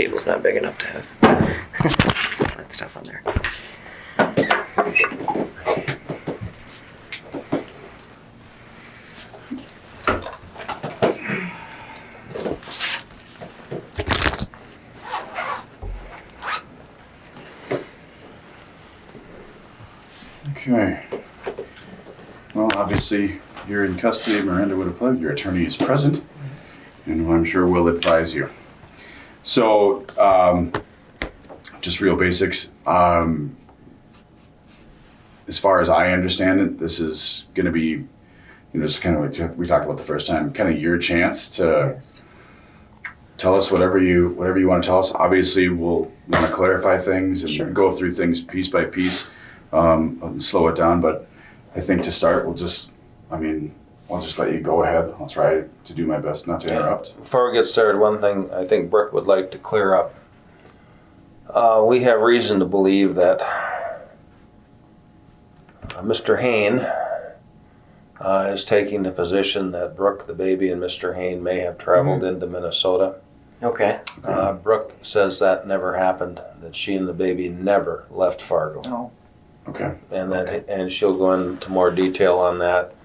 table's not big enough to have that stuff on there. Okay. Well, obviously, you're in custody. Miranda would have played. Your attorney is present, and I'm sure will advise you. So, just real basics. As far as I understand it, this is going to be, just kind of like we talked about the first time, kind of your chance to tell us whatever you want to tell us. Obviously, we'll want to clarify things and go through things piece by piece. Slow it down, but I think to start, I'll just let you go ahead. I'll try to do my best not to interrupt. Before we get started, one thing I think Brooke would like to clear up. We have reason to believe that Mr. Hain is taking the position that Brooke, the baby, and Mr. Hain may have traveled into Minnesota. Okay. Brooke says that never happened, that she and the baby never left Fargo. Oh. Okay. And she'll go into more detail on that,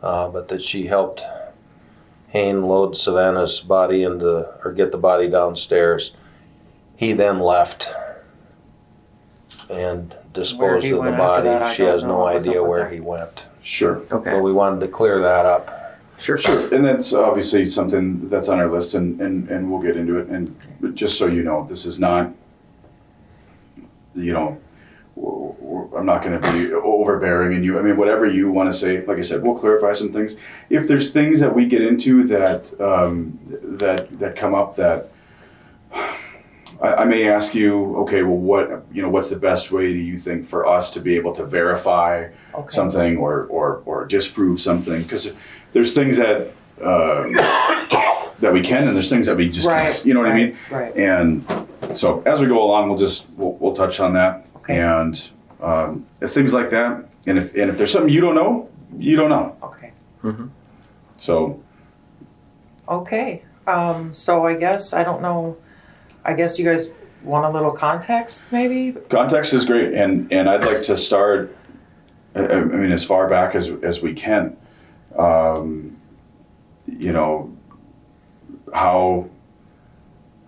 but that she helped Hain load Savannah's body get the body downstairs. He then left and disposed of the body. She has no idea where he went. Sure. Okay. But we wanted to clear that up. Sure. And that's obviously something that's on our list, and we'll get into it. And just so you know, this is not, I'm not going to be overbearing in you. I mean, whatever you want to say, like I said, we'll clarify some things. If there's things that we get into that that come up that I may ask you, okay, well, what's the best way do you think for us to be able to verify something or disprove something? Because there's things that that we can, and there's things that we just can't. You know what I mean? Right. And so as we go along, we'll touch on that. Okay. And if things like that, and if there's something you don't know, you don't know. Okay. Mm-hmm. So. Okay. So I guess, I don't know, I guess you guys want a little context maybe? Context is great, and I'd like to start, I mean, as far back as we can. How...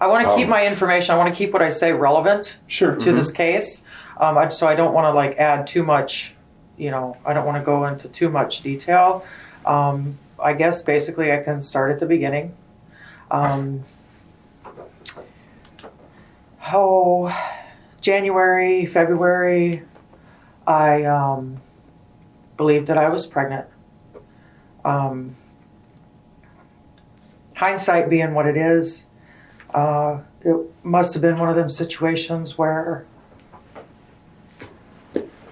I want to keep my information, I want to keep what I say relevant Sure. to this case. So I don't want to add too much, I don't want to go into too much detail. I guess basically I can start at the beginning. January, February, I believed that I was pregnant. Hindsight being what it is, it must have been one of them situations where,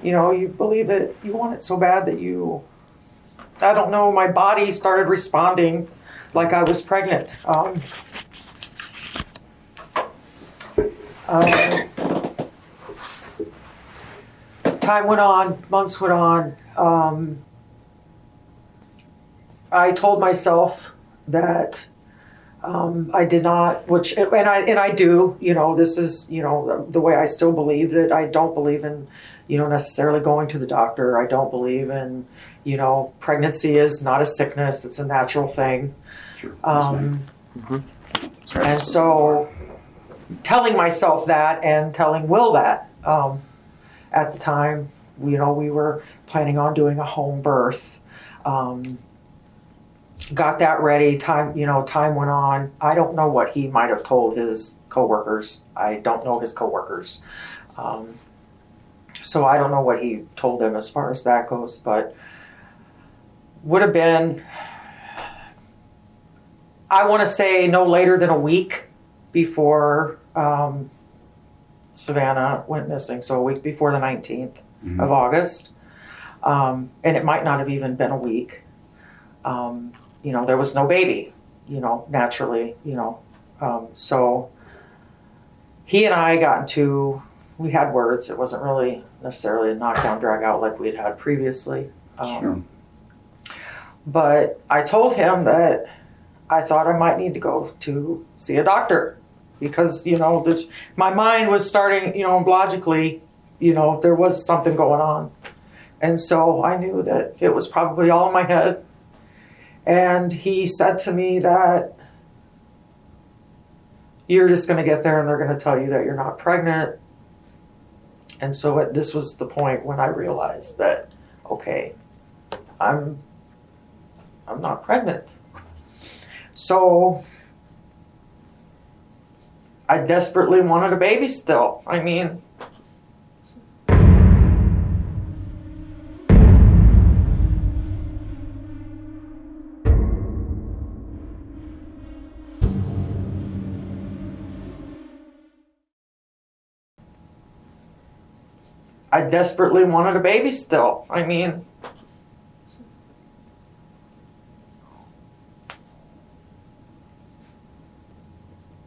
you believe it, you want it so bad that I don't know, my body started responding like I was pregnant. Time went on, months went on. I told myself that I did not, and I do, this is, the way I still believe that I don't believe in, necessarily going to the doctor. I don't believe in, pregnancy is not a sickness, it's a natural thing. Sure. And so telling myself that and telling Will that, at the time, we were planning on doing a home birth. Got that ready, time went on. I don't know what he might have told his coworkers. I don't know his coworkers. So I don't know what he told them as far as that goes, but would have been, I want to say no later than a week before Savannah went missing. So a week before the 19th of August. And it might not have even been a week. There was no baby, naturally, so he and I we had words. It wasn't really necessarily a knockdown, drag out like we had previously. Sure. But I told him that I thought I might need to go to see a doctor. because, my mind was starting, logically, there was something going on. And so I knew that it was probably all in my head. And he said to me that you're just going to get there and they're going to tell you that you're not pregnant. And so this was the point when I realized that, okay, I'm not pregnant. So I desperately wanted a baby still. I mean, I desperately wanted a baby still. I mean,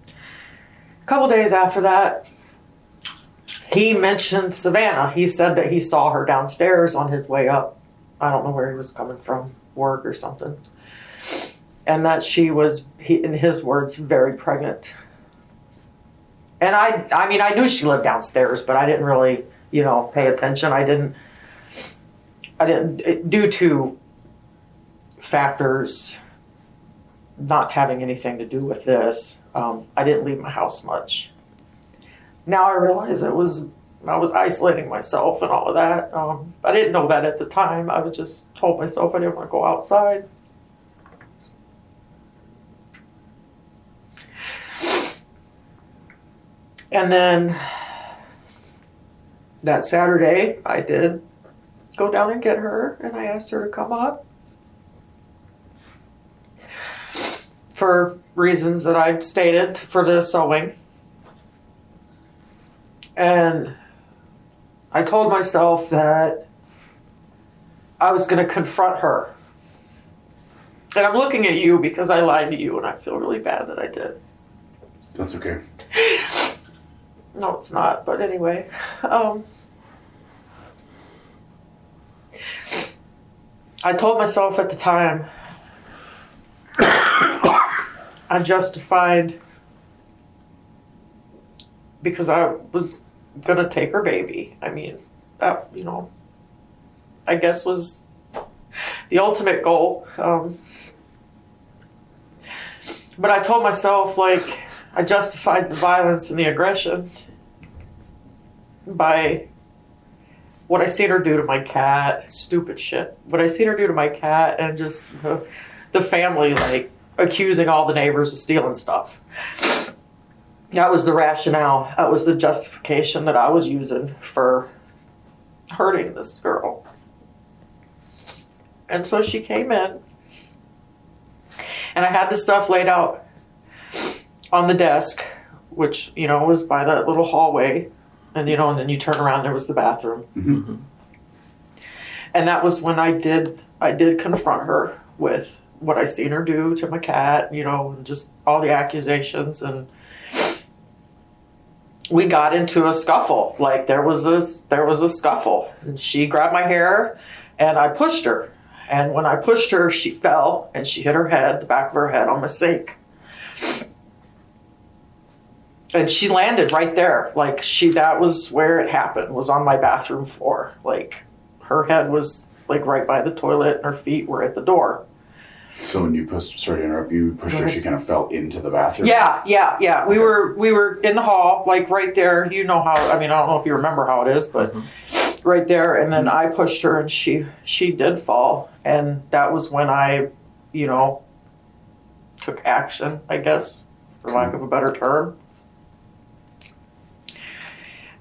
a couple days after that, he mentioned Savannah. He said that he saw her downstairs on his way up. I don't know where he was coming from, work or something. And that she was, in his words, very pregnant. And I mean, I knew she lived downstairs, but I didn't really, pay attention. I didn't, due to factors not having anything to do with this, I didn't leave my house much. Now I realize I was isolating myself and all of that. I didn't know that at the time. I was just told myself I didn't want to go outside. And then that Saturday, I did go down and get her, and I asked her to come up for reasons that I stated for the sewing. And I told myself that I was going to confront her. And I'm looking at you because I lied to you, and I feel really bad that I did. That's okay. No, it's not, but anyway. I told myself at the time I justified because I was going to take her baby. I mean, that, I guess was the ultimate goal. But I told myself, I justified the violence and the aggression by what I seen her do to my cat. Stupid shit. What I seen her do to my cat, and just the family, accusing all the neighbors of stealing stuff. That was the rationale. That was the justification that I was using for hurting this girl. And so she came in, and I had the stuff laid out on the desk, which, was by that little hallway. And, and then you turn around, there was the bathroom. Mm-hmm. And that was when I did confront her with what I seen her do to my cat, and just all the accusations. And we got into a scuffle. There was a scuffle. And she grabbed my hair, and I pushed her. And when I pushed her, she fell, and she hit her head, the back of her head, on my sink. And she landed right there. That was where it happened, was on my bathroom floor. Her head was right by the toilet, and her feet were at the door. So when you pushed, sorry to interrupt, you pushed her, she kind of fell into the bathroom? Yeah. Okay. We were in the hall, right there. You know how, I don't know if you remember how it is, but right there. And then I pushed her, and she did fall. And that was when I, took action, I guess, for lack of a better term.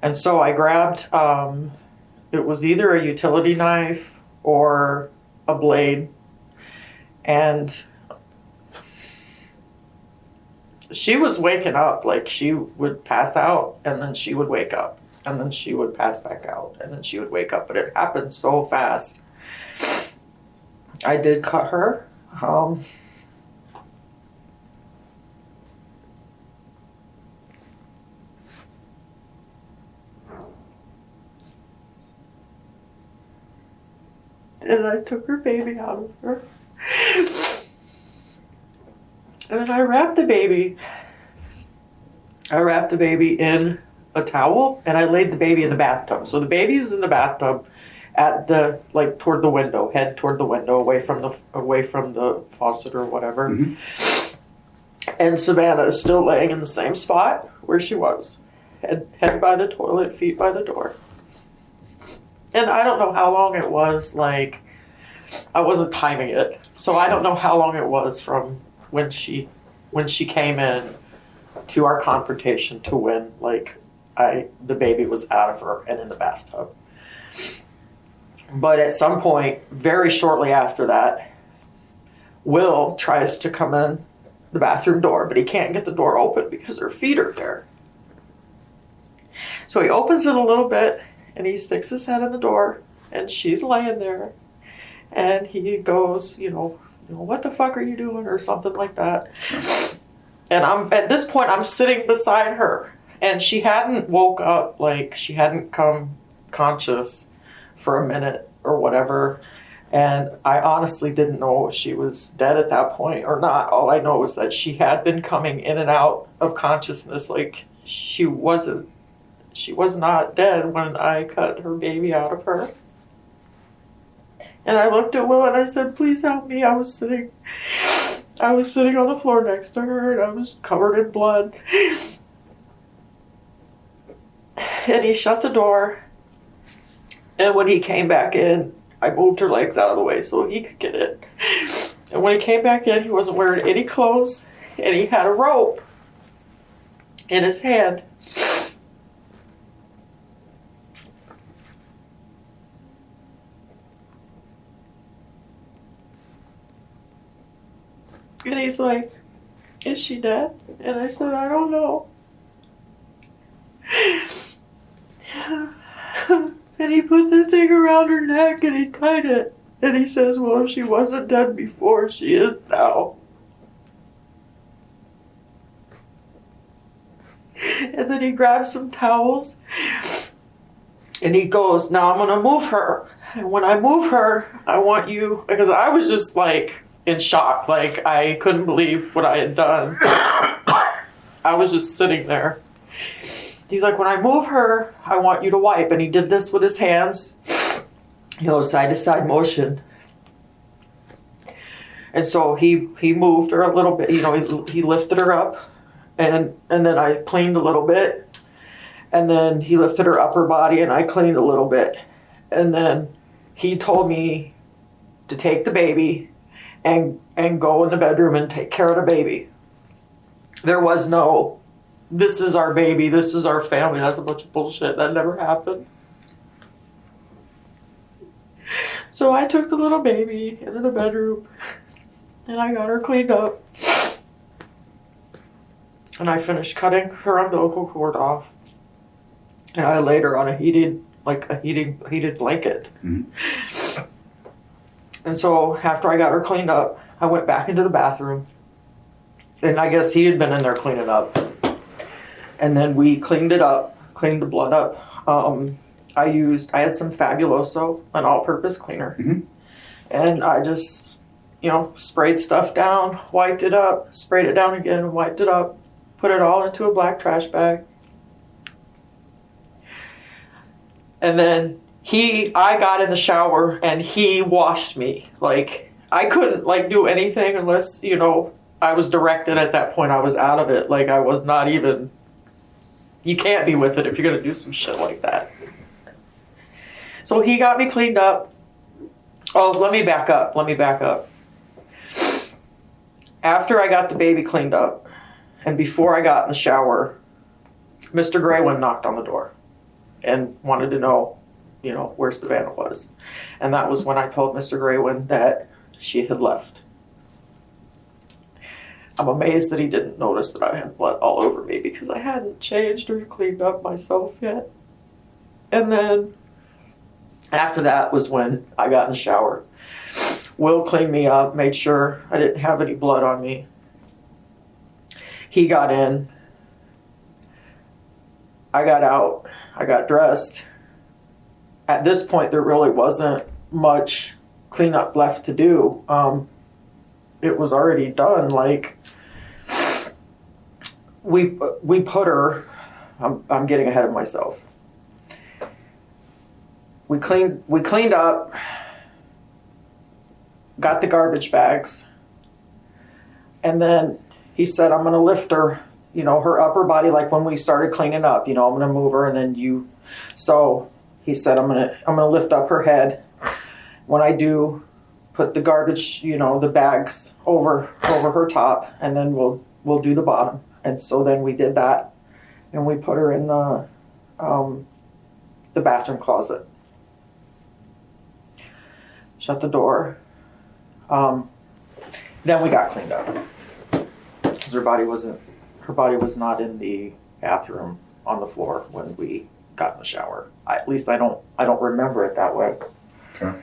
And so I grabbed, it was either a utility knife or a blade. And she was waking up. She would pass out, and then she would wake up, and then she would pass back out, and then she would wake up. But it happened so fast. I did cut her. And I took her baby out of her. And then I wrapped the baby I wrapped the baby in a towel and I laid the baby in the bathtub. So the baby is in the bathtub at the, like, toward the window, head toward the window, away from the faucet or whatever. Mhm. And Savannah is still laying in the same spot where she was. Head by the toilet, feet by the door. And I don't know how long it was, like, I wasn't timing it. So I don't know how long it was from when she came in to our confrontation to when, like, the baby was out of her and in the bathtub. But at some point, very shortly after that, Will tries to come in the bathroom door, but he can't get the door open because her feet are there. So he opens it a little bit and he sticks his head in the door and she's laying there and he goes, what the fuck are you doing, or something like that. And at this point I'm sitting beside her and she hadn't woke up, like she hadn't come conscious for a minute or whatever. And I honestly didn't know if she was dead at that point or not. All I know was that she had been coming in and out of consciousness. Like she was not dead when I cut her baby out of her. And I looked at Will and I said, please help me. I was sitting on the floor next to her and I was covered in blood. And he shut the door. And when he came back in, I moved her legs out of the way so he could get in. And when he came back in, he wasn't wearing any clothes and he had a rope in his hand. And he's like, is she dead? And I said, I don't know. And he put the thing around her neck and he tied it. And he says, well, if she wasn't dead before, she is now. And then he grabs some towels and he goes, now I'm going to move her. And when I move her, I want you, because I was just like in shock. Like I couldn't believe what I had done. I was just sitting there. He's like, when I move her, I want you to wipe. And he did this with his hands, side to side motion. And so he moved her a little bit, he lifted her up and then I cleaned a little bit. And then he lifted her upper body and I cleaned a little bit. And then he told me to take the baby and go in the bedroom and take care of the baby. There was no, this is our baby, this is our family. That's a bunch of bullshit. That never happened. So I took the little baby into the bedroom and I got her cleaned up. And I finished cutting her umbilical cord off. And I laid her on a heated blanket. Mm-hmm. And so after I got her cleaned up, I went back into the bathroom. And I guess he had been in there cleaning up. And then we cleaned it up, cleaned the blood up. I had some Fabuloso, an all-purpose cleaner. Mm-hmm. And I just, sprayed stuff down, wiped it up, sprayed it down again, wiped it up, put it all into a black trash bag. And then I got in the shower and he washed me. Like, I couldn't, do anything unless, I was directed at that point. I was out of it. Like, I was not even... You can't be with it if you're going to do some shit like that. So he got me cleaned up. Oh, let me back up. After I got the baby cleaned up, and before I got in the shower, Mr. Greywind knocked on the door and wanted to know, where Savannah was. And that was when I told Mr. Greywind that she had left. I'm amazed that he didn't notice that I had blood all over me because I hadn't changed or cleaned up myself yet. And then after that was when I got in the shower. Will cleaned me up, made sure I didn't have any blood on me. He got in. I got out. I got dressed. At this point, there really wasn't much cleanup left to do. It was already done. we put her, I'm getting ahead of myself. We cleaned up, got the garbage bags, and then he said, I'm gonna lift her, you know, her upper body, like when we started cleaning up, you know, I'm gonna move her and then so he said, I'm gonna lift up her head. When I do, put the garbage, you know, the bags over her top, and then we'll do the bottom. And so then we did that, and we put her in the bathroom closet. Shut the door. Then we got cleaned up because her body was not in the bathroom on the floor when we got in the shower. At least I don't remember it that way. Okay.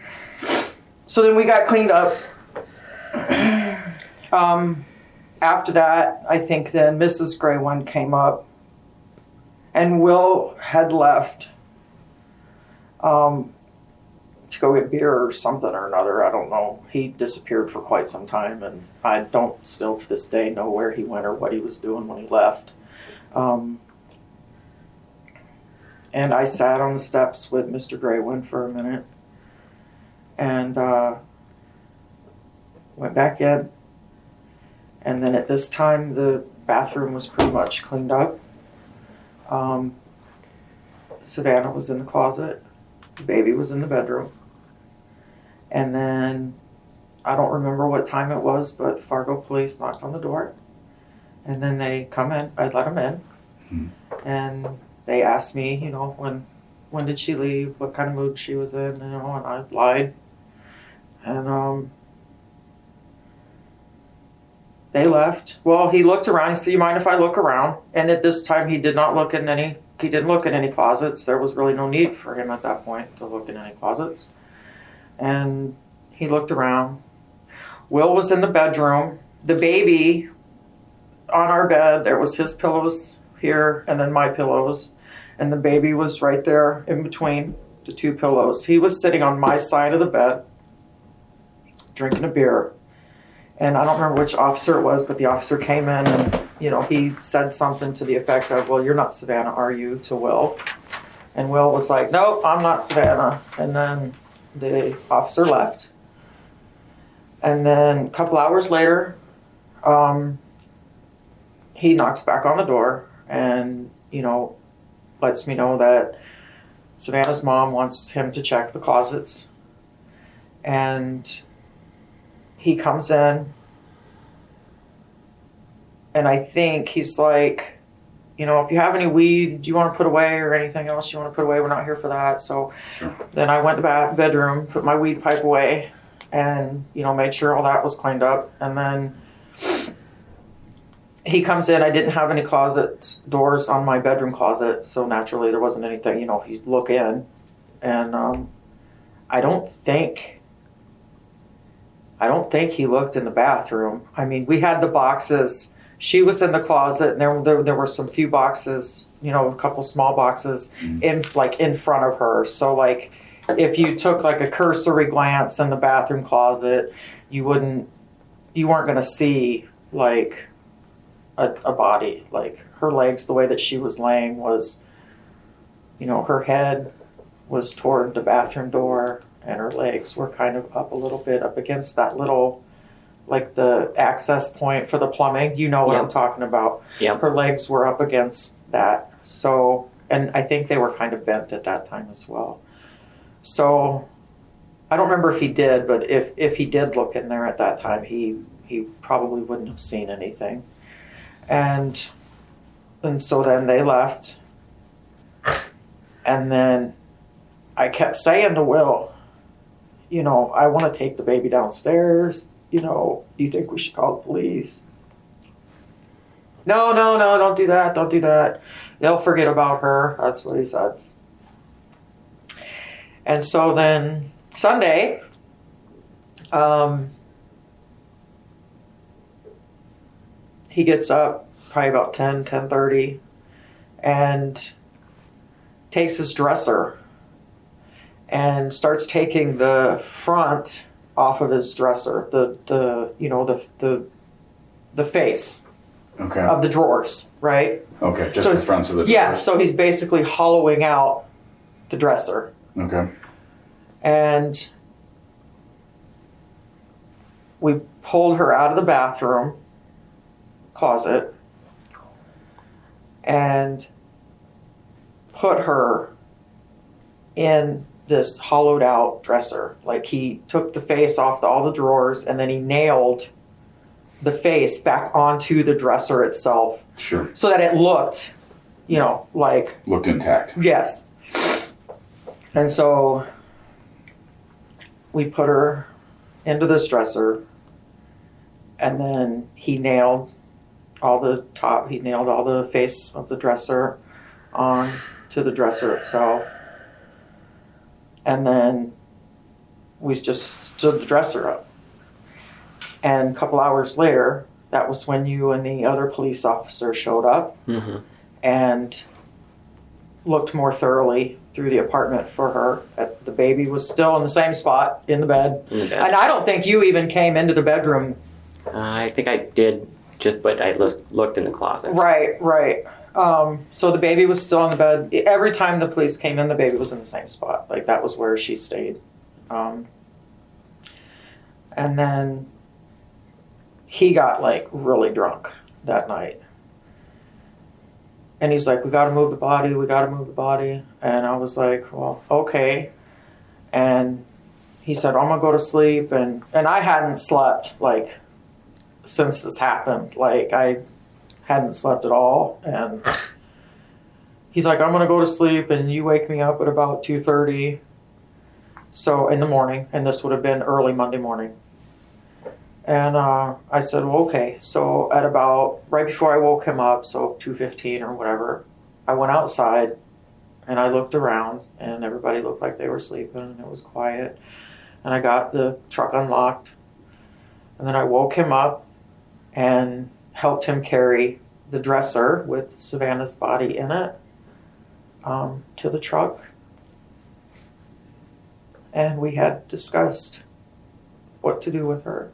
So then we got cleaned up. After that, I think then Mrs. Greywind came up, and Will had left to go get beer or something or another. I don't know. He disappeared for quite some time, and I don't still to this day know where he went or what he was doing when he left. And I sat on the steps with Mr. Greywind for a minute, and went back in. And then at this time, the bathroom was pretty much cleaned up. Savannah was in the closet. The baby was in the bedroom. And then, I don't remember what time it was, but Fargo police knocked on the door. And then they come in. I let them in. And they asked me, you know, when did she leave? What kind of mood she was in? You know, and I lied. And they left. Well, he looked around. He said, "You mind if I look around?" And at this time, he didn't look in any closets. There was really no need for him at that point to look in any closets. And he looked around. Will was in the bedroom. The baby on our bed, there was his pillows here and then my pillows. And the baby was right there in between the two pillows. He was sitting on my side of the bed, drinking a beer. And I don't remember which officer it was, but the officer came in and, you know, he said something to the effect of, "Well, you're not Savannah, are you?" to Will. And Will was like, "Nope, I'm not Savannah." And then the officer left. And then a couple hours later, he knocks back on the door and, you know, lets me know that Savannah's mom wants him to check the closets. And he comes in, and I think he's like, you know, "If you have any weed you want to put away or anything else you want to put away, we're not here for that." So Sure. Then I went to the bedroom, put my weed pipe away, and, you know, made sure all that was cleaned up. And then he comes in. I didn't have any closet doors on my bedroom closet, so naturally there wasn't anything, you know, he'd look in. And I don't think he looked in the bathroom. I mean, we had the boxes. She was in the closet, and there were some few boxes, you know, a couple small boxes in front of her. So like, if you took like a cursory glance in the bathroom closet, you weren't gonna see like a body. Like her legs, the way that she was laying was, you know, her head was toward the bathroom door, and her legs were kind of up a little bit up against that little, like the access point for the plumbing. You know what I'm talking about. Yep. Her legs were up against that. So, and I think they were kind of bent at that time as well. So, I don't remember if he did, but if he did look in there at that time, he probably wouldn't have seen anything. And so then they left. And then I kept saying to Will, you know, "I want to take the baby downstairs. You know, do you think we should call the police?" No, don't do that. Don't do that. They'll forget about her. That's what he said. And so then Sunday, he gets up probably about 10:30 and takes his dresser and starts taking the front off of his dresser, the face Okay. of the drawers, right? Okay, just So the fronts of the Yeah, doors. so he's basically hollowing out the dresser. Okay. And we pulled her out of the bathroom closet and put her in this hollowed out dresser. Like he took the face off all the drawers and then he nailed the face back onto the dresser itself Sure. so that it looked, like, Looked intact. yes. And so we put her into this dresser and then he nailed all the face of the dresser on to the dresser itself. And then we just stood the dresser up. And a couple hours later, that was when you and the other police officer showed up and looked more thoroughly through the apartment for her. The baby was still in the same spot in the bed. In the bed. And I don't think you even came into the bedroom. I think I did, but I looked in the closet. Right. So the baby was still in the bed. Every time the police came in, the baby was in the same spot. Like that was where she stayed. And then he got like really drunk that night. And he's like, we got to move the body. And I was like, well, okay. And he said, I'm going to go to sleep. And I hadn't slept like since this happened. Like I hadn't slept at all. And he's like, I'm going to go to sleep and you wake me up at about 2:30. So in the morning, and this would have been early Monday morning. And I said, well, okay. So at about right before I woke him up, so 2:15 or whatever, I went outside and I looked around and everybody looked like they were sleeping and it was quiet. And I got the truck unlocked and then I woke him up and helped him carry the dresser with Savannah's body in it to the truck. And we had discussed what to do with her.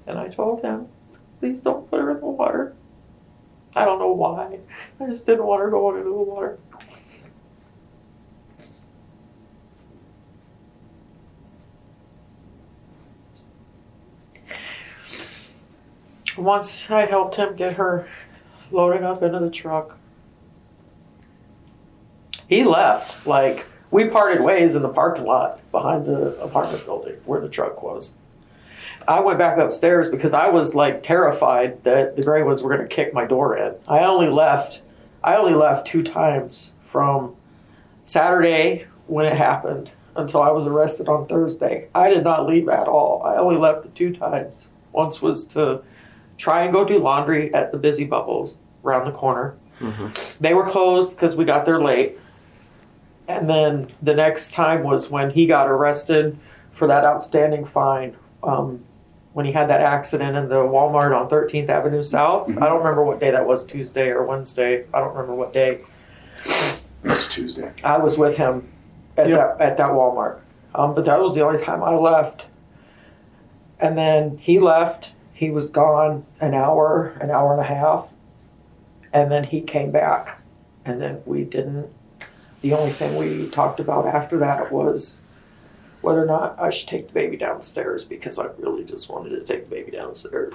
And I told him, please don't put her in the water. I don't know why. I just didn't want her going into the water. Once I helped him get her loaded up into the truck, he left. Like, we parted ways in the parking lot behind the apartment building where the truck was. I went back upstairs because I was like terrified that the Greywinds were going to kick my door in. I only left 2 times from Saturday when it happened until I was arrested on Thursday. I did not leave at all. I only left the 2 times. Once was to try and go do laundry at the Busy Bubbles around the corner. They were closed because we got there late. And then the next time was when he got arrested for that outstanding fine. When he had that accident in the Walmart on 13th Avenue South. I don't remember what day that was, Tuesday or Wednesday. I don't remember what day. It's Tuesday. I was with him at that Walmart. But that was the only time I left. And then he left. He was gone an hour and a half. And then he came back. And then the only thing we talked about after that was whether or not I should take the baby downstairs because I really just wanted to take the baby downstairs.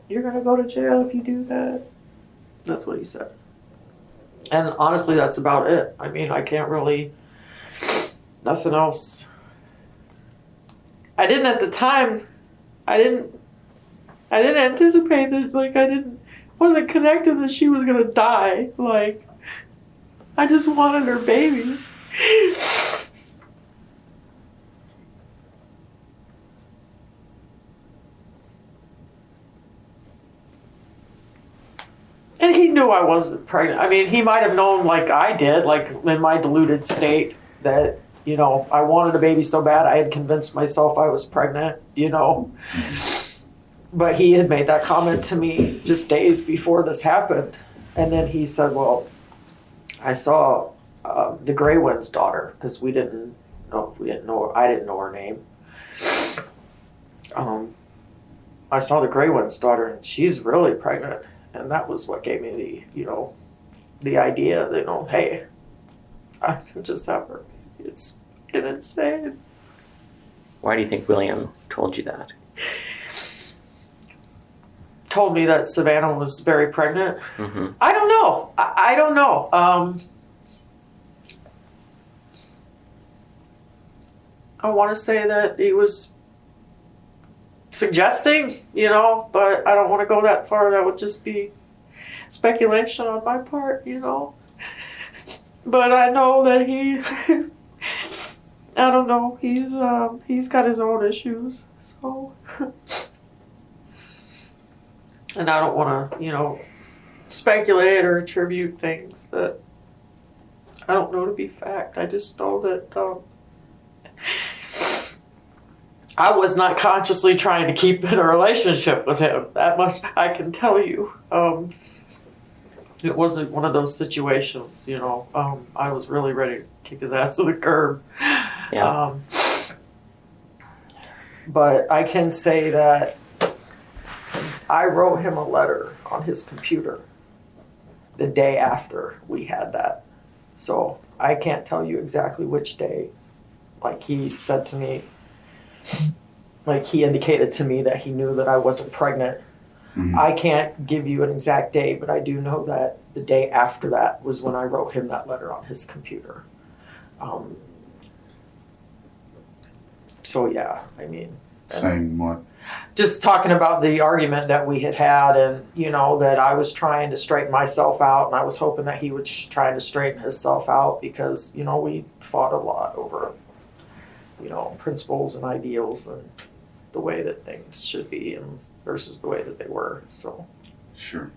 You're going to go to jail if you do that? That's what he said. And honestly, that's about it. I mean, I can't really, nothing else. I didn't at the time, I didn't anticipate that, like, wasn't connected that she was going to die. Like, I just wanted her baby. And he knew I wasn't pregnant. I mean, he might have known like I did, like in my deluded state, that, I wanted a baby so bad I had convinced myself I was pregnant, But he had made that comment to me just days before this happened. And then he said, well, I saw the Greywind's daughter, because I didn't know her name. I saw the Greywind's daughter, and she's really pregnant, and that was what gave me the idea that, hey, I can just have her. It's fucking insane. Why do you think William told you that? Told me that Savannah was very pregnant. Mm-hmm. I don't know. I don't know. I want to say that he was suggesting, but I don't want to go that far. That would just be speculation on my part, But I know that I don't know, he's got his own issues, so. And I don't want to, speculate or attribute things that I don't know to be fact. I just know that I was not consciously trying to keep in a relationship with him. That much I can tell you. It wasn't one of those situations, I was really ready to kick his ass to the curb. Yeah. But I can say that I wrote him a letter on his computer the day after we had that. So I can't tell you exactly which day. Like he said to me, like he indicated to me that he knew that I wasn't pregnant. Mm-hmm. I can't give you an exact day, but I do know that the day after that was when I wrote him that letter on his computer. So yeah, I mean. Saying what? Just talking about the argument that we had and, that I was trying to straighten myself out, and I was hoping that he was trying to straighten himself out because, we fought a lot over, principles and ideals and the way that things should be and versus the way that they were, so. Sure.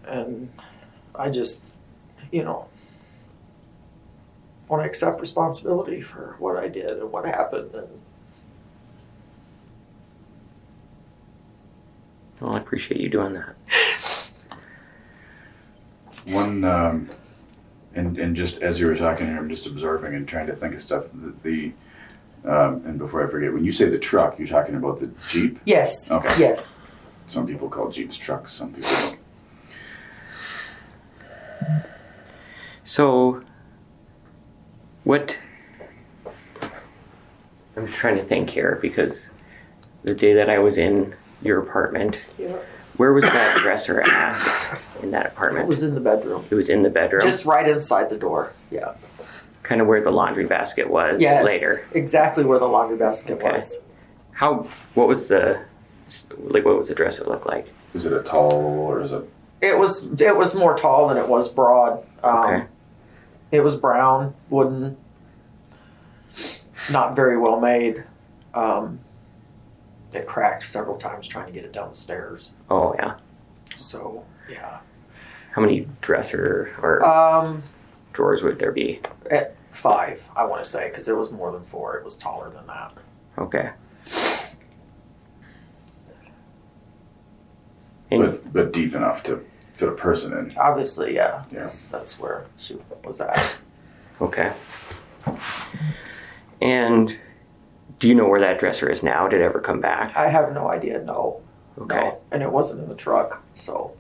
And I just, want to accept responsibility for what I did and what happened. And Well, I appreciate you doing that. One, and just as you were talking here, I'm just observing and trying to think of stuff. And before I forget, when you say the truck, you're talking about the Jeep? yes, Okay. yes. Some people call Jeeps trucks, some people don't. So, I'm just trying to think here because the day that I was in your apartment, Yeah. where was that dresser at in that apartment? It was in the bedroom. It was in the bedroom? Just right inside the door, yeah. Kind of where the laundry basket was Yes, later. exactly where the laundry basket Okay. was. What was the dresser look like? Is it a tall or is it? It was more tall than it was broad. Okay. It was brown, wooden, not very well made. It cracked several times trying to get it down the stairs. Oh, yeah. So, yeah. How many dresser or drawers would there be? At 5, I want to say, because there was more than 4. It was taller than that. Okay. And But deep enough to fit a person in. Obviously, yeah. Yeah. That's where she was at. okay. And do you know where that dresser is now? Did it ever come back? I have no idea, no. Okay. No. And it wasn't in the truck, so.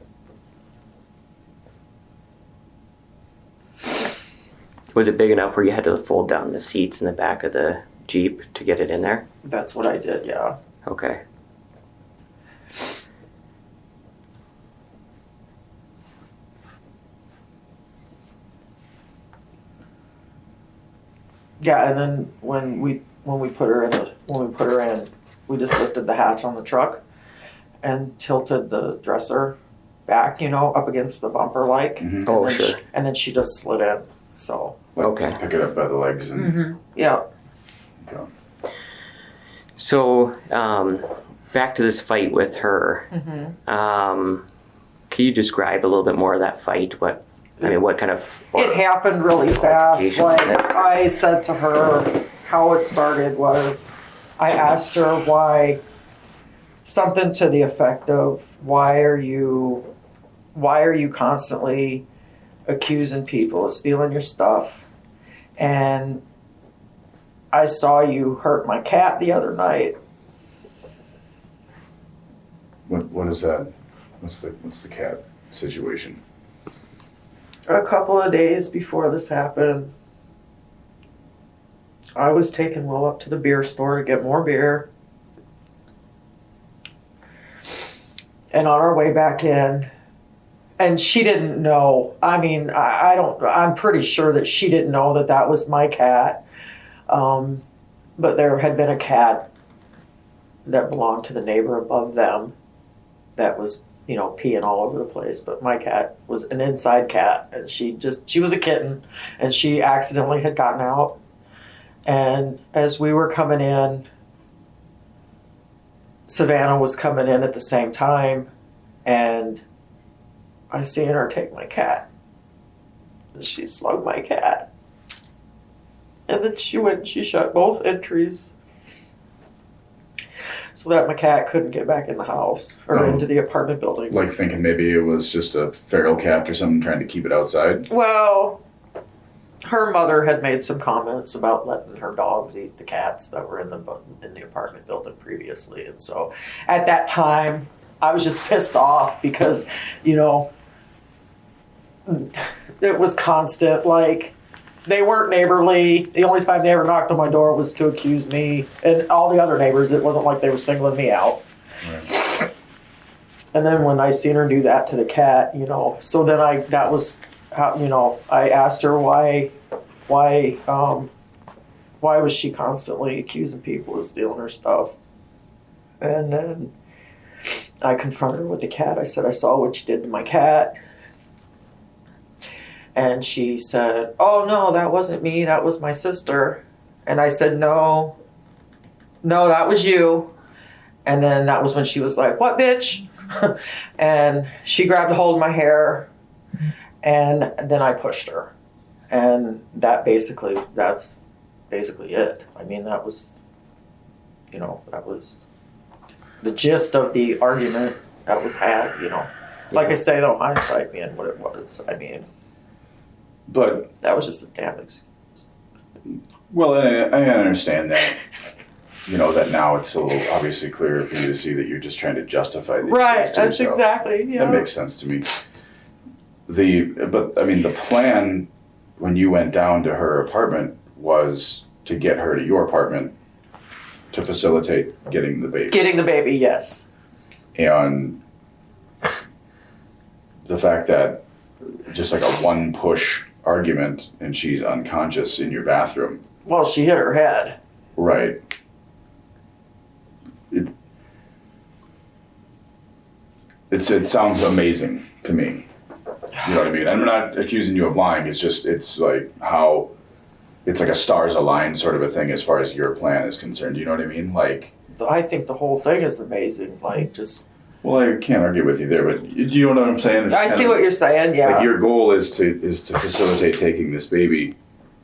Was it big enough where you had to fold down the seats in the back of the Jeep to get it in there? That's what I did, yeah. Okay. Yeah, and then when we put her in, we just lifted the hatch on the truck and tilted the dresser back, up against the bumper like. Mm-hmm. Oh, and then sure. and then she just slid in. So. Okay. Pick it up by the legs and. Yeah. Okay. So, back to this fight with her. Can you describe a little bit more of that fight? What kind of... It happened really fast. altercation was Like it? I said to her, how it started was, I asked her why, something to the effect of, why are you constantly accusing people of stealing your stuff? And I saw you hurt my cat the other night. What is that? What's the cat situation? A couple of days before this happened, I was taking Will up to the beer store to get more beer. And on our way back in, and she didn't know. I mean, I'm pretty sure that she didn't know that that was my cat. But there had been a cat that belonged to the neighbor above them that was, peeing all over the place. But my cat was an inside cat, and she was a kitten, and she accidentally had gotten out. And as we were coming in, Savannah was coming in at the same time, and I seen her take my cat. And she slugged my cat. And then she went and she shut both entries so that my cat couldn't get back in the house or into the apartment building. Like thinking maybe it was just a feral cat or something, trying to keep it outside? Well, her mother had made some comments about letting her dogs eat the cats that were in the apartment building previously. And so at that time, I was just pissed off because, it was constant. Like, they weren't neighborly. The only time they ever knocked on my door was to accuse me and all the other neighbors. It wasn't like they were singling me out. Right. And then when I seen her do that to the cat, so then that was how, I asked her why was she constantly accusing people of stealing her stuff? And then I confronted her with the cat. I said, I saw what you did to my cat. And she said, oh, no, that wasn't me. That was my sister. And I said, no, that was you. And then that was when she was like, what, bitch? And she grabbed a hold of my hair, and then I pushed her. And that's basically it. I mean, that was the gist of the argument that was had, Like I say, though, hindsight being what it was, But that was just a damn excuse. well, I understand that. That now it's a little obviously clearer for you to see that you're just trying to justify these Right, things to that's yourself. exactly, That makes sense to me. The plan when you went down to her apartment was to get her to your apartment to facilitate getting the baby. Getting the baby, yes. And the fact that just like a one push argument and she's unconscious in your bathroom. Well, she hit her head. Right. It sounds amazing to me. You know what I mean? I'm not accusing you of lying. It's like how it's like a stars align sort of a thing as far as your plan is concerned. You know what I mean? Like, I think the whole thing is amazing. Like, just. well, I can't argue with you there, but do you know what I'm saying? It's I see what you're saying. Yeah. Like your goal is to facilitate taking this baby,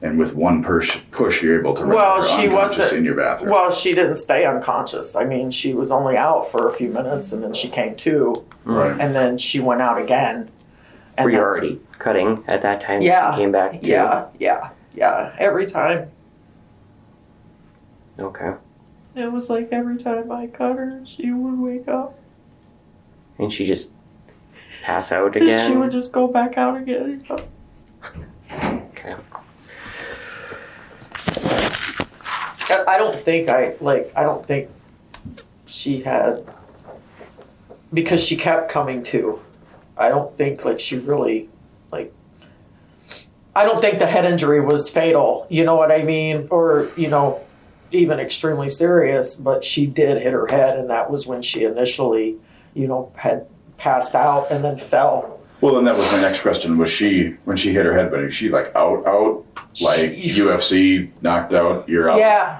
and with one push you're able to render her unconscious in your bathroom. Well, she didn't stay unconscious. I mean, she was only out for a few minutes, and then she came to, right. And then she went out again. And Were you already cutting at that time? Yeah. She came back too? Yeah. Every time. Okay. It was like every time I cut her, she would wake up. And she just pass out again? And she would just go back out again. Okay. I don't think she had, because she kept coming to. I don't think she really, I don't think the head injury was fatal, you know what I mean? Or, even extremely serious, but she did hit her head, and that was when she initially, had passed out and then fell. Well, and that was my next question. Was she, when she hit her head, but was she out? Like UFC, knocked out, you're out?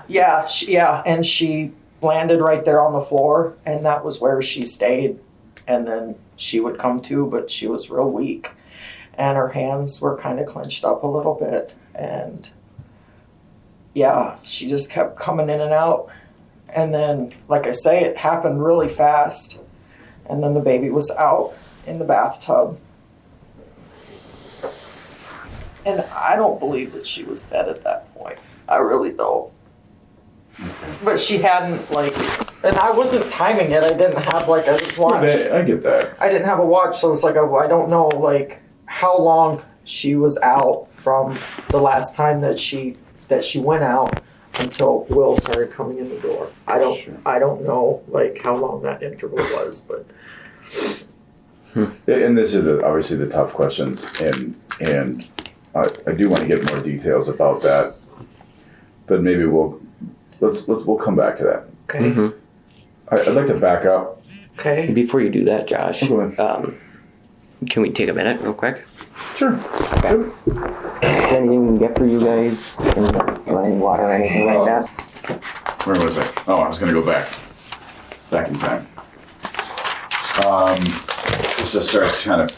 Yeah. And she landed right there on the floor, and that was where she stayed. And then she would come to, but she was real weak. And her hands were kind of clenched up a little bit. And yeah, she just kept coming in and out. And then, like I say, it happened really fast. And then the baby was out in the bathtub. And I don't believe that she was dead at that point. I really don't. But she hadn't, and I wasn't timing it. I didn't have like a watch. I get that. I didn't have a watch, so it's like I don't know like how long she was out from the last time that she went out until Will started coming in the door. I don't know like how long that interval was, but. And this is obviously the tough questions, and I do want to get more details about that, but maybe we'll come back to that. Okay. Mm-hmm. I'd like to back up. Okay. Before you do that, Josh, Go ahead. can we take a minute real quick? Sure. Okay. Is there anything we can get for you guys? Any water or anything like that? Where was I? Oh, I was going to go back in time. Just to start kind of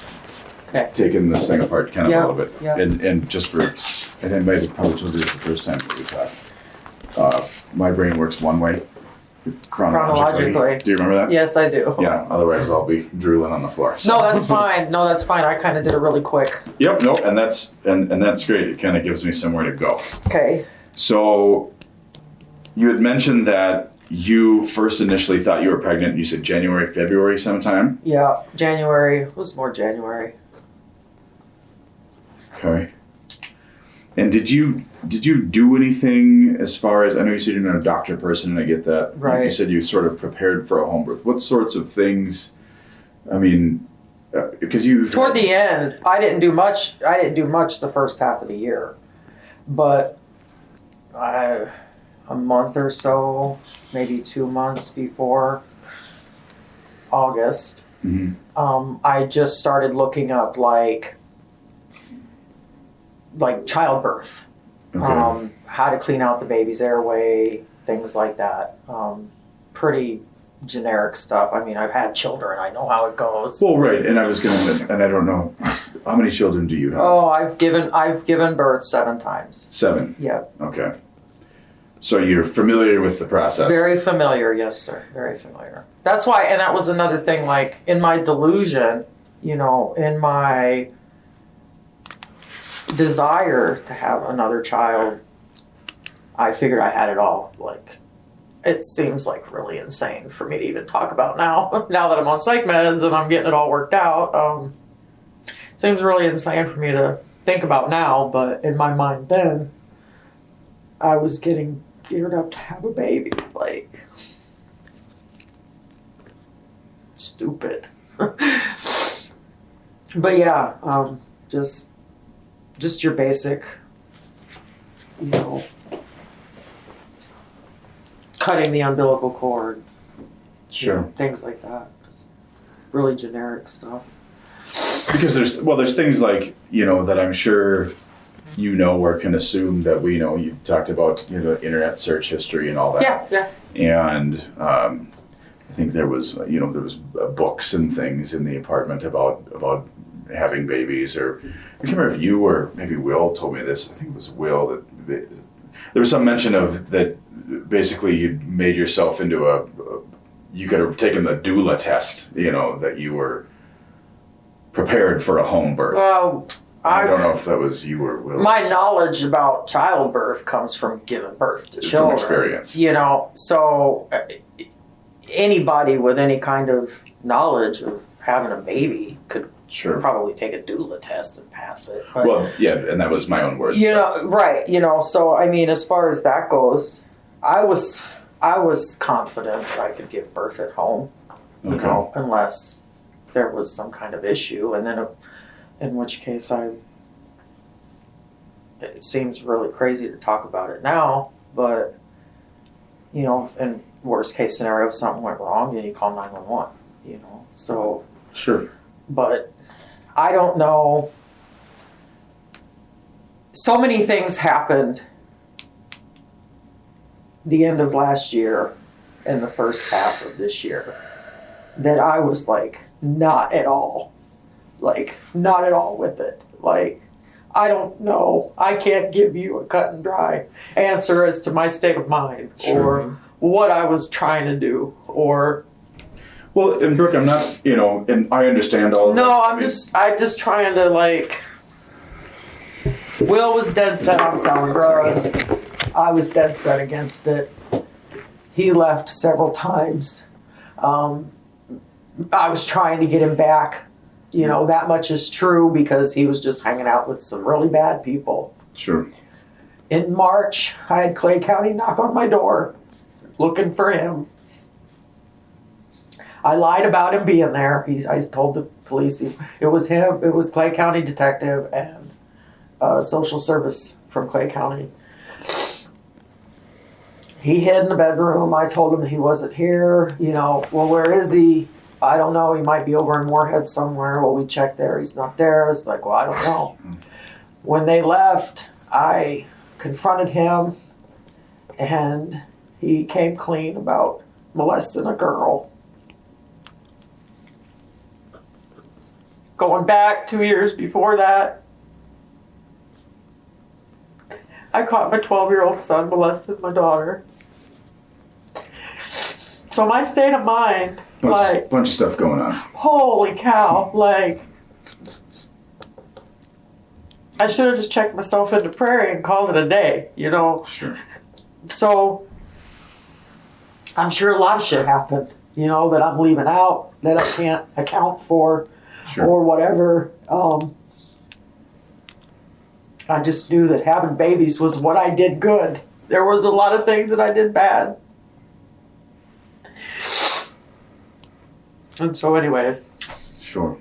Okay. taking this thing apart kind of Yeah, a little bit. yeah. And just for, and I might have probably told you this the first time that we talked. My brain works one way, chronologically. Chronologically. Do you remember that? Yes, I do. Yeah, otherwise I'll be drooling on the floor. So. No, that's fine. No, that's fine. I kind of did it really quick. Yep, nope, and that's great. It kind of gives me somewhere to go. Okay. So you had mentioned that you first initially thought you were pregnant. You said January, February sometime. Yeah, January. It was more January. Okay. And did you do anything as far as, I know you said you're not a doctor person, and I get that. Right. You said you sort of prepared for a home birth. What sorts of things? I mean, because you Toward the end, I didn't do much. I didn't do much the first half of the year, but a month or so, maybe 2 months before August, I just started looking up like childbirth, Okay. how to clean out the baby's airway, things like that. Pretty generic stuff. I mean, I've had children. I know how it goes. Well, right, and I was gonna, and I don't know, how many children do you have? Oh, I've given birth 7 times. 7. Yeah. Okay. So you're familiar with the process. Very familiar, yes, sir. Very familiar. That's why, and that was another thing, like, in my delusion, in my desire to have another child, I figured I had it all. Like, it seems like really insane for me to even talk about now. Now that I'm on psych meds and I'm getting it all worked out, seems really insane for me to think about now, but in my mind then, I was getting geared up to have a baby. Like, stupid. But yeah, just your basic, cutting the umbilical cord. Sure. Things like that. Just really generic stuff. Because there's things like, that I'm sure or can assume that we know. You talked about, internet search history and all that. Yeah. And I think there was books and things in the apartment about having babies, or I can't remember if you or maybe Will told me this. I think it was Will that there was some mention of that. Basically, you made yourself into you could have taken the doula test. That you were prepared for a home birth. Well, I don't know if that was you or Will. My knowledge about childbirth comes from giving birth to children. From experience. So anybody with any kind of knowledge of having a baby could probably take a doula test and pass it. But, well, yeah, and that was my own words. Right. So I mean, as far as that goes, I was confident that I could give birth at home. Okay. Unless there was some kind of issue, and then in which case it seems really crazy to talk about it now, but in worst case scenario, if something went wrong, then you call 911, so. Sure. But I don't know. So many things happened the end of last year and the first half of this year that I was like, not at all with it. Like, I don't know. I can't give you a cut and dry answer as to my state of mind or what I was trying to do or. Well, and Brooke, I'm not, and I understand all of that. No, I'm just trying to Will was dead set on selling drugs. I was dead set against it. he left several times. I was trying to get him back. You know, that much is true because he was just hanging out with some really bad people. Sure. In March, I had Clay County knock on my door looking for him. I lied about him being there. I told the police it was him, it was Clay County detective and social service from Clay County. He hid in the bedroom. I told him he wasn't here. You know, well, where is he? I don't know. He might be over in Moorhead somewhere. Well, we checked there. He's not there. It's like, well, I don't know. When they left, I confronted him, and he came clean about molesting a girl. Going back 2 years before that, I caught my 12-year-old son molesting my daughter. So my state of mind, Bunch of stuff going on. holy cow, like, I should have just checked myself into prayer and called it a day, you know? Sure. So, I'm sure a lot of shit happened, you know, that I'm leaving out, that I can't account for, Sure. or whatever. I just knew that having babies was what I did good. There was a lot of things that I did bad. And so anyways, Sure.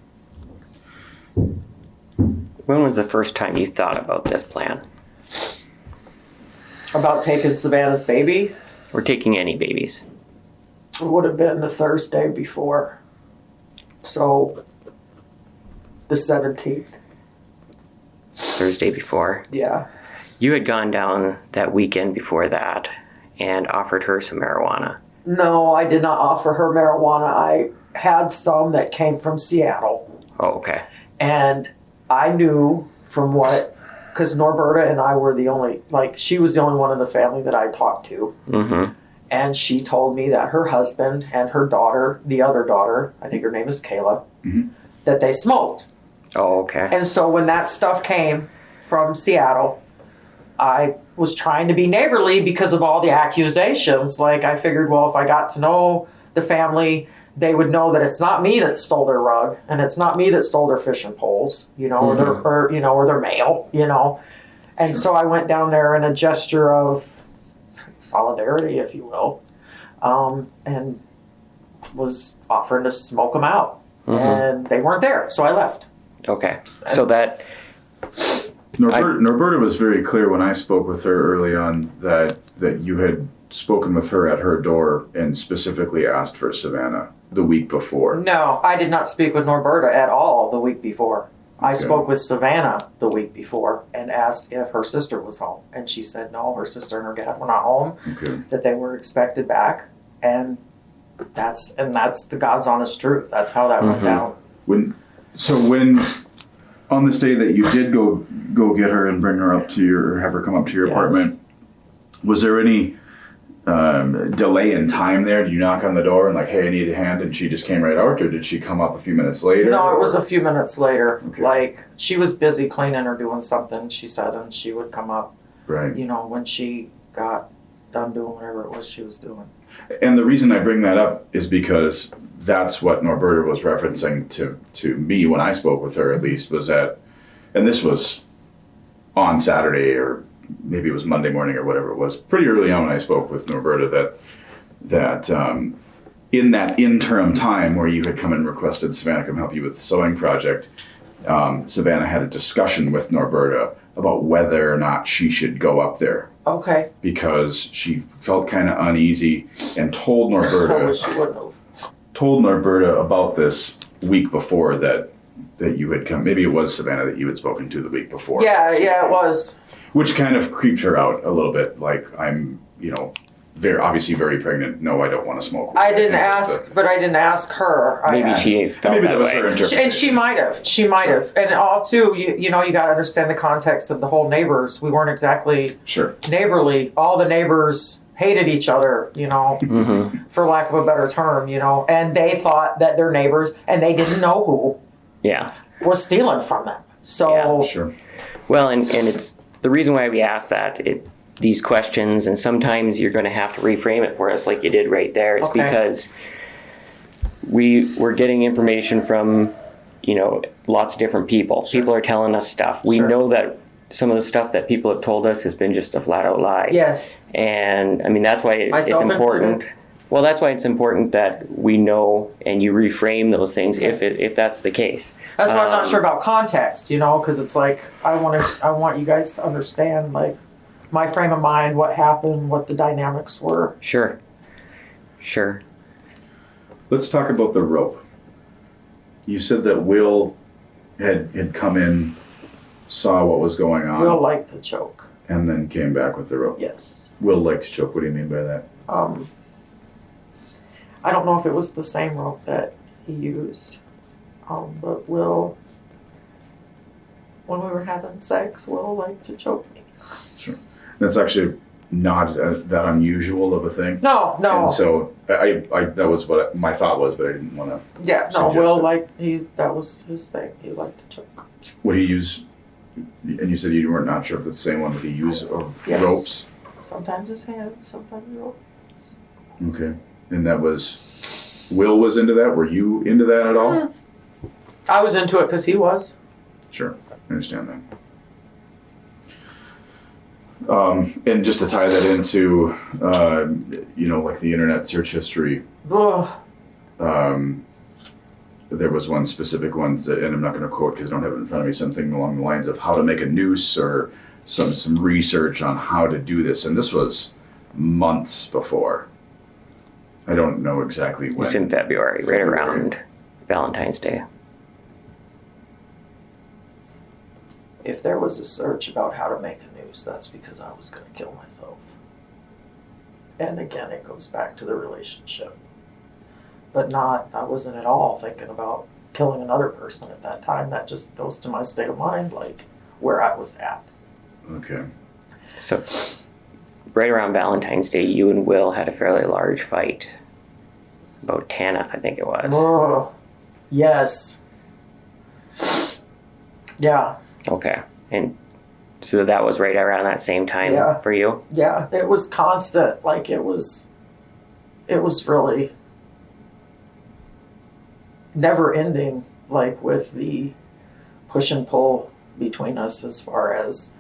When was the first time you thought about this plan? about taking Savannah's baby, Or taking any babies? it would have been the Thursday before. So, the 17th. Thursday before? Yeah. You had gone down that weekend before that and offered her some marijuana. No, I did not offer her marijuana. I had some that came from Seattle. Oh, okay. And I knew from what, because Norberta and I were the only, like, she was the only one in the family that I talked to. Mm-hmm. And she told me that her husband and her daughter, the other daughter, I think her name is Kayla, that they smoked. Oh, okay. And so when that stuff came from Seattle, I was trying to be neighborly because of all the accusations. Like, I figured, well, if I got to know the family, they would know that it's not me that stole their rug, and it's not me that stole their fishing poles, you know, or their mail, you know. And so I went down there in a gesture of solidarity, if you will, and was offering to smoke them out. And they weren't there, so I left. Okay. So that... Norberta was very clear when I spoke with her early on that you had spoken with her at her door and specifically asked for Savannah the week before. No, I did not speak with Norberta at all the week before. I Okay. spoke with Savannah the week before and asked if her sister was home. And she said no, her sister and her dad were not home, Okay. that they were expected back. And that's the God's honest truth. That's how that went down. When on this day that you did go get her and bring her up to or have her come up to your Yes. apartment, was there any delay in time there? Did you knock on the door and like, hey, I need a hand, and she just came right out, or did she come up a few minutes later? No, it was a few minutes later. Okay. Like, she was busy cleaning or doing something, she said, and she would come up, Right. you know, when she got done doing whatever it was she was doing. And the reason I bring that up is because that's what Norberta was referencing to me when I spoke with her, at least, was that, and this was on Saturday or maybe it was Monday morning or whatever it was, pretty early on when I spoke with Norberta, that in that interim time where you had come and requested Savannah come help you with the sewing project, Savannah had a discussion with Norberta about whether or not she should go up there. Okay. Because she felt kind of uneasy and told I wish Norberta she wouldn't have. about this week before that you had come. Maybe it was Savannah that you had spoken to the week before. Yeah, it was. Which kind of creeped her out a little bit. Like, I'm, very pregnant. No, I don't want to smoke. I didn't think that's ask, but I didn't ask her. Maybe she felt maybe that that was way. her interpretation. And she might have. She might have. And all too, you got to understand the context of the whole neighbors. We weren't exactly Sure. neighborly. All the neighbors hated each other, for lack of a better term, and they thought that their neighbors, and they didn't know who Yeah. was stealing from them. So, Yeah, Sure. Well, and it's the reason why we asked that. these questions, and sometimes you're going to have to reframe it for us like you did right there. It's Okay. because we're getting information from, lots of different people. Sure. People are telling us stuff. We Sure. know that some of the stuff that people have told us has been just a flat out lie. Yes. And I mean, that's why it's Myself important. included. Well, that's why it's important that we know and you reframe those things if that's the case. That's why I'm not sure about context, because it's like I want you guys to understand like my frame of mind, what happened, what the dynamics were. Sure. Let's talk about the rope. You said that Will had come in, saw what was going on, Will liked to choke. and then came back with the rope. Yes. Will liked to choke. What do you mean by that? I don't know if it was the same rope that he used, but Will, when we were having sex, Will liked to choke me. Sure. That's actually not that unusual of a thing. No. And so I that was what my thought was, but I didn't want to. Yeah, no. suggest Will it. that was his thing. He liked to choke. Would he use? And you said you weren't not sure if it's the same one. Would he use Yes. ropes? Sometimes his hand, sometimes rope. Okay. And that was, Will was into that? Were you into that at all? I was into it because he was. Sure. I understand that. And just to tie that into, like the internet search history, Ugh. there was one specific one, and I'm not going to quote because I don't have it in front of me, something along the lines of how to make a noose or some research on how to do this. And this was months before. I don't know exactly when. It's in February, right around Valentine's Day. If there was a search about how to make a noose, that's because I was going to kill myself. And again, it goes back to the relationship. But I wasn't at all thinking about killing another person at that time. That just goes to my state of mind, like where I was at. Okay. So, right around Valentine's Day, you and Will had a fairly large fight about Tanith, I think it was. Oh, yes. Yeah. Okay. And so that was right around that same time Yeah. for you? Yeah. It was constant. Like it was really never ending, like with the push and pull between us as far as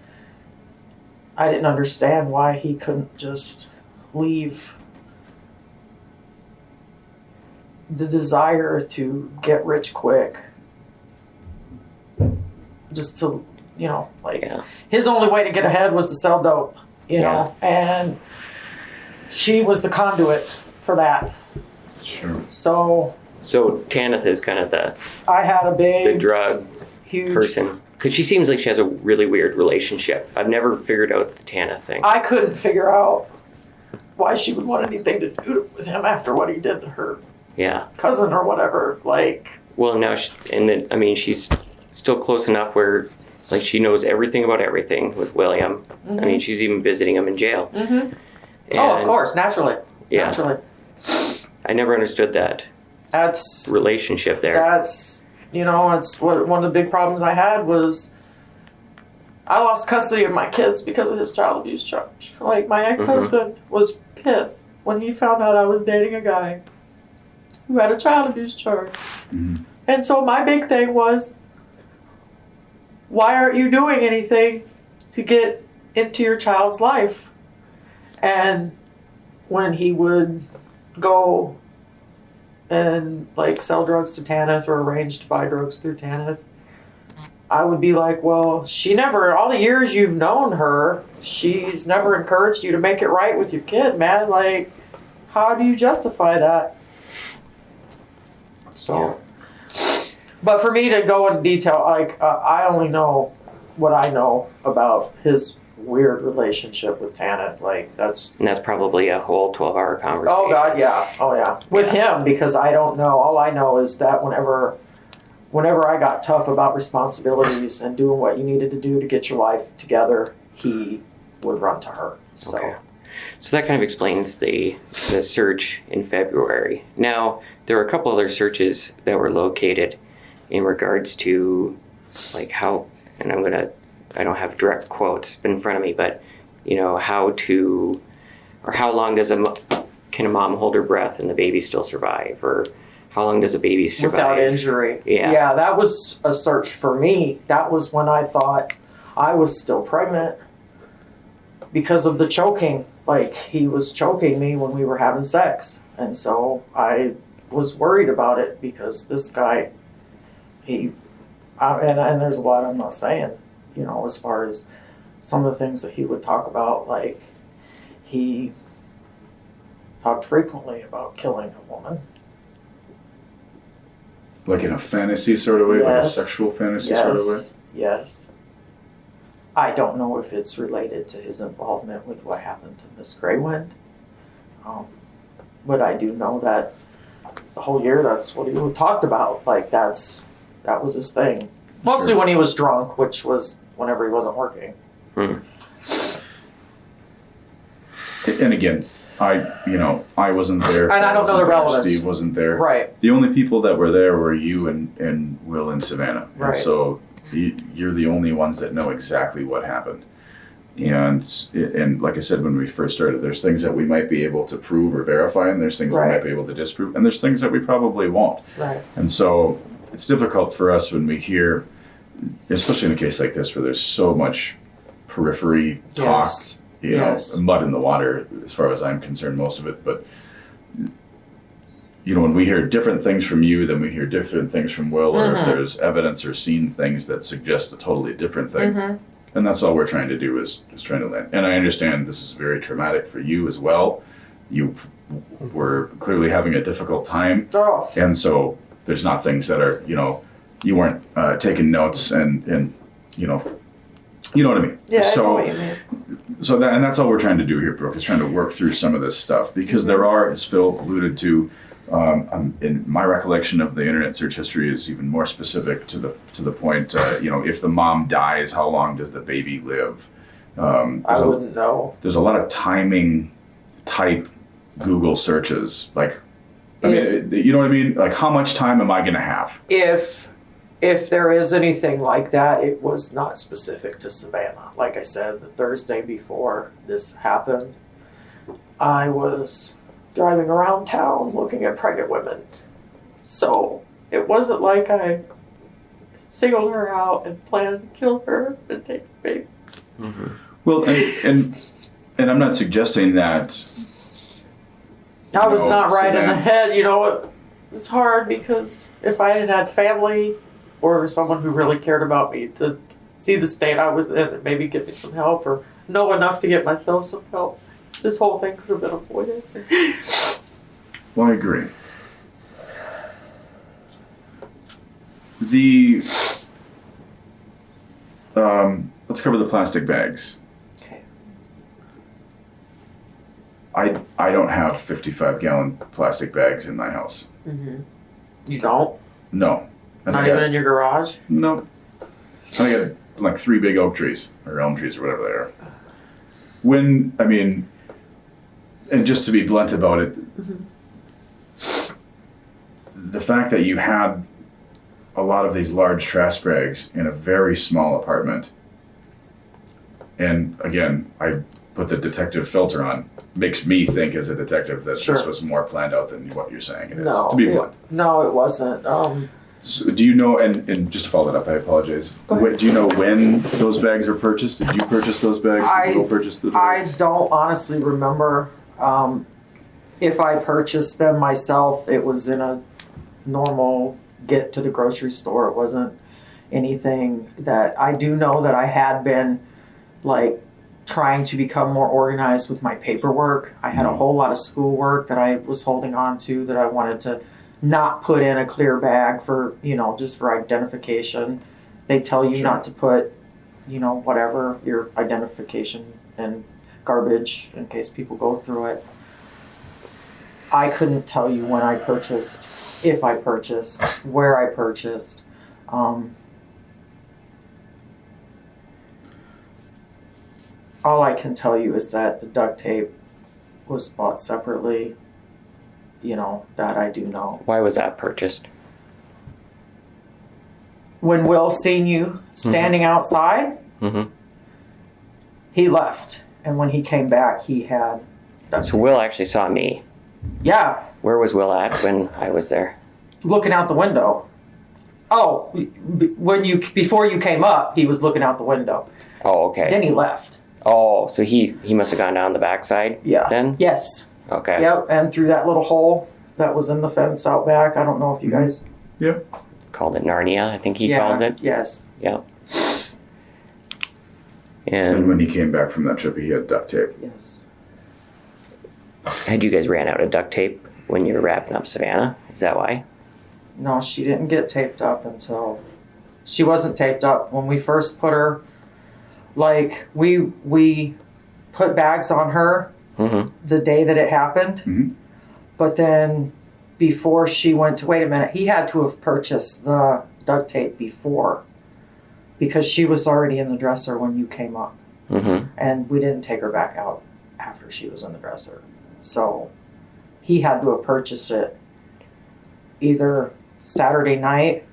I didn't understand why he couldn't just leave the desire to get rich quick. Just to, Yeah. his only way to get ahead was to sell dope, know, and she was the conduit for that. Sure. So Tanith is kind of the I had a big, drug huge person. Because she seems like she has a really weird relationship. I've never figured out the Tanith thing. I couldn't figure out why she would want anything to do with him after what he did to her Yeah. cousin or whatever. Like, Well, now, she's still close enough where, like, she knows everything about everything with William. Mm-hmm. I mean, she's even visiting him in jail. oh, of And course, naturally. Yeah. Naturally. I never understood that That's relationship there. it's what one of the big problems I had was I lost custody of my kids because of his child abuse charge. Like, my ex-husband was pissed when he found out I was dating a guy who had a child abuse charge. Mm-hmm. And so my big thing was, why aren't you doing anything to get into your child's life? And when he would go and like sell drugs to Tanith or arrange to buy drugs through Tanith, I would be like, well, all the years you've known her, she's never encouraged you to make it right with your kid, man. Like, how do you justify that? So, but for me to go into detail, like, I only know what I know about his weird relationship with Tanith. Like, that's probably a whole 12-hour conversation. Oh God, yeah. Oh yeah. With him, because I don't know. All I know is that whenever I got tough about responsibilities and doing what you needed to do to get your life together, he would run to her. So Okay. So that kind of explains the search in February. Now, there were a couple other searches that were located in regards to, like, how, and I don't have direct quotes in front of me, but how long can a mom hold her breath and the baby still survive, or how long does a baby survive without injury. Yeah. That was a search for me. That was when I thought I was still pregnant because of the choking. Like, he was choking me when we were having sex. And so I was worried about it because this guy, and there's a lot I'm not saying, as far as some of the things that he would talk about. Like, he talked frequently about killing a woman. Like in a fantasy sort of way, like a Yes. sexual fantasy sort of way? Yes. I don't know if it's related to his involvement with what happened to Miss Greywind. But I do know that the whole year that's what he talked about. Like, that was his thing. Mostly Sure. when he was drunk, which was whenever he wasn't working. And again, I wasn't there. And I don't know the relevance. Steve wasn't there. Right. The only people that were there were you and Will and Savannah. Right. And so you're the only ones that know exactly what happened. And like I said, when we first started, there's things that we might be able to prove or verify, and there's things we Right. might be able to disprove, and there's things that we probably won't. Right. And so it's difficult for us when we hear, especially in a case like this where there's so much periphery talk, Yes. you know, Yes. mud in the water as far as I'm concerned, most of it. But, when we hear different things from you, then we hear different things from Will, or if there's evidence or seen things that suggest a totally different thing. And that's all we're trying to do is trying to land. And I understand this is very traumatic for you as well. You were clearly having a difficult time. Oh. And so there's not things that are, you weren't taking notes and you know what I mean? Yeah, I know So, what you mean. and that's all we're trying to do here, Brooke, is trying to work through some of this stuff, because there are, as Phil alluded to, in my recollection of the internet search history is even more specific to the point, if the mom dies, how long does the baby live? I wouldn't know. There's a lot of timing type Google searches, like, you know what I mean? Like, how much time am I going to have? If there is anything like that, it was not specific to Savannah. Like I said, the Thursday before this happened, I was driving around town looking at pregnant women. So it wasn't like I singled her out and planned to kill her and take the baby. Well, and I'm not suggesting that. I was not right in the Savannah. head. It was hard because if I had had family or someone who really cared about me to see the state I was in and maybe give me some help or know enough to get myself some help, this whole thing could have been avoided. Well, I agree. Let's cover the plastic bags. Okay. I don't have 55-gallon plastic bags in my house. Mm-hmm. You don't? No. And Not I got- even in your garage? No. I got like 3 big oak trees or elm trees or whatever they are. And just to be blunt about it, the fact that you had a lot of these large trash bags in a very small apartment, and again, I put the detective filter on, makes me think as a detective that Sure. this was more planned out than what you're saying it is, No. to be blunt. No, it wasn't. So do you know, and just to follow that up, I apologize. Go ahead. Do you know when those bags were purchased? Did you purchase those bags? Did Will purchase the I bags? don't honestly remember if I purchased them myself. It was in a normal get to the grocery store. It wasn't anything that I do know that I had been like trying to become more organized with my paperwork. I had a whole lot of schoolwork that I was holding on to that I wanted to not put in a clear bag for, just for identification. They tell you Sure. not to put, whatever, your identification and garbage in case people go through it. I couldn't tell you when I purchased, if I purchased, where I purchased. All I can tell you is that the duct tape was bought separately. That I do know. Why was that purchased? When Will seen you standing outside, Mm-hmm. he left. And when he came back, he had duct So tape. Will actually saw me. Yeah, Where was Will at when I was there? looking out the window. Oh, before you came up, he was looking out the window. Oh, okay. Then he left. Oh, so he must have gone down the backside. Yeah. Then. Yes. Okay. Yep. And through that little hole that was in the fence out back. I don't know if you guys. Yep. Called it Narnia. I think he Yeah. called it. Yes. Yeah. And And when he came back from that trip, he had duct tape. Yes. had you guys ran out of duct tape when you were wrapping up Savannah? Is that why? No, she didn't get taped up until she wasn't taped up when we first put her. Like we put bags on her Mm-hmm. the day that it happened, Mhm. but then before she went to wait a minute, he had to have purchased the duct tape before because she was already in the dresser when you came up, Mm-hmm. and we didn't take her back out after she was in the dresser. So he had to have purchased it either Saturday night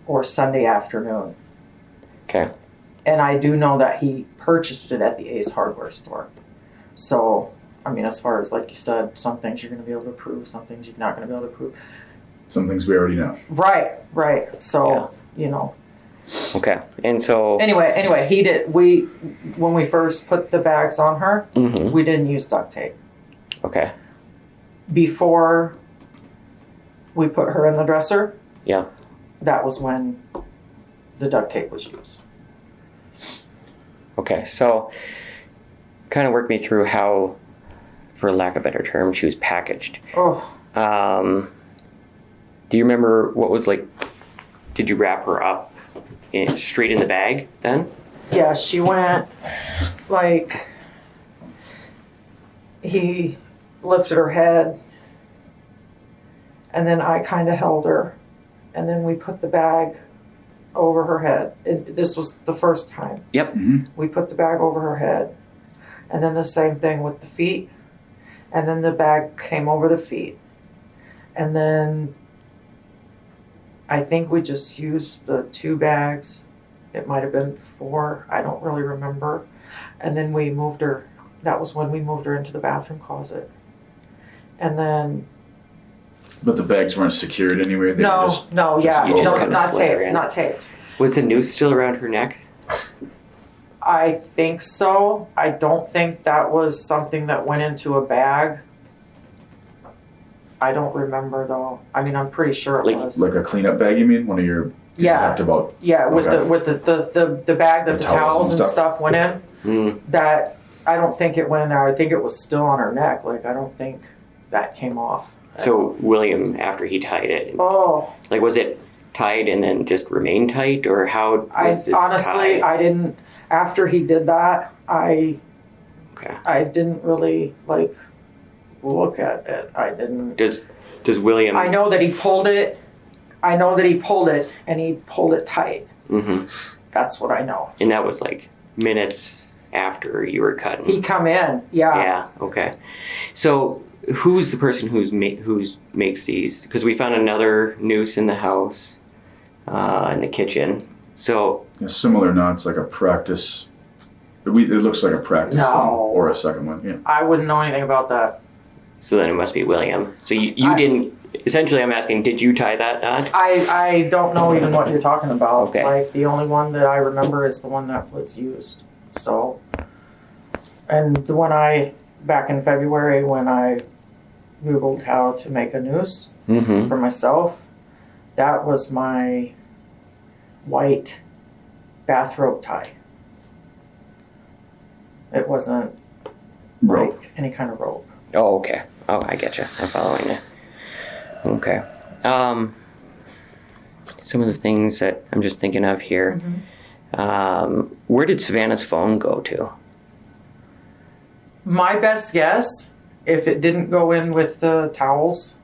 or Sunday afternoon. Okay. And I do know that he purchased it at the Ace Hardware store. So, I mean, as far as, like you said, some things you're going to be able to prove, some things you're not going to be able to prove. Some things we already know. Right. So, you know. Okay. And so. Anyway, he did, when we first put the bags on her, Mm-hmm. we didn't use duct tape. Okay. Before we put her in the dresser, Yeah. that was when the duct tape was used. Okay. So, kind of work me through how, for lack of a better term, she was packaged. Oh, Do you remember what was like? Did you wrap her up straight in the bag then? yeah, she went like, he lifted her head, and then I kind of held her, and then we put the bag over her head. This was the first time. Yep. We put the bag over her head, and then the same thing with the feet, and then the bag came over the feet, and then I think we just used the 2 bags. It might have been 4, I don't really remember. And then we moved her, that was when we moved her into the bathroom closet. And then, But the bags weren't secured anyway. They were just, no, yeah, you just no, kinda not slid her taped, in. not taped. Was the noose still around her neck? I think so. I don't think that was something that went into a bag. I don't remember though. I mean, I'm pretty sure it Like- was. like a cleanup bag, you mean? One of your you Yeah. talked about. Yeah, with Okay. the bag that The the towels towels and and stuff. stuff went in. Mm. That I don't think it went in there. I think it was still on her neck. Like I don't think that came off. So William, after he tied it, Oh, like was it tied and then just remained tight, or how I was this honestly tied? I didn't. After he did that, Okay. I didn't really like look at it. I didn't. Does William? I know that he pulled it. I know that he pulled it, and he pulled it tight. Mm-hmm. That's what I know. And that was like minutes after you were cutting. He come in, yeah. Yeah. Okay. So who's the person who's makes these? Because we found another noose in the house, in the kitchen. So A similar knots, like a practice. It looks like a practice No. one or a second one. Yeah. I wouldn't know anything about that. then it must be William. So you I- didn't. Essentially, I'm asking, did you tie that knot? I don't know even what you're talking about. Okay. Like the only one that I remember is the one that was used. So, and the one back in February when I Googled how to make a noose Mm-hmm. for myself, that was my white bathrobe tie. It wasn't Rope. like any kind of rope. Oh, okay. Oh, I get you. I'm following you. Okay. Some of the things that I'm just thinking of here. Where did Savannah's phone go to? My best guess, if it didn't go in with the towels,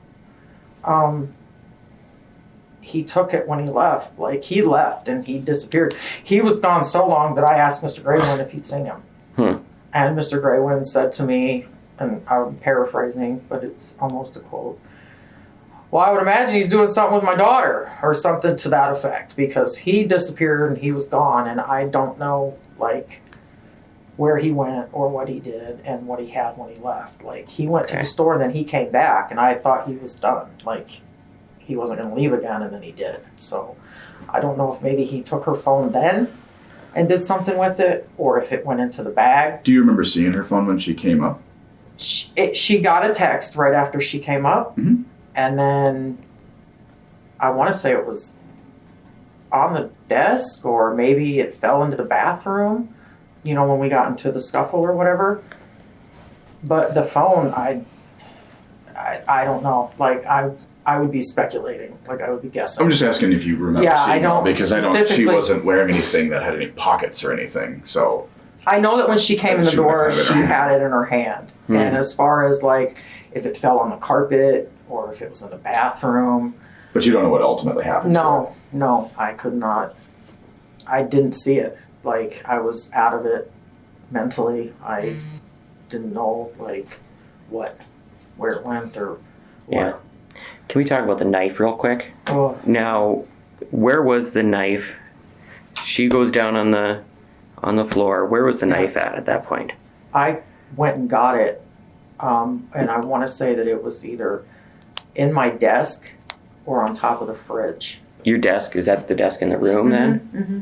he took it when he left. Like he left and he disappeared. He was gone so long that I asked Mr. Greywind if he'd seen him. And Mr. Greywind said to me, and I'm paraphrasing, but it's almost a quote. Well, I would imagine he's doing something with my daughter or something to that effect because he disappeared and he was gone and I don't know, like, where he went or what he did and what he had when he left. Like, he went to Okay. the store and then he came back, and I thought he was done. Like, he wasn't going to leave again, and then he did. So I don't know if maybe he took her phone then and did something with it, or if it went into the bag. Do you remember seeing her phone when she came up? She got a text right after she came up, Mhm. and then I want to say it was on the desk, or maybe it fell into the bathroom, you know, when we got into the scuffle or whatever. But the phone, I don't know. Like, I would be speculating. Like, I would be guessing. I'm just asking if you remember Yeah, I seeing her, don't because I don't. She specifically- wasn't wearing anything that had any pockets or anything. So I know that when she came in the She would door, have had it in she her hand. had it in her hand. And as far as, like, if it fell on the carpet or if it was in the bathroom, but you don't know what ultimately happened. no, I could not. I didn't see it. Like, I was out of it mentally. I didn't know, like, where it went or Yeah. what. Can we talk about the knife real quick? Oh, Now, where was the knife? She goes down on the floor. Where was the knife at that point? I went and got it, and I want to say that it was either in my desk or on top of the fridge. Your desk, is that the desk in the room then? Mm-hmm.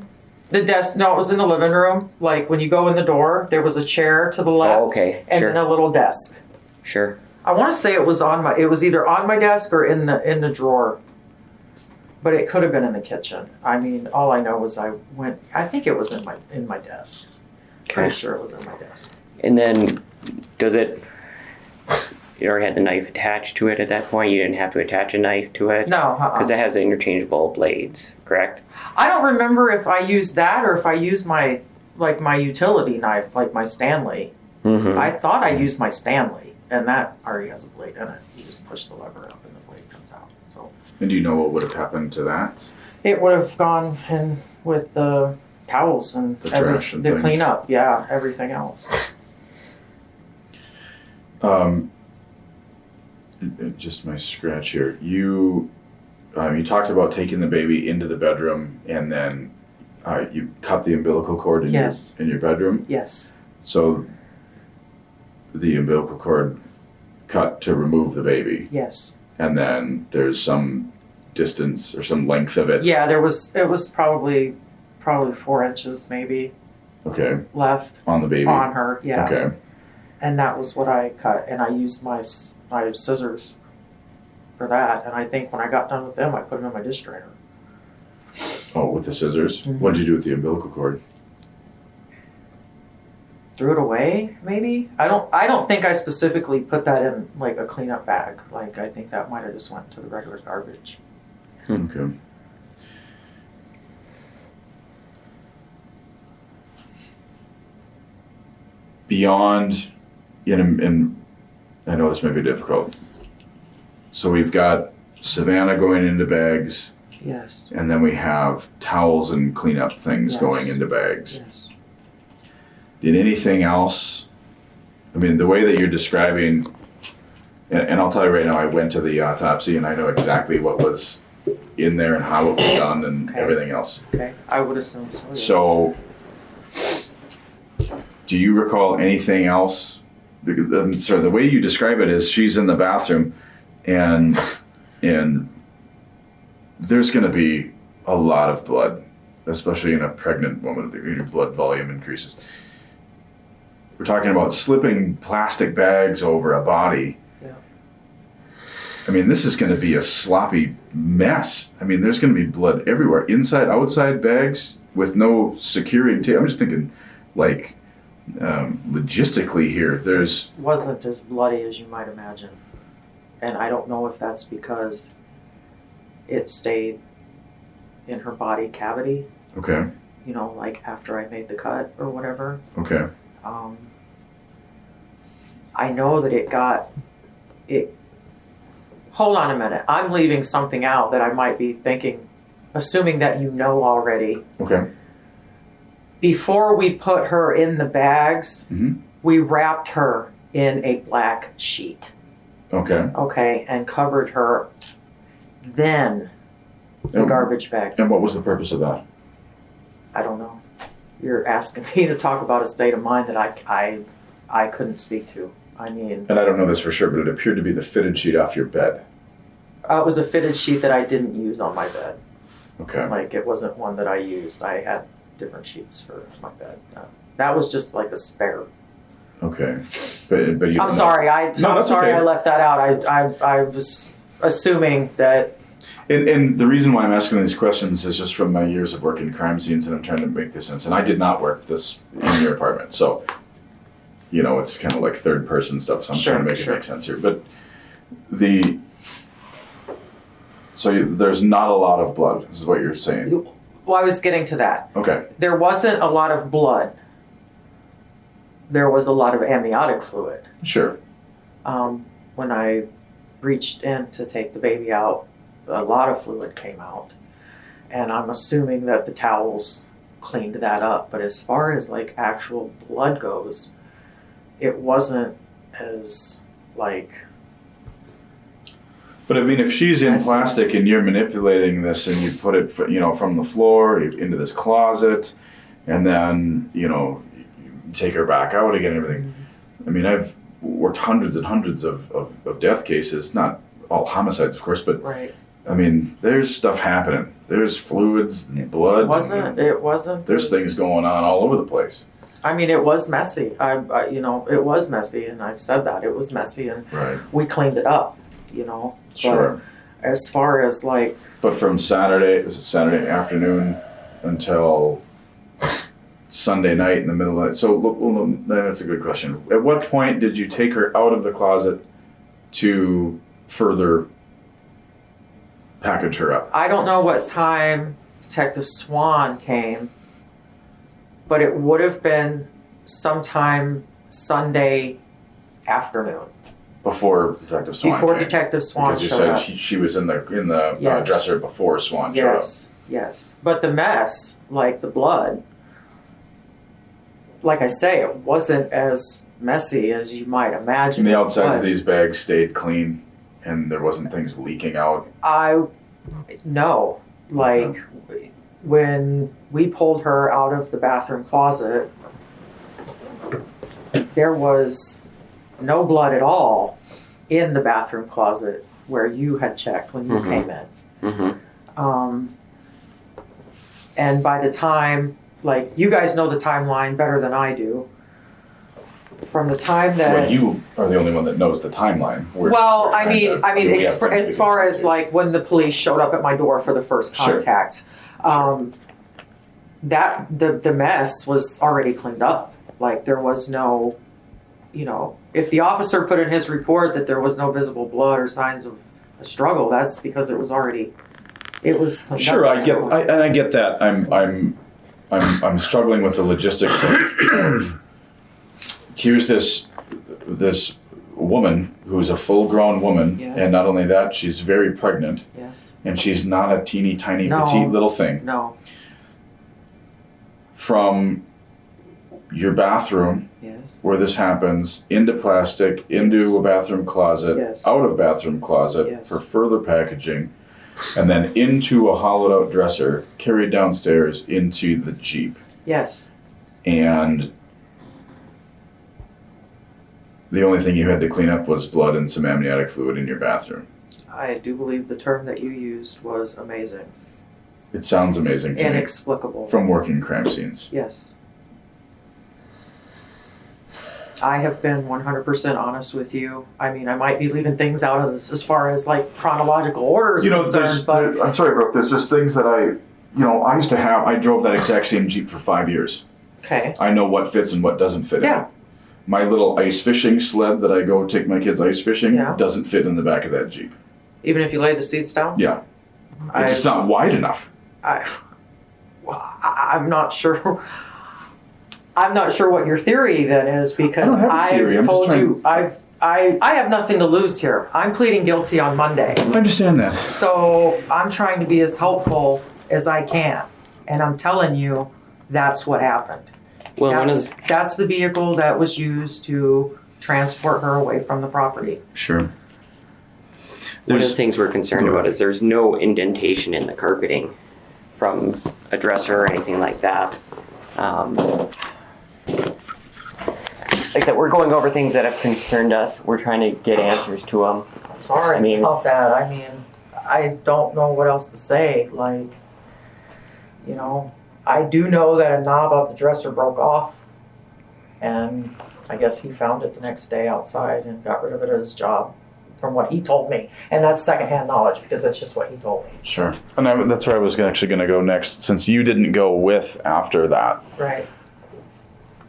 The desk, no, it was in the living room. Like, when you go in the door, there was a chair to the left, Oh, okay, and sure. then a little desk. Sure. I want to say it was either on my desk or in the drawer, but it could have been in the kitchen. I mean, all I know is I think it was in my desk. Okay. Pretty sure it was in my desk. And then, you already had the knife attached to it at that point? You didn't have to attach a knife to it? No, Because it has interchangeable blades, correct? I don't remember if I used that or if I used my utility knife, like my Stanley. Mm-hmm. I thought I used my Stanley, and that already has a blade in it. You just push the lever up and the blade comes out. So And do you know what would have happened to that? it would have gone in with the towels and The trash and the things. cleanup, yeah, everything else. Just my scratch here. You talked about taking the baby into the bedroom, and then you cut the umbilical cord in Yes. your bedroom. Yes, So the umbilical cord cut to remove the baby, yes. and then there's some distance or some length of it. Yeah, it was probably 4 inches maybe Okay. left On the baby. on her, yeah. Okay. And that was what I cut, and I used my scissors for that. And I think when I got done with them, I put them in my dish drainer. Oh, with the scissors. Mhm. What'd you do with the umbilical cord? Threw it away, maybe. I don't think I specifically put that in like a cleanup bag. Like, I think that might have just went to the regular garbage. Okay. Beyond, and I know this may be difficult. So we've got Savannah going into bags, Yes, and then we have towels and cleanup things Yes. going into bags. yes. Did anything else? I mean, the way that you're describing, and I'll tell you right now, I went to the autopsy and I know exactly what was in there and how it was done and Okay. everything else. Okay, I would assume so. Yes. So, do you recall anything else? Sorry, the way you describe it is she's in the bathroom, and there's going to be a lot of blood, especially in a pregnant woman. Your blood volume increases. We're talking about slipping plastic bags over a body. Yeah. I mean, this is going to be a sloppy mess. I mean, there's going to be blood everywhere, inside, outside bags with no securing tape. I'm just thinking, like, logistically here, there's. Wasn't as bloody as you might imagine, and I don't know if that's because it stayed in her body cavity. Okay, You know, like after I made the cut or whatever. okay. I know that it. Hold on a minute. I'm leaving something out that I might be thinking, assuming that you know already. Okay. Before we put her in the bags, Mhm. we wrapped her in a black sheet, Okay. okay, and covered her. Then the And- garbage bags. And what was the purpose of that? I don't know. you're asking me to talk about a state of mind that I couldn't speak to. I mean, And I don't know this for sure, but it appeared to be the fitted sheet off your bed. it was a fitted sheet that I didn't use on my bed. Okay. Like, it wasn't one that I used. I had different sheets for my bed. That was just like a spare. Okay. But you don't I'm know. sorry. I'm that's sorry okay. I left that out. I was assuming that. And the reason why I'm asking these questions is just from my years of working crime scenes, and I'm trying to make this sense. And I did not work this in your apartment, so it's kind of like third person stuff. So I'm trying to make it make sense here. But there's not a lot of blood. This is what you're saying. Well, I was getting to that. Okay. There wasn't a lot of blood. There was a lot of amniotic fluid. Sure. When I reached in to take the baby out, a lot of fluid came out. And I'm assuming that the towels cleaned that up. But as far as like actual blood goes, it wasn't as like... But I mean, if she's in Messy. plastic and you're manipulating this and you put it, from the floor into this closet, and then, you take her back out again and everything. I mean, I've worked hundreds and hundreds of death cases, not all homicides, of course, but Right. I mean, there's stuff happening. There's fluids and blood. It wasn't. There's things going on all over the place. I mean, it was messy. It was messy, and I've said that. It was messy, and Right. we cleaned it up, Sure. But as far as like... But from Saturday afternoon until Sunday night in the middle of the night. So that's a good question. At what point did you take her out of the closet to further package her up? I don't know what time Detective Swan came, but it would have been sometime Sunday afternoon. Before Detective Swan Before came. Detective Swan Because you showed said up. she was in the Yes. dresser before Swan showed up. Yes. But the mess, like the blood, like I say, it wasn't as messy as you might imagine. And the it outsides of was. these bags stayed clean, and there wasn't things leaking out. No. Like, when we pulled her out of the bathroom closet, there was no blood at all in the bathroom closet where you had checked when you came in. Mm-hmm. And by the time, like, you guys know the timeline better than I do. From the time that... Well, you are the only one that knows the timeline. As far as like when the police showed up at my door for the first contact, that the mess was already cleaned up. Like, there was no, if the officer put in his report that there was no visible blood or signs of a struggle, that's because it was cleaned Sure, up. I get that. I'm struggling with the logistics of here's this woman who's a full-grown woman, Yes. and not only that, she's very pregnant, Yes. and she's not a teeny tiny No. petite little thing. No. From your bathroom, Yes. where this happens, into plastic, into a bathroom closet, Yes. out of bathroom closet Yes. for further packaging, and then into a hollowed-out dresser, carried downstairs into the Jeep. Yes. And the only thing you had to clean up was blood and some amniotic fluid in your bathroom. I do believe the term that you used was amazing. It sounds amazing to me. Inexplicable. From working crime scenes. Yes. I have been 100% honest with you. I mean, I might be leaving things out of this as far as like chronological order is concerned, but I'm sorry, Brooke, there's just things that I drove that exact same Jeep for 5 years. okay. I know what fits and what doesn't fit in Yeah. it. My little ice fishing sled that I go take my kids ice fishing Yeah. doesn't fit in the back of that Jeep. Even if you lay the seats down? Yeah. It's not wide enough. I'm not sure. I'm not sure what your theory then is, because I don't have a theory. I'm I've just told trying- you I have nothing to lose here. I'm pleading guilty on Monday. I understand that. So I'm trying to be as helpful as I can. And I'm telling you, that's what happened. Well, That's the vehicle that was used to transport her away from the property. Sure. one of the things we're concerned Go about ahead. is there's no indentation in the carpeting from a dresser or anything like that. Like I said, we're going over things that have concerned us. We're trying to get answers to them. I'm sorry I mean- about that. I mean, I don't know what else to say. Like, you know, I do know that a knob of the dresser broke off, and I guess he found it the next day outside and got rid of it at his job, from what he told me. And that's secondhand knowledge because that's just what he told me. Sure. And that's where I was actually going to go next. Since you didn't go with after that, Right.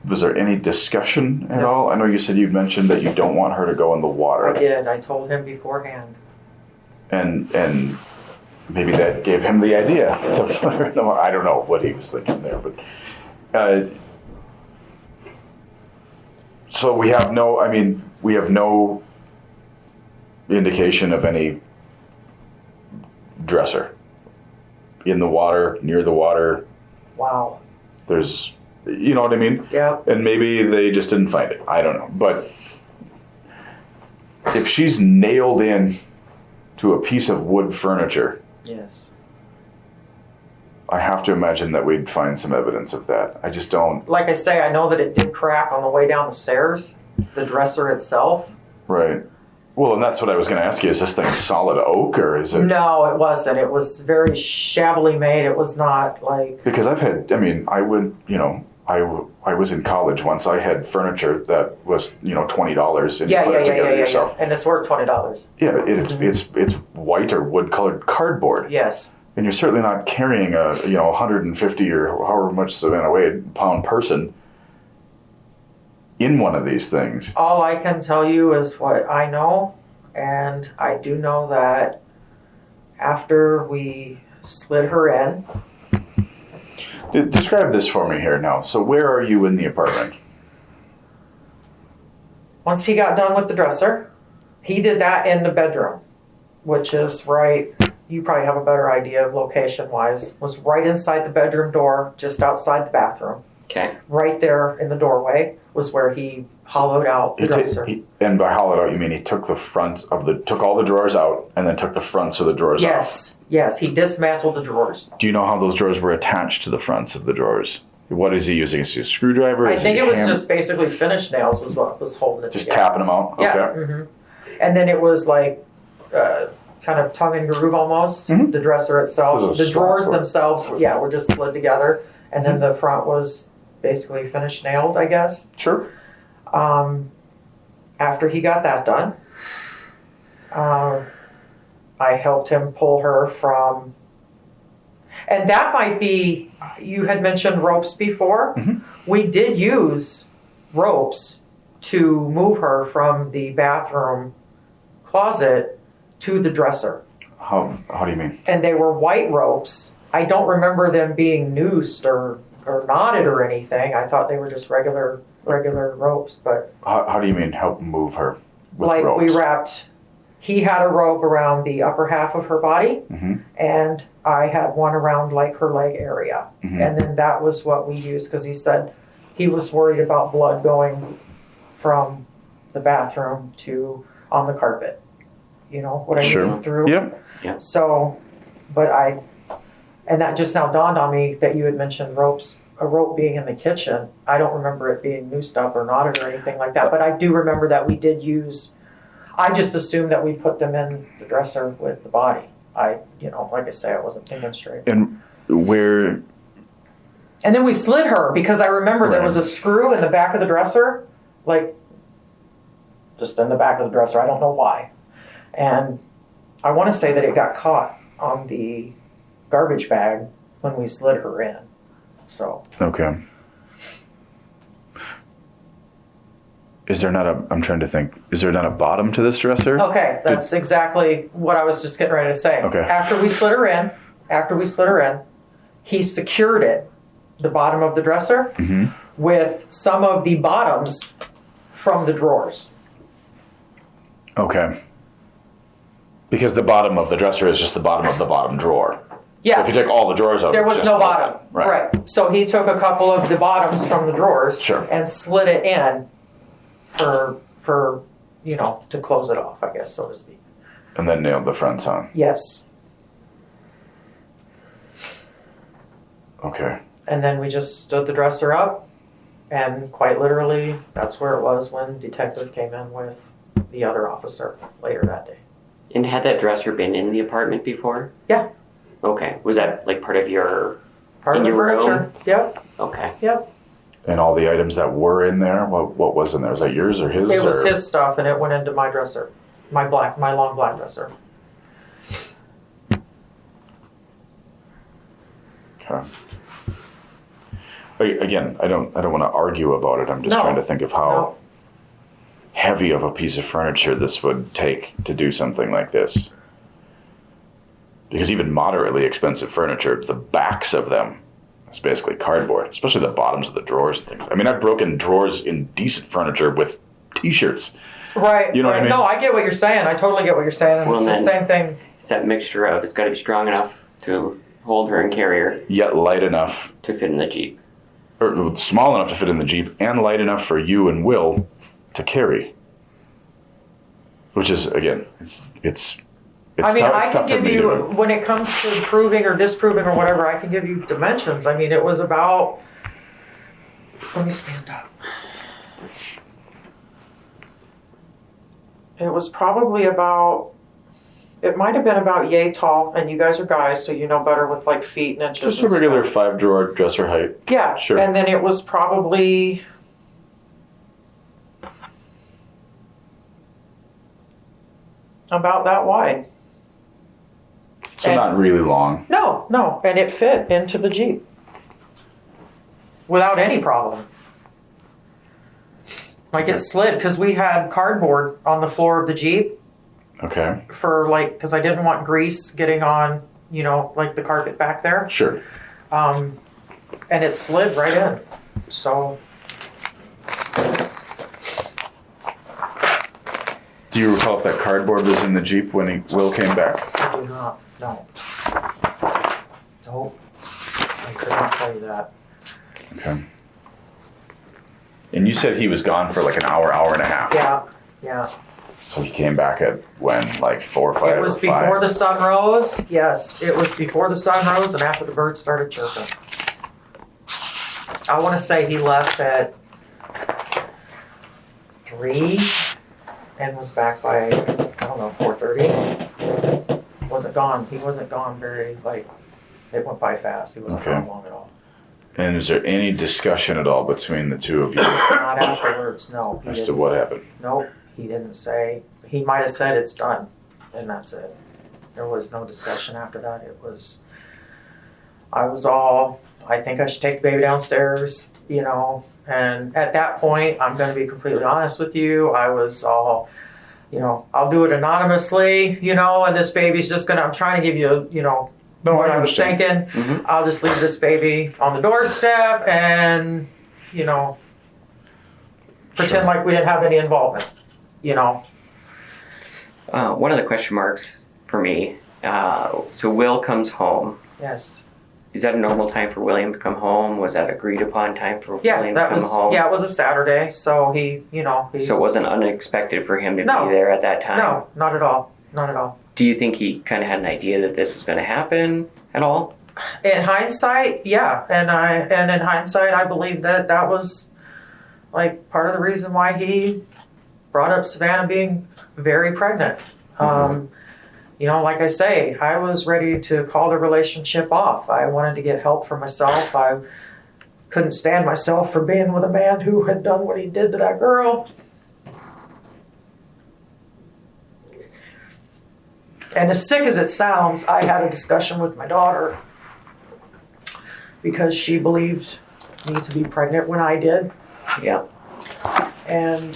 was there any discussion at No. all? I know you said you'd mentioned that you don't want her to go in the water. I did. I told him beforehand. And maybe that gave him the idea to put her in the water. I don't know what he was thinking there, but so we have no indication of any dresser in the water, near the water. Wow. There's, you know what I mean? Yeah. And maybe they just didn't find it. I don't know. But if she's nailed in to a piece of wood furniture, Yes. I have to imagine that we'd find some evidence of that. I just don't. Like I say, I know that it did crack on the way down the stairs, the dresser itself. Right. Well, and that's what I was going to ask you. Is this thing solid oak or is it? No, it wasn't. It was very shabbily made. It was not like. Because I was in college once. I had furniture that was, $20 and you put it together yourself. And it's worth $20. Yeah, but it's white or wood colored cardboard. Yes. And you're certainly not carrying a 150 or however much Savannah weighed pound person in one of these things. All I can tell you is what I know, and I do know that after we slid her in. Describe this for me here now. So where are you in the apartment? Once he got done with the dresser, he did that in the bedroom, which is right, you probably have a better idea of location-wise, was right inside the bedroom door, just outside the bathroom. Okay. Right there in the doorway was where he hollowed out the dresser. And by hollowed out, you mean he took the front took all the drawers out and then took the fronts of the drawers out? Yes, he dismantled the drawers. Do you know how those drawers were attached to the fronts of the drawers? What is he using? Is he a screwdriver? I think it was just basically finish nails was what was holding it just together. tapping them out? Yeah. Okay. Mm-hmm. And then it was like kind of tongue and groove almost, the dresser itself. So it was The drawers slap, or- themselves, were just slid together. And then the front was basically finished nailed, I guess. Sure. After he got that done, I helped him pull her from, and that might be, you had mentioned ropes before. Mm-hmm. We did use ropes to move her from the bathroom closet to the dresser. How do you mean? And they were white ropes. I don't remember them being noosed or knotted or anything. I thought they were just regular ropes, but How do you mean help move her with like ropes? we wrapped, he had a rope around the upper half of her body, Mhm. and I had one around like her leg area. Mhm. And then that was what we used because he said he was worried about blood going from the bathroom to on the carpet. You know what I Sure. mean? Through. Yep. So, and that just now dawned on me that you had mentioned a rope being in the kitchen. I don't remember it being noosed up or knotted or anything like that, but I do remember that we did I just assumed that we put them in the dresser with the body. Like I say, I wasn't thinking straight. And where? And then we slid her because I remember there Right. was a screw in the back of the dresser, like just in the back of the dresser. I don't know why. And I want to say that it got caught on the garbage bag when we slid her in. So Okay. I'm trying to think, is there not a bottom to this dresser? okay, that's exactly what I was just getting ready to say. Okay. After we slid her in, he secured it, the bottom of the dresser, Mm-hmm. with some of the bottoms from the drawers. Okay. Because the bottom of the dresser is just the bottom of the bottom drawer. Yeah. So if you take all the drawers out, There it's was just no one. bottom. Right. So he took a couple of the bottoms from the drawers Sure. and slid it in for to close it off, I guess, so to speak. And then nailed the fronts on. Yes. Okay. And then we just stood the dresser up, and quite literally, that's where it was when detective came in with the other officer later that day. And had that dresser been in the apartment before? Yeah. Okay. Was that like part of your? Part In of the your room? furniture. Yep. Okay. Yep. And all the items that were in there, what was in there? Was that yours or his? It was or? his stuff, and it went into my dresser, my long black dresser. Okay. Again, I don't want to argue about it. I'm just No. trying to think of how No. heavy of a piece of furniture this would take to do something like this. Because even moderately expensive furniture, the backs of them, it's basically cardboard, especially the bottoms of the drawers and things. I mean, I've broken drawers in decent furniture with t-shirts. Right. You know what I mean? No, I get what you're saying. I totally get what you're saying. And Well, it's the then- same thing. It's that mixture of it's got to be strong enough to hold her and carry her Yet light enough, to fit in the Jeep. or small enough to fit in the Jeep, and light enough for you and Will to carry. Which is, again, it's I mean, tough, I it's can tough for give me you, to. when it comes to proving or disproving or whatever, I can give you dimensions. I mean, it was about, let me stand up. It was probably about, it might have been about yay tall, and you guys are guys, so you know better with like feet and inches. Just a and regular stuff. 5-drawer dresser height. Yeah, Sure. and then it was probably about that wide. So And- not really long. No, and it fit into the Jeep without any problem. Like it slid because we had cardboard on the floor of the Jeep Okay. for like, because I didn't want grease getting on, you know, like the carpet back there. Sure. And it slid right in. So, Do you recall if that cardboard was in the Jeep when Will came back? I do not, no. Nope. I could not tell you that. Okay. And you said he was gone for like an hour and a half. Yeah. So he came back at when, like 4 or 5 It was or 5? before the sun rose. Yes, it was before the sun rose and after the birds started chirping. I want to say he left at 3 and was back by, I don't know, 4:30. He wasn't gone very, like, it went by fast. He wasn't Okay. gone long at all. And is there any discussion at all between the two of you Not afterwards, no. He as to didn't. what happened? Nope, he didn't say. He might have said it's done, and that's it. There was no discussion after that. I think I should take the baby downstairs, you know. And at that point, I'm going to be completely honest with you. I was all, you know, I'll do it anonymously, you know, and this baby's just I'm trying to give you, you know, what I was thinking. Mhm. I'll just leave this baby on the doorstep and, you know, pretend Sure. like we didn't have any involvement, you know. One of the question marks for me. So Will comes home. Yes. Is that a normal time for William to come home? Was that agreed upon time for Yeah, William to that come was, home? yeah, it was a Saturday, so he. So it wasn't unexpected for him to No. be there at that time? No, not at all. Not at all. Do you think he kind of had an idea that this was going to happen at all? In hindsight, yeah, and in hindsight, I believe that was like part of the reason why he brought up Savannah being very pregnant. You know, like I say, I was ready to call the relationship off. I wanted to get help for myself. I couldn't stand myself for being with a man who had done what he did to that girl. And as sick as it sounds, I had a discussion with my daughter because she believed me to be pregnant when I did. Yeah. And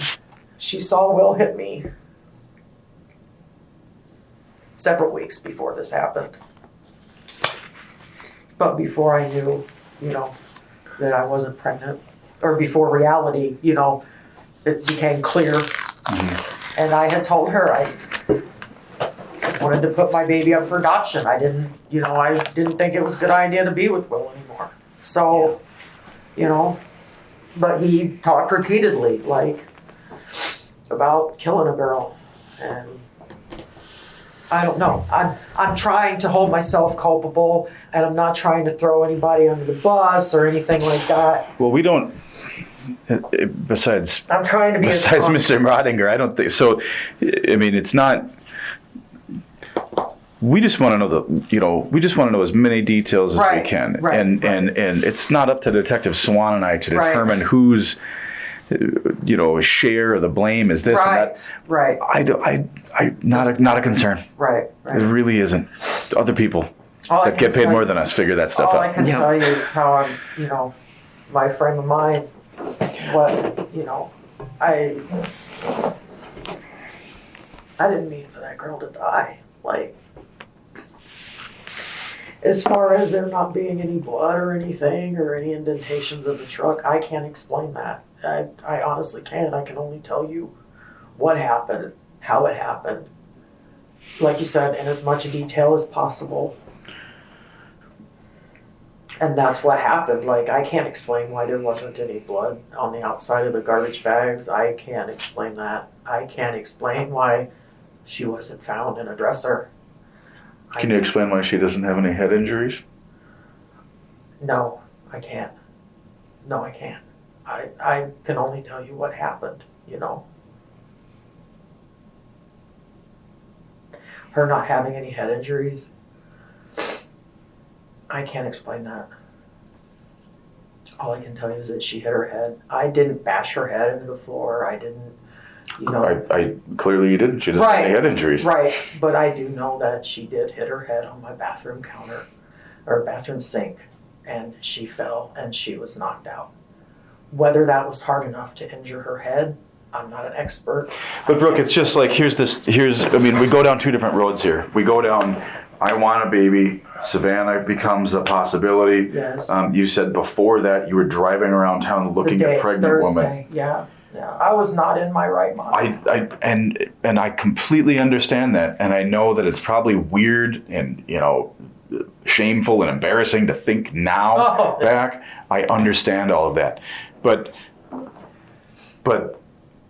she saw Will hit me several weeks before this happened. But before I knew, you know, that I wasn't pregnant, or before reality, you know, it became clear. And I had told her I wanted to put my baby up for adoption. I didn't think it was a good idea to be with Will anymore. So, you know, but he talked repeatedly, like, about killing a girl. And I don't know. I'm trying to hold myself culpable, and I'm not trying to throw anybody under the bus or anything like that. Well, we don't. Besides I'm trying to be Mr. Rodinger, I don't think so. I mean, it's not. We just want to know we just want to know as many details as we can, and it's not up to Detective Swan and I to determine whose, share of the blame is this and that. Right. Not a concern. Right. It really isn't. Other people that get paid more than us figure that stuff out. All I can tell you is how I'm, my frame of mind. What I didn't mean for that girl to die. Like, as far as there not being any blood or anything or any indentations of the truck, I can't explain that. I honestly can't. I can only tell you what happened, how it happened. Like you said, in as much detail as possible. And that's what happened. Like, I can't explain why there wasn't any blood on the outside of the garbage bags. I can't explain that. I can't explain why she wasn't found in a dresser. Can you explain why she doesn't have any head injuries? No, I can't. No, I can't. I can only tell you what happened, Her not having any head injuries, I can't explain that. All I can tell you is that she hit her head. I didn't bash her head into the floor. I didn't, I clearly you didn't. She doesn't have any head injuries. Right, but I do know that she did hit her head on my bathroom counter, or bathroom sink, and she fell and she was knocked out. Whether that was hard enough to injure her head, I'm not an expert. But Brooke, it's just like, we go down two different roads here. We go down, I want a baby, Savannah becomes a possibility. Yes. You said before that you were driving around town looking at pregnant women. Yeah. I was not in my right mind. I completely understand that, and I know that it's probably weird and shameful and embarrassing to think now back. I understand all of that, but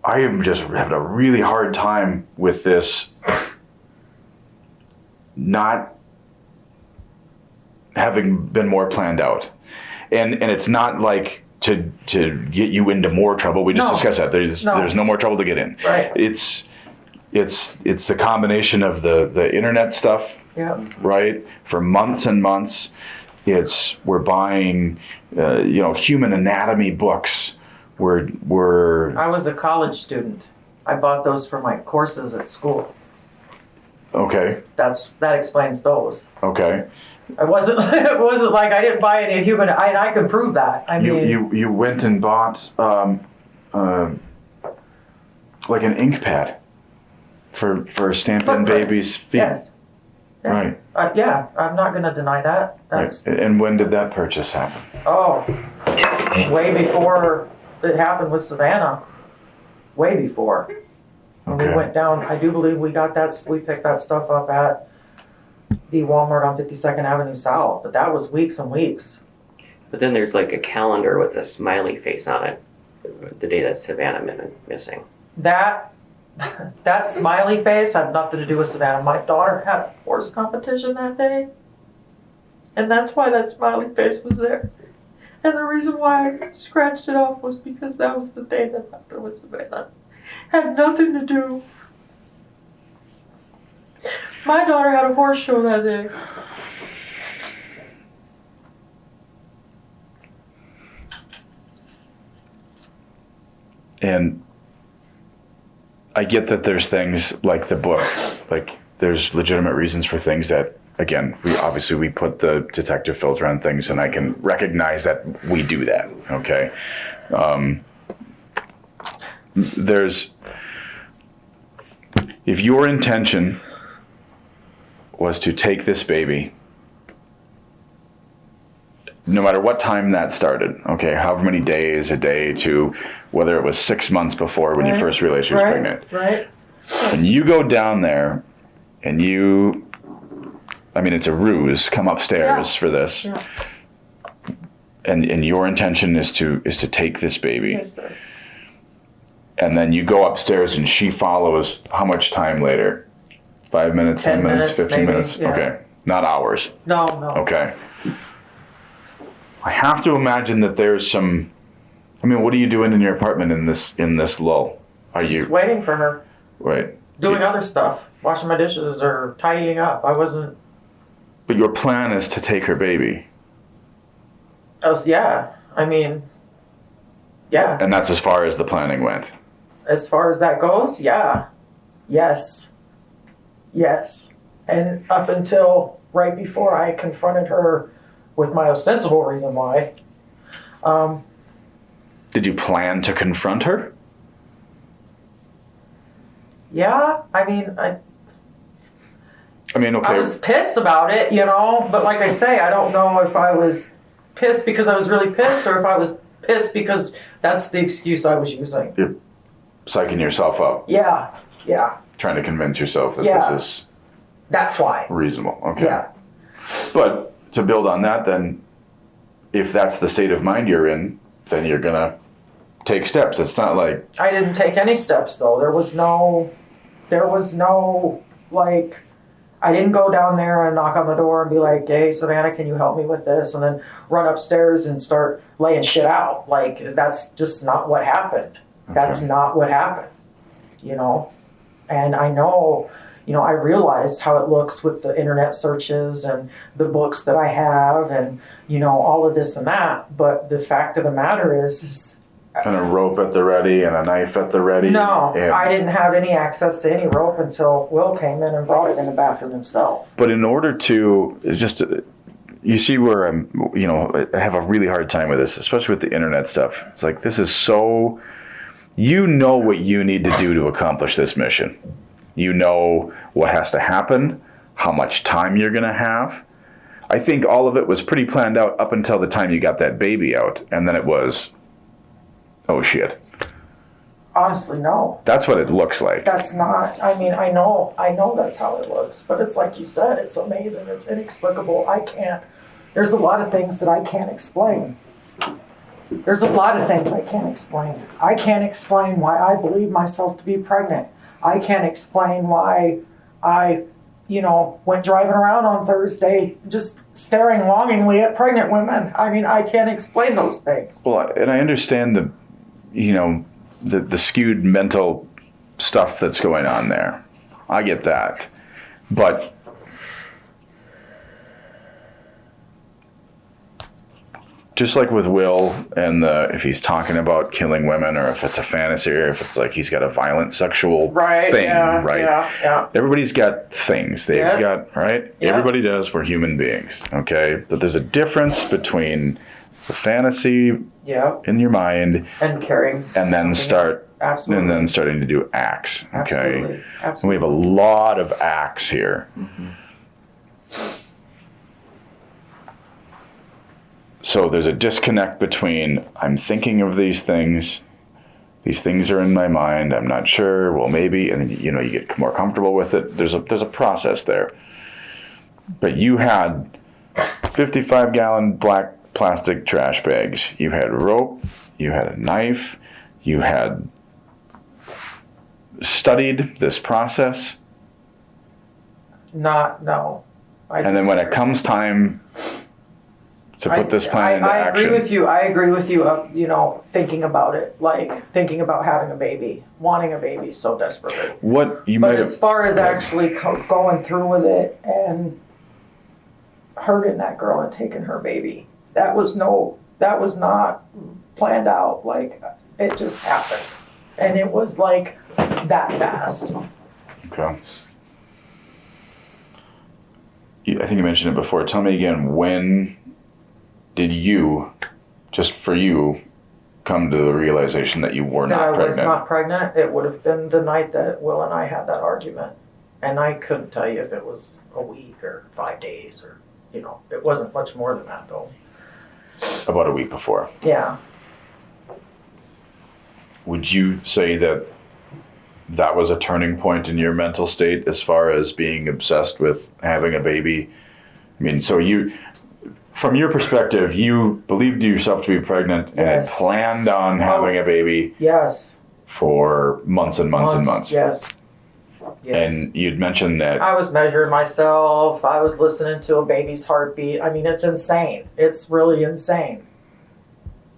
I am just having a really hard time with this not having been more planned out, and it's not like to get you into more trouble. We just discussed that. There's no more trouble to get in. Right. It's the combination of the internet stuff. Yeah. Right. For months and months, we're buying human anatomy books. I was a college student. I bought those for my courses at school. Okay. That explains those. Okay. It wasn't like I didn't buy any human. I can prove that. You went and bought like an ink pad for stamping babies' feet. Yes. Yeah. Right. Yeah, I'm not going to deny that. That's right. And when did that purchase happen? Oh, way before it happened with Savannah. Way before. When we went down, I do believe we picked that stuff up at the Walmart on 52nd Avenue South, but that was weeks and weeks. But then there's like a calendar with a smiley face on it, the day that Savannah went missing. That smiley face had nothing to do with Savannah. My daughter had a horse competition that day, and that's why that smiley face was there. And the reason why I scratched it off was because that was the day that happened with Savannah. Had nothing to do. My daughter had a horse show that day. And I get that there's things like the book, like there's legitimate reasons for things that, again, we put the detective filter on things, and I can recognize that we do that. Okay. If your intention was to take this baby, no matter what time that started, okay, however many days, a day, to whether it was 6 months before when you first realized she was pregnant. Right. When you go down there and it's a ruse, come upstairs for this. Yeah. And your intention is to take this baby. Yes, sir. And then you go upstairs and she follows how much time later? 5 minutes, 10 10 minutes, minutes, 15 maybe, minutes? yeah. Okay. Not hours. No. Okay. I have to imagine that there's some. I mean, what are you doing in your apartment in this lull? Are Just you waiting for her. right? Doing other stuff. Washing my dishes or tidying up. I wasn't. But your plan is to take her baby, Yeah. I mean, yeah. and that's as far as the planning went. As far as that goes, yeah. Yes. And up until right before I confronted her with my ostensible reason why. Did you plan to confront her? Yeah. I mean, I Okay. was pissed about it, but like I say, I don't know if I was pissed because I was really pissed or if I was pissed because that's the excuse I was using. You're psyching yourself up, Yeah. trying to convince yourself that Yeah. this is That's why. reasonable. Okay. Yeah. But to build on that, then, if that's the state of mind you're in, then you're gonna take steps. It's not like I didn't take any steps though. There was no like, I didn't go down there and knock on the door and be like, hey, Savannah, can you help me with this? And then run upstairs and start laying shit out. Like, that's just not what happened. That's not what happened, And I know, I realize how it looks with the internet searches and the books that I have and, all of this and that. But the fact of the matter is and a rope at the ready and a knife at the ready. no, and, I didn't have any access to any rope until Will came in and brought it in the bathroom himself. But in order to you see where I have a really hard time with this, especially with the internet stuff. It's like, this is so, what you need to do to accomplish this mission. You know what has to happen, how much time you're going to have. I think all of it was pretty planned out up until the time you got that baby out. And then it was, oh shit. Honestly, no. That's what it looks like. That's not, I mean, I know that's how it looks, but it's like you said, it's amazing, it's inexplicable. There's a lot of things that I can't explain. I can't explain why I believe myself to be pregnant. I can't explain why I, went driving around on Thursday just staring longingly at pregnant women. I mean, I can't explain those things. Well, and I understand the skewed mental stuff that's going on there. I get that. But just like with Will and if he's talking about killing women, or if it's a fantasy, or if it's like he's got a violent sexual thing, right? Yeah. Everybody's got things. They've got, right? Yeah. Everybody does. We're human beings, okay? But there's a difference between the fantasy in your mind and carrying and then Absolutely. and then starting to do acts, okay? Absolutely. And we have a lot of acts here. Mm-hmm. So there's a disconnect between I'm thinking of these things are in my mind, I'm not sure, well maybe, and then you get more comfortable with it. There's a process there. But you had 55-gallon black plastic trash bags. You had rope, you had a knife, you had studied this process. No. And then when it comes time to put this plan into action. I agree with you, thinking about it, like thinking about having a baby, wanting a baby so desperately. But as far as actually going through with it and hurting that girl and taking her baby, that was not planned out. Like, it just happened. And it was like that fast. Okay. I think you mentioned it before. Tell me again, when did you, just for you, come to the realization that you were not pregnant? That I was not pregnant? It would have been the night that Will and I had that argument. And I couldn't tell you if it was a week or 5 days or, it wasn't much more than that though. About a week before. Yeah. Would you say that was a turning point in your mental state as far as being obsessed with having a baby? I mean, so from your perspective, you believed yourself to be pregnant and had planned on having a baby. Yes. For months and months and months. Yes. Yes. And you'd mentioned that. I was measuring myself. I was listening to a baby's heartbeat. I mean, it's insane. It's really insane.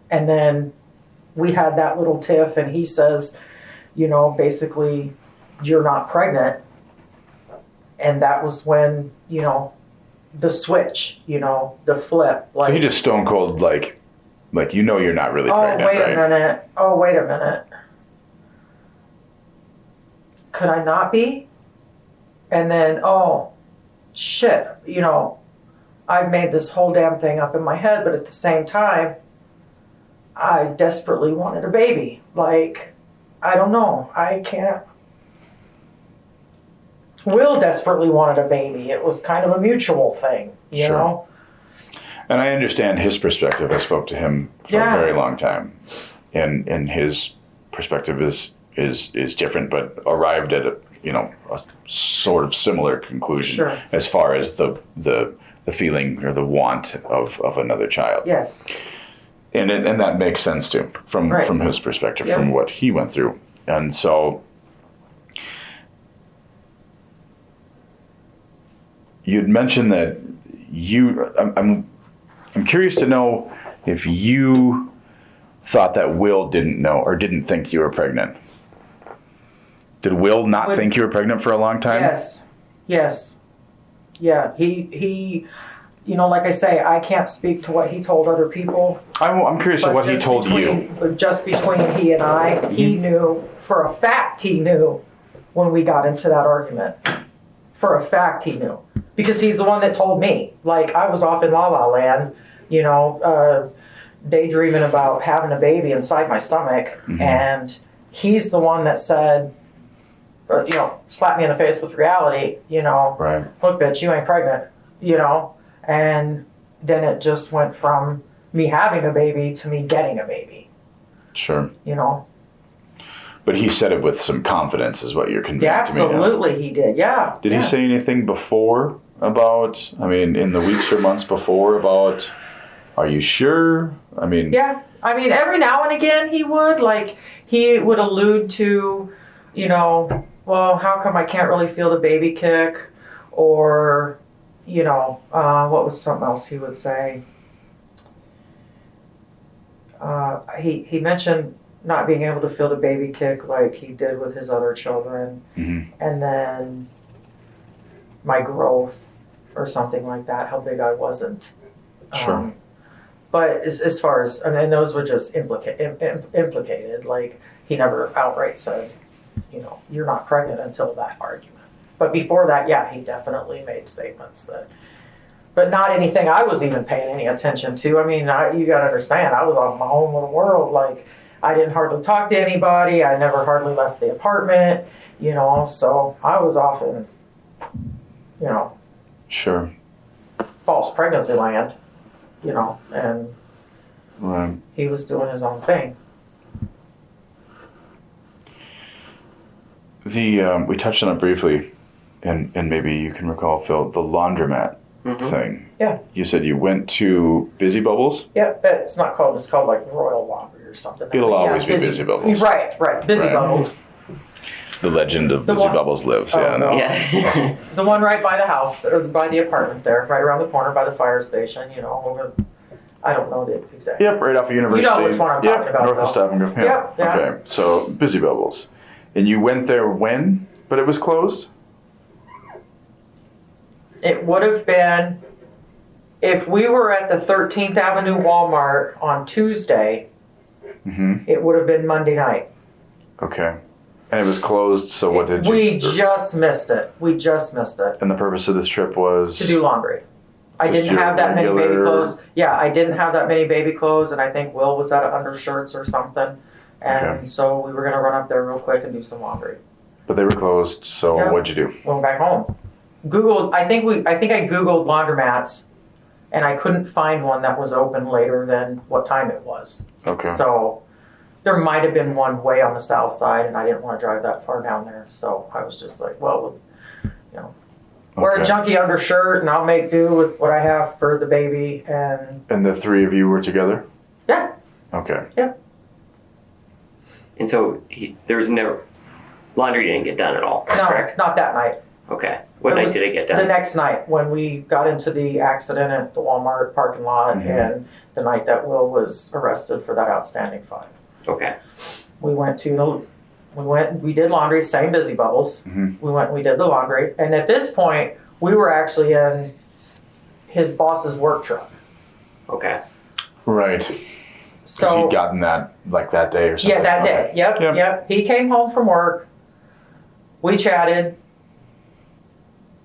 And then we had that little tiff, and he says, you know, basically, you're not pregnant. And that was when, you know, the switch, you know, the flip. Like, So he just stone cold, like you know you're not really pregnant, wait right? a minute. Oh, wait a minute. Could I not be? And then, oh, shit, you know, I made this whole damn thing up in my head, but at the same time, I desperately wanted a baby. Like, I don't know. I can't. Will desperately wanted a baby. It was kind of a mutual thing, you Sure. know? And I understand his perspective. I spoke to him for Yeah. a very long time, and his perspective is different, but arrived at a sort of similar conclusion Sure. as far as the feeling or the want of another child. Yes. And that makes sense too from Right. from his perspective, Yep. from what he went through, and so. You'd mentioned that I'm curious to know if you thought that Will didn't know or didn't think you were pregnant. Did Will not Would- think you were pregnant for a long time? Yes. Yeah. He, you know, like I say, I can't speak to what he told other people. I'm curious to But what he just told you. Just between he and I, he knew, for a fact he knew when we got into that argument. For a fact he knew. Because he's the one that told me. Like, I was off in La La Land, you know, daydreaming about having a baby inside my stomach. Mm-hmm. And he's the one that said, you know, slapped me in the face with reality, you know. Right. Look, bitch, you ain't pregnant, you know. And then it just went from me having a baby to me getting a baby, Sure. you know. But he said it with some confidence, is what you're conveying Yeah, to me now. absolutely he did, yeah. Did yeah. he say anything before about, I mean, in the weeks or months before about, are you sure? I mean. Yeah, I mean, every now and again he would allude to, you know, well, how come I can't really feel the baby kick? Or, you know, what was something else he would say? He mentioned not being able to feel the baby kick like he did with his other children. Mhm. And then my growth or something like that, how big I wasn't. Sure. But as far as, I mean, those were just implicated. Like, he never outright said, you know, you're not pregnant until that argument. But before that, yeah, he definitely made statements that, but not anything I was even paying any attention to. I mean, you got to understand, I was on my own little world. Like, I didn't hardly talk to anybody. I never hardly left the apartment, you know, so I was off in, you know, Sure. false pregnancy land, you know, and Right. he was doing his own thing. We touched on it briefly, and maybe you can recall, Phil, the laundromat thing. Yeah. You said you went to Busy Bubbles? Yeah, it's not called, it's called like Royal Laundry or something. It'll Yeah, always be Busy Bubbles. Right, Busy Right. Bubbles. The legend of The Busy one- Bubbles lives. Oh, Yeah, no. Yeah. The one right by the house, or by the apartment there, right around the corner by the fire station, you know, over, I don't know the exact. Yep, right off of University. You know which one I'm talking about, North of though. Stavanger. Yeah. Yep, yeah. Okay, so Busy Bubbles. And you went there when? But it was closed? It would have been, if we were at the 13th Avenue Walmart on Tuesday, Mm-hmm. it would have been Monday night. Okay. And it was closed, so what did you... We just missed it. And the purpose of this trip was... To do laundry. I Just didn't your have that many baby regular- clothes. Yeah, I didn't have that many baby clothes, and I think Will was out of undershirts or something. And Okay. so we were gonna run up there real quick and do some laundry. But they were closed, so Yeah. what'd you do? Went back home. Googled. I think I Googled laundromats, and I couldn't find one that was open later than what time it was. Okay. So there might have been one way on the south side, and I didn't want to drive that far down there. So I was just like, well, you know, wear a Okay. junky undershirt, and I'll make do with what I have for the baby. And And the three of you were together? yeah, Okay. And so there was never, laundry didn't get done at all, No, correct? not that night. Okay. What It night was did it get The done? next night, when we got into the accident at the Walmart parking lot, and the night that Will was arrested for that outstanding fine. Okay. We we did laundry, same Busy Bubbles. We went and we did the laundry. And at this point, we were actually in his boss's work truck. Okay. Right. Because So, he'd gotten that like that day or something. yeah, that day. Okay. Yep, Yep. yep. He came home from work. We chatted,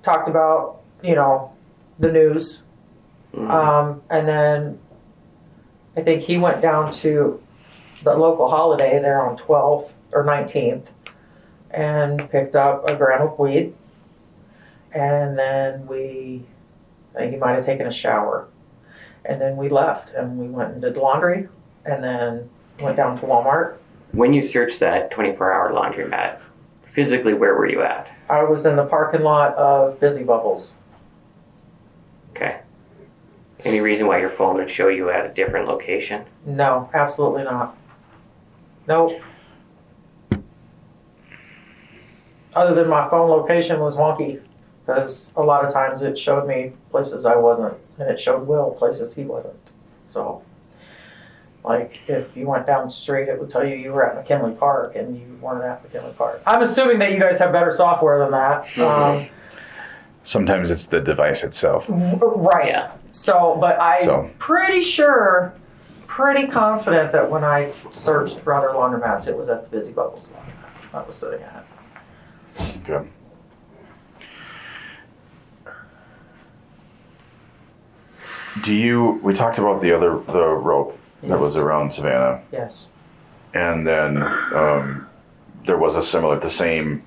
talked about, the news. And then I think he went down to the local holiday there on 12th or 19th and picked up a gram of weed. And then I think he might have taken a shower. And then we left and we went and did laundry and then went down to Walmart. When you searched that 24-hour laundromat, physically, where were you at? I was in the parking lot of Busy Bubbles. Okay. Any reason why your phone would show you at a different location? No, absolutely not. Nope. Other than my phone location was wonky, because a lot of times it showed me places I wasn't, and it showed Will places he wasn't. So, like, if you went down the street, it would tell you were at McKinley Park, and you weren't at McKinley Park. I'm assuming that you guys have better software than that. Sometimes it's the device itself. Right. Yeah. So, but I'm So- pretty confident that when I searched for other laundromats, it was at the Busy Bubbles laundromat I was sitting at. Okay. We talked about the rope that was Yes. around Savannah, Yes. and then there was a similar, the same,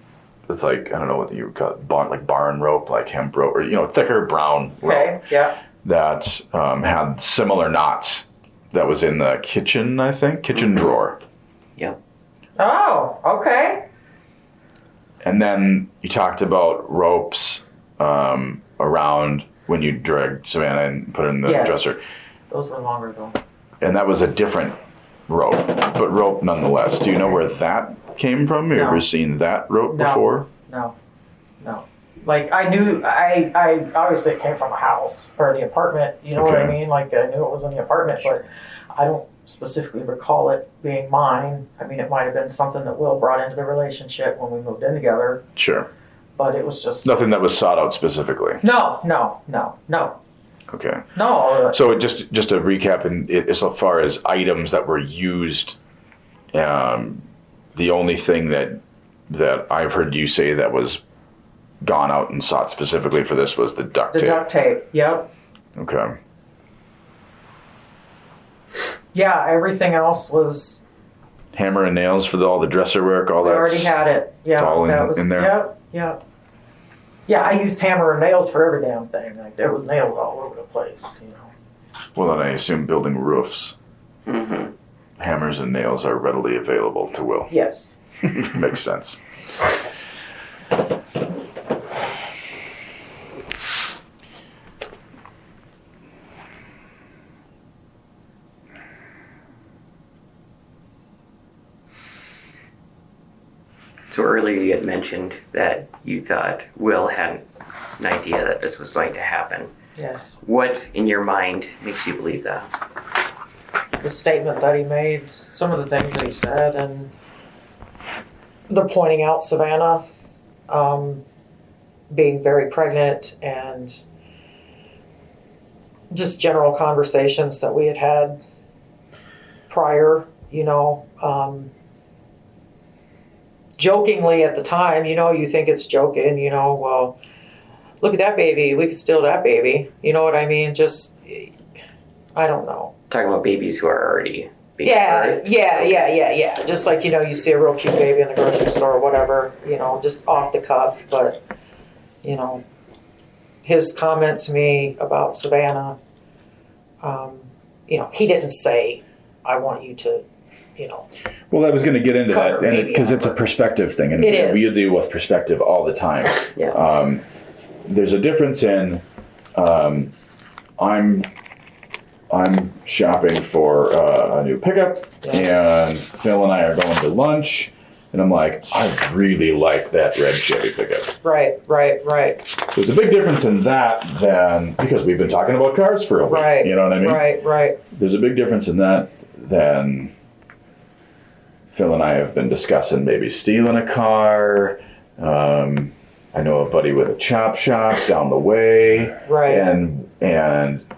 it's like, I don't know what you call it, barn rope, like hemp rope, or, thicker brown rope Okay. Yeah. that had similar knots that was in the kitchen, I think, kitchen drawer. Yep. Oh. Okay. And then you talked about ropes around when you dragged Savannah and put her in the Yes. dresser. Those were longer though. And that was a different rope, but rope nonetheless. Do you know where that came from? Have you No. ever seen that rope No. before? No. Like I knew, I obviously it came from a house or the apartment. You know what I Okay. mean? Like I knew it was in the apartment, but I don't specifically recall it being mine. I mean, it might have been something that Will brought into the relationship when we moved in together, Sure. but it was just Nothing that was sought out specifically. no. Okay. No. So just to recap, as far as items that were used, the only thing that I've heard you say that was gone out and sought specifically for this was the duct The tape. duct tape. Yep. Okay. Yeah. Everything else was. Hammer and nails for all the dresser work, all We that. already had it. Yeah. it's all that was in there? Yep. Yep. Yeah, I used hammer and nails for every damn thing. Like there was nails all over the place. Well, then I assume building roofs, Mm-hmm. hammers and nails are readily available to Will. Yes. Makes sense. So earlier you had mentioned that you thought Will had an idea that this was going to happen. Yes. What, in your mind, makes you believe that? The statement that he made, some of the things that he said, and the pointing out Savannah being very pregnant, and just general conversations that we had had prior, jokingly at the time, you think it's joking, well, look at that baby, we could steal that baby. You know what I mean? Just, I don't know. Talking about babies who are already being Yeah, birthed. yeah. Just like, you see a real cute baby in the grocery store or whatever, just off the cuff. But, his comment to me about Savannah, he didn't say, I want you to, Well, I was going to get into Cover that baby because it's a number. perspective thing, and It is. we deal with perspective all the time. Yeah. There's a difference in I'm shopping for a new pickup, Yeah. and Phil and I are going to lunch, And I'm like, I really like that red Chevy pickup. Right. There's a big difference in that than, because we've been talking about cars for a week. Right. You know what I mean? Right. There's a big difference in that than Phil and I have been discussing maybe stealing a car. I know a buddy with a chop shop down the way. Right. And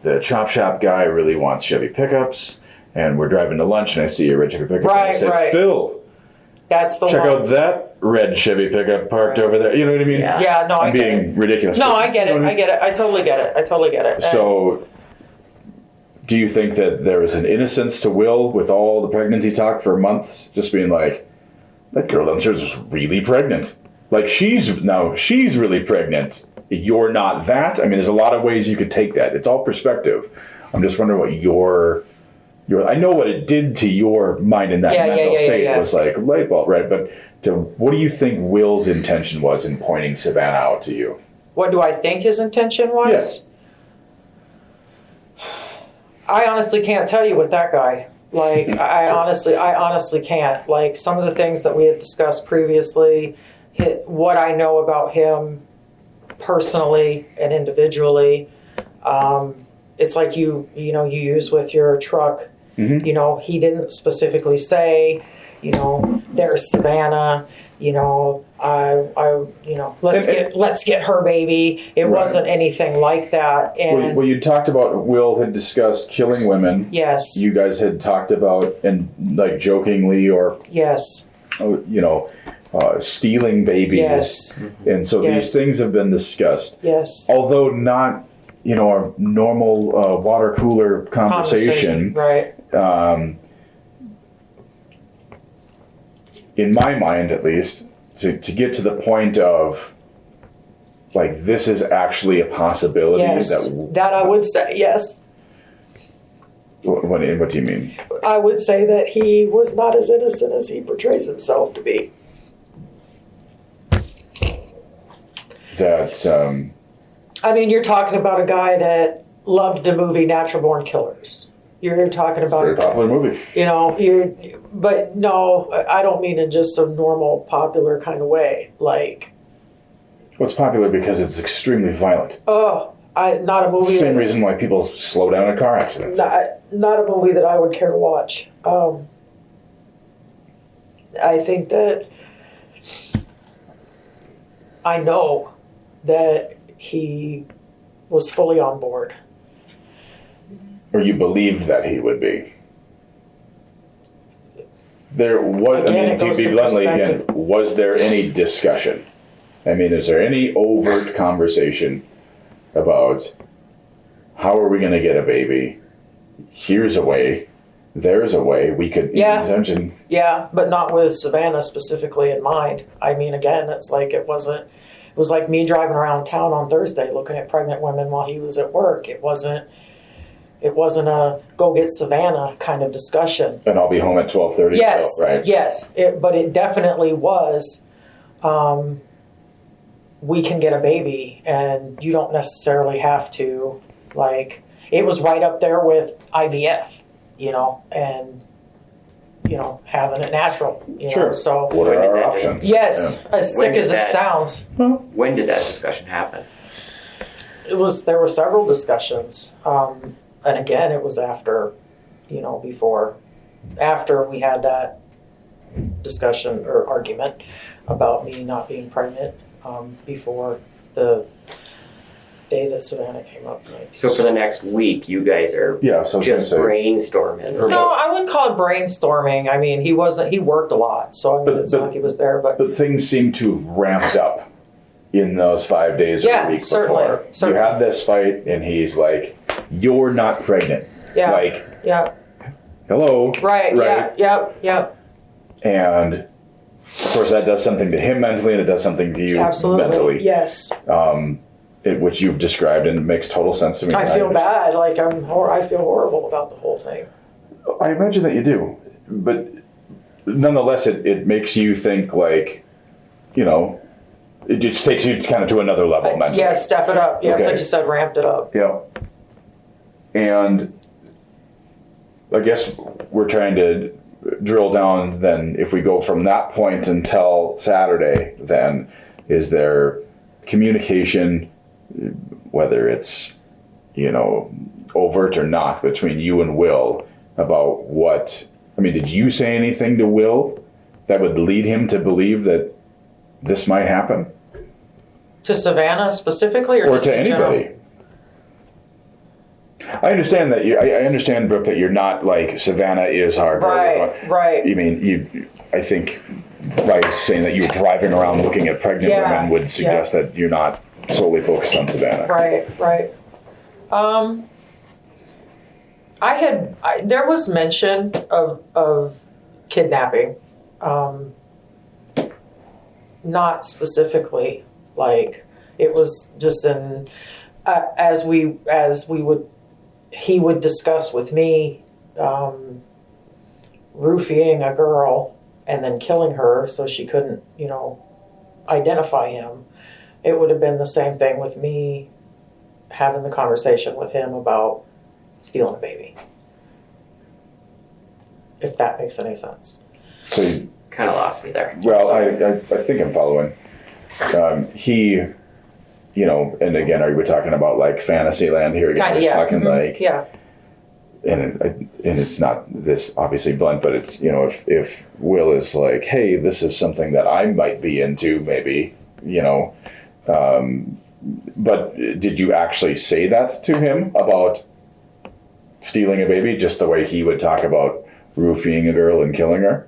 the chop shop guy really wants Chevy pickups. And we're driving to lunch and I see a red Chevy pickup. Right, and I say, right. Phil, That's the check one. out that red Chevy pickup parked over there. You know what I mean? Yeah. Yeah, no, I I'm get being it. ridiculous. No, but- I get it. you know what I get it. I totally get it. So, do you think that there was an innocence to Will with all the pregnancy talk for months? Just being like, that girl downstairs is really pregnant. Like, she's really pregnant. You're not that. I mean, there's a lot of ways you could take that. It's all perspective. I'm just wondering what your I know what it did to your mind in that mental state. It was like light bulb, right? But what do you think Will's intention was in pointing Savannah out to you? What do I think his intention was? I honestly can't tell you with that guy. Like, I honestly can't. Like, some of the things that we had discussed previously, what I know about him personally and individually, it's like you use with your truck. Mm-hmm. You know, he didn't specifically say, there's Savannah. Let's get her baby. It wasn't anything like that. And Well, you talked about Will had discussed killing women. yes, You guys had talked about, and like jokingly or yes, stealing babies. yes, And so Yes. these things have been discussed. yes. Although not, a normal water cooler conversation. Right. In my mind, at least, to get to the point of, like, this is actually a possibility. Yes. That I would say, yes. What do you mean? I would say that he was not as innocent as he portrays himself to be. That, I mean, you're talking about a guy that loved the movie Natural Born Killers. You're talking about very popular movie. But no, I don't mean in just a normal, popular kind of way. Like, Well, it's popular because it's extremely violent. not a movie. Same reason why people slow down in car accidents. Not a movie that I would care to watch. I think that I know that he was fully on board. Or you believed that he would be. Again, it to goes be to bluntly perspective. again, was there any discussion? I mean, is there any overt conversation about how are we going to get a baby? Here's a way. There's a way. We could intention. Yeah, but not with Savannah specifically in mind. I mean, again, it's like it was like me driving around town on Thursday looking at pregnant women while he was at work. It wasn't a go get Savannah kind of discussion. And I'll be home at 12:30. Yes, so, right? yes. But it definitely was, we can get a baby and you don't necessarily have to, like, it was right up there with IVF, and, having it natural, Sure. So, What are When did our that options? yes, as When sick did as it that- sounds, When did that discussion happen? there were several discussions. And again, it was after we had that discussion or argument about me not being pregnant, before the day that Savannah came up. So for the next week, you guys are Yeah, so I was just gonna say, brainstorming. No, I wouldn't call it brainstorming. I mean, he worked a lot, so I mean, it's not like he was there, but but things seem to have ramped up in those 5 days or Yeah, a week certainly, before. certainly. You have this fight, and he's like, "You're not pregnant." yeah, Like, yeah, hello. right, yeah, And of course, that does something to him mentally, and it does something to you absolutely, mentally. yes. Which you've described, and it makes total sense to me. I feel bad, like I feel horrible about the whole thing. I imagine that you do, but nonetheless, it makes you think like, it just takes you kind of to another level mentally. Yeah, step it up. Yeah, it's Okay. like you said, ramped it up. Yeah. And I guess we're trying to drill down, then if we go from that point until Saturday, then is there communication, whether it's, overt or not, between you and Will about what, did you say anything to Will that would lead him to believe that this might happen? To Savannah specifically, or just to in general? anybody? I understand that I understand, Brooke, that you're not like Savannah is our girl. Right. I think by saying that you're driving around looking at pregnant women would suggest that you're not solely focused on Savannah. Right. There was mention of kidnapping, not specifically, like it was just he would discuss with me, roofing a girl and then killing her so she couldn't, identify him. It would have been the same thing with me having the conversation with him about stealing a baby. If that makes any sense. So you Kind of lost me there. well, I think I'm following. He, and again, are we talking about like fantasy land here? Again, Kinda, yeah. talking like, Yeah. and it's not this obviously blunt, but it's, if Will is like, hey, this is something that I might be into, maybe, but did you actually say that to him about stealing a baby, just the way he would talk about roofing a girl and killing her?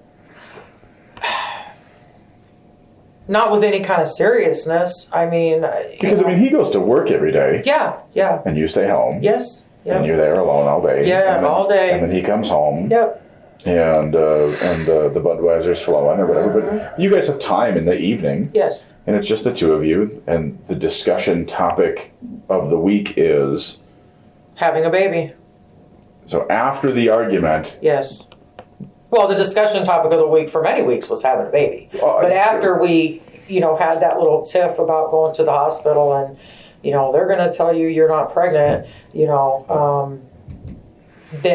Not with any kind of seriousness. Because he goes to work every day. Yeah. And you stay home. Yes. And Yep. you're there alone all day. Yeah, and then, all day. And then he comes home. Yep. And the Budweiser's flowing or whatever. But you guys have time in the evening. Yes. And it's just the two of you. And the discussion topic of the week is. Having a baby. So after the argument. Yes. Well, the discussion topic of the week for many weeks was having a baby. Oh, But sure. after we, had that little tiff about going to the hospital and, they're going to tell you you're not pregnant, then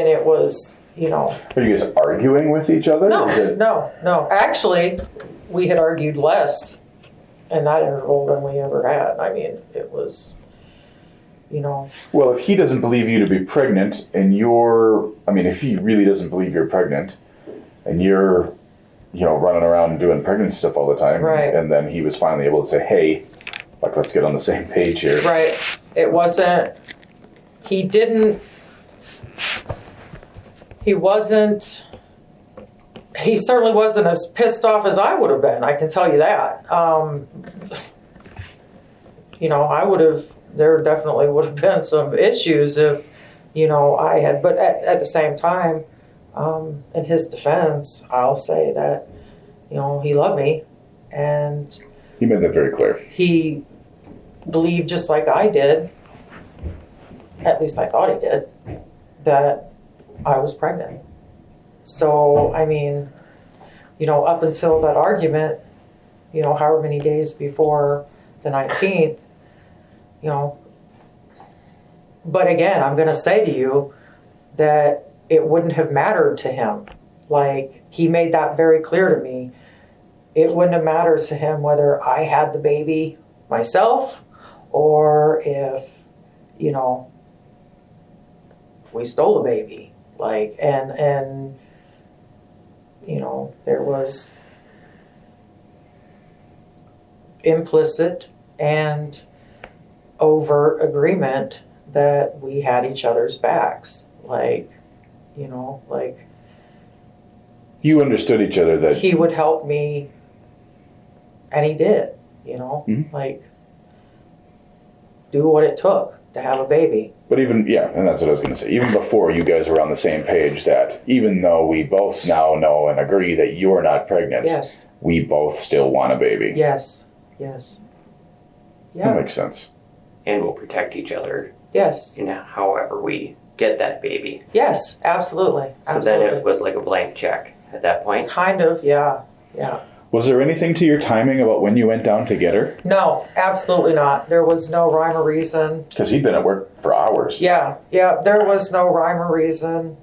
it was, Are you guys arguing with each other? No, Is it- no. Actually, we had argued less in that interval than we ever had. It was, Well, if he doesn't believe you to be pregnant and if he really doesn't believe you're pregnant and you're, running around doing pregnant stuff all the time. Right. And then he was finally able to say, hey, let's get on the same page here. right. It wasn't, he certainly wasn't as pissed off as I would have been, I can tell you that. There definitely would have been some issues if, I had, but at the same time, in his defense, I'll say that, he loved me and He made that very clear. he believed just like I did, at least I thought he did, that I was pregnant. So, up until that argument, however many days before the 19th, but again, I'm going to say to you that it wouldn't have mattered to him. Like, he made that very clear to me. It wouldn't have mattered to him whether I had the baby myself or if, we stole a baby. Like, and there was implicit and overt agreement that we had each other's backs. You understood each other that he would help me, and he did, Mhm. do what it took to have a baby. But and that's what I was going to say. Even before you guys were on the same page, that even though we both now know and agree that you're not pregnant, Yes, we both still want a baby. yes. That Yeah, makes sense. And we'll protect each other yes, however we get that baby. yes, absolutely, So absolutely. then it was like a blank check at that point. Kind of, yeah. Was there anything to your timing about when you went down to get her? No, absolutely not. There was no rhyme or reason. Because he'd been at work for hours. Yeah, there was no rhyme or reason.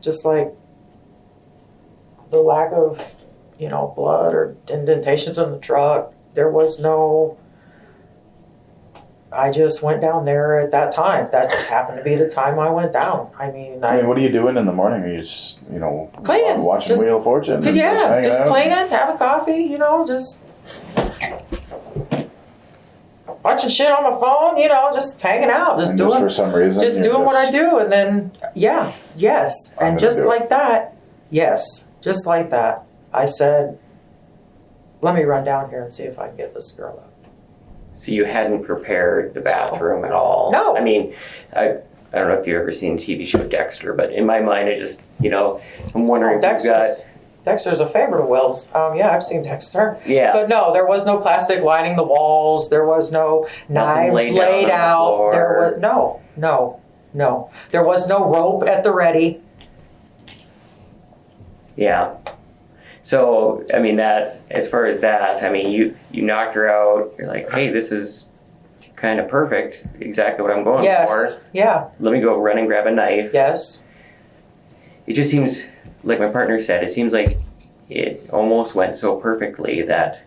just like the lack of, you know, blood or indentations in the truck. There was no, I just went down there at that time. That just happened to be the time I went down. I mean, what are you doing in the morning? Are you just, Cleaning. watching Just- Wheel of Fortune? and yeah, hanging just out? cleaning, having coffee, you know, just watching shit on my phone, you know, just hanging out, just And doing, for some reason, just you're doing what I do, and then yes, I'm and gonna just do it. like that, just like that, I said, let me run down here and see if I can get this girl up. So you hadn't prepared the bathroom at all? No. I mean, I don't know if you've ever seen the TV show Dexter, but in my mind, I just, I'm wondering if you've got... Dexter's a favorite of Will's. Yeah, I've seen Dexter. Yeah. But no, there was no plastic lining the walls. There was no knives laid down laid on the out. floor. There was no. There was no rope at the ready. Yeah. So, I mean, as far as that, I mean, you knocked her out. You're like, hey, this is kind of perfect. Exactly what I'm going Yes. for. Yeah. Let me go run and grab a knife. Yes. It just seems, like my partner said, it seems like it almost went so perfectly that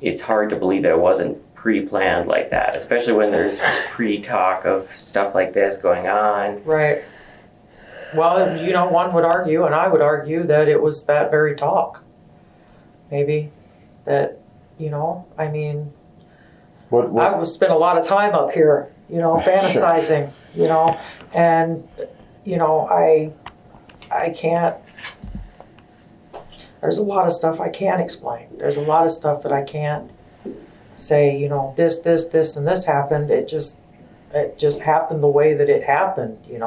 it's hard to believe that it wasn't pre-planned like that, especially when there's pre-talk of stuff like this going on. Right. Well, one would argue, and I would argue, that it was that very talk. Maybe. That, I mean, What? I would spend a lot of time up here, fantasizing, and, I can't, there's a lot of stuff I can't explain. There's a lot of stuff that I can't say, this, and this happened. It just happened the way that it happened, You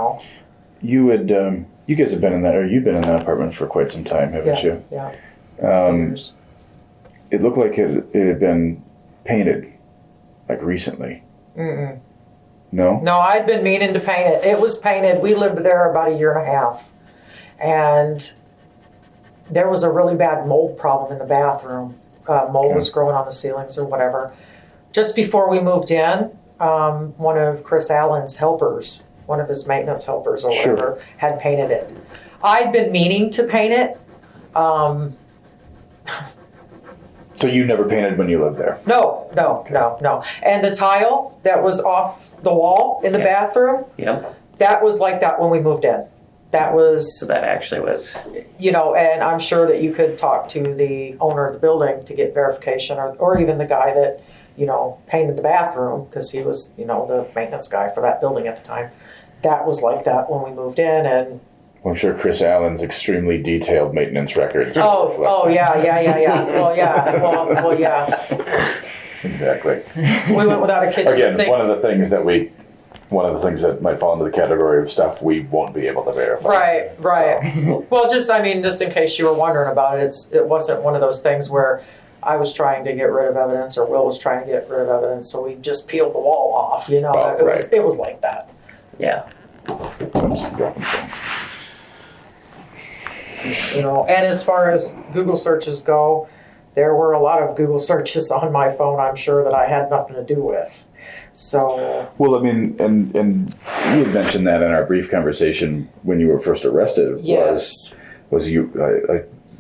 guys have been in that, or you've been in that apartment for quite some time, haven't you? Yeah. It looked like it had been painted, like recently. Mm-mm. No? No, I'd been meaning to paint it. It was painted. We lived there about 1.5 years. And there was a really bad mold problem in the bathroom. Mold was growing on the ceilings or whatever. Just before we moved in, one of Chris Allen's helpers, one of his maintenance helpers or whatever, had painted it. I'd been meaning to paint it. So you never painted when you lived there? No. And the tile that was off the wall in the Yes. bathroom, Yep. that was like that when we moved in. That was, So that actually was... and I'm sure that you could talk to the owner of the building to get verification, or even the guy that, painted the bathroom, because he was, the maintenance guy for that building at the time. That was like that when we moved in, and Well, I'm sure Chris Allen's extremely detailed maintenance records. yeah. Well, yeah. Exactly. We went without a kitchen Again, sink. one of the things that might fall into the category of stuff we won't be able to verify. Right. Well, just in case you were wondering about it, it wasn't one of those things where I was trying to get rid of evidence or Will was trying to get rid of evidence, so we just peeled the wall off. It was like that. Yeah. And as far as Google searches go, there were a lot of Google searches on my phone, I'm sure, that I had nothing to do with. So. Well, I mean, and you had mentioned that in our brief conversation when you were first arrested. Yes. Was you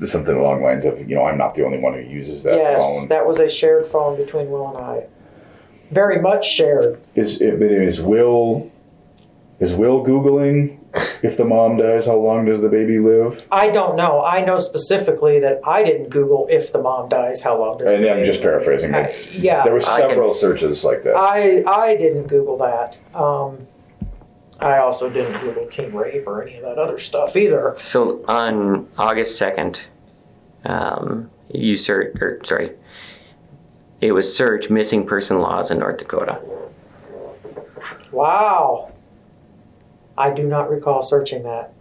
something along the lines of, I'm not the only one who uses that phone. Yes, that was a shared phone between Will and I. Very much shared. Is Will Googling if the mom dies, how long does the baby live? I don't know. I know specifically that I didn't Google if the mom dies, how long does the baby I'm just live. paraphrasing. Yeah. There were several searches like that. I didn't Google that. I also didn't Google teen rape or any of that other stuff either. So on August 2nd, it was search missing person laws in North Dakota. Wow. I do not recall searching that.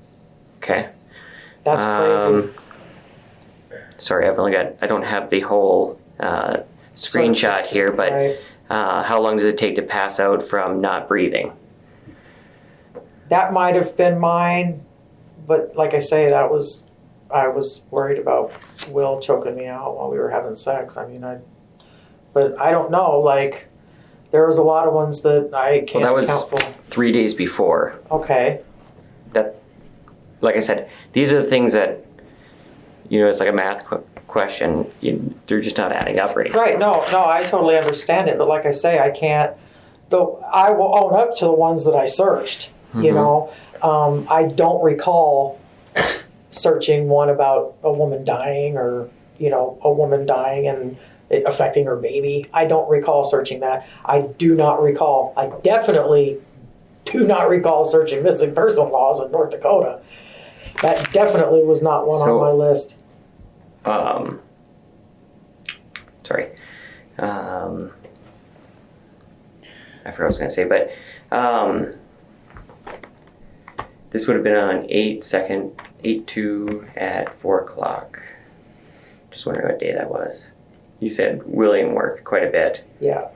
Okay. That's crazy. Sorry, I don't have the whole screenshot here, but Right. How long does it take to pass out from not breathing? That might have been mine, but like I say, I was worried about Will choking me out while we were having sex. But I don't know, there was a lot of ones that I can't Well, that was account for. 3 days before. Okay. like I said, these are the things that, it's like a math question. They're just not adding up right now. Right, no, I totally understand it, but like I say, I can't, though I will own up to the ones that I searched, you know. I don't recall searching one about a woman dying or, a woman dying and it affecting her baby. I don't recall searching that. I definitely do not recall searching missing person laws in North Dakota. That definitely was not one on my list. Sorry. I forgot what I was going to say, but this would have been on 8/2 at 4 o'clock. Just wondering what day that was. You said William worked quite a bit. Yeah.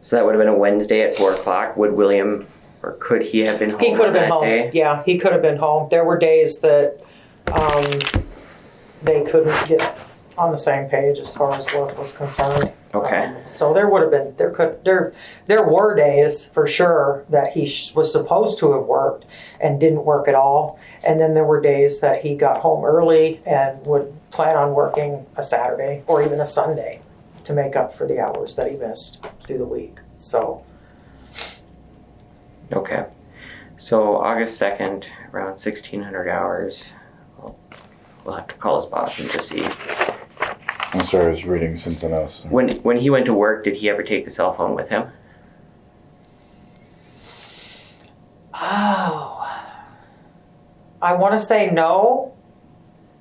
So that would have been a Wednesday at 4 o'clock. Would William, or could he have been home? He could have been home. Day? Yeah, he could have been home. There were days that they couldn't get on the same page as far as work was concerned. Okay. So there would have been there were days for sure that he was supposed to have worked and didn't work at all, and then there were days that he got home early and would plan on working a Saturday or even a Sunday to make up for the hours that he missed through the week. So. Okay. So August 2nd, around 1600 hours. We'll have to call his boss and just see. I'm sorry, I was reading something else. When he went to work, did he ever take the cell phone with him? Oh. I want to say no,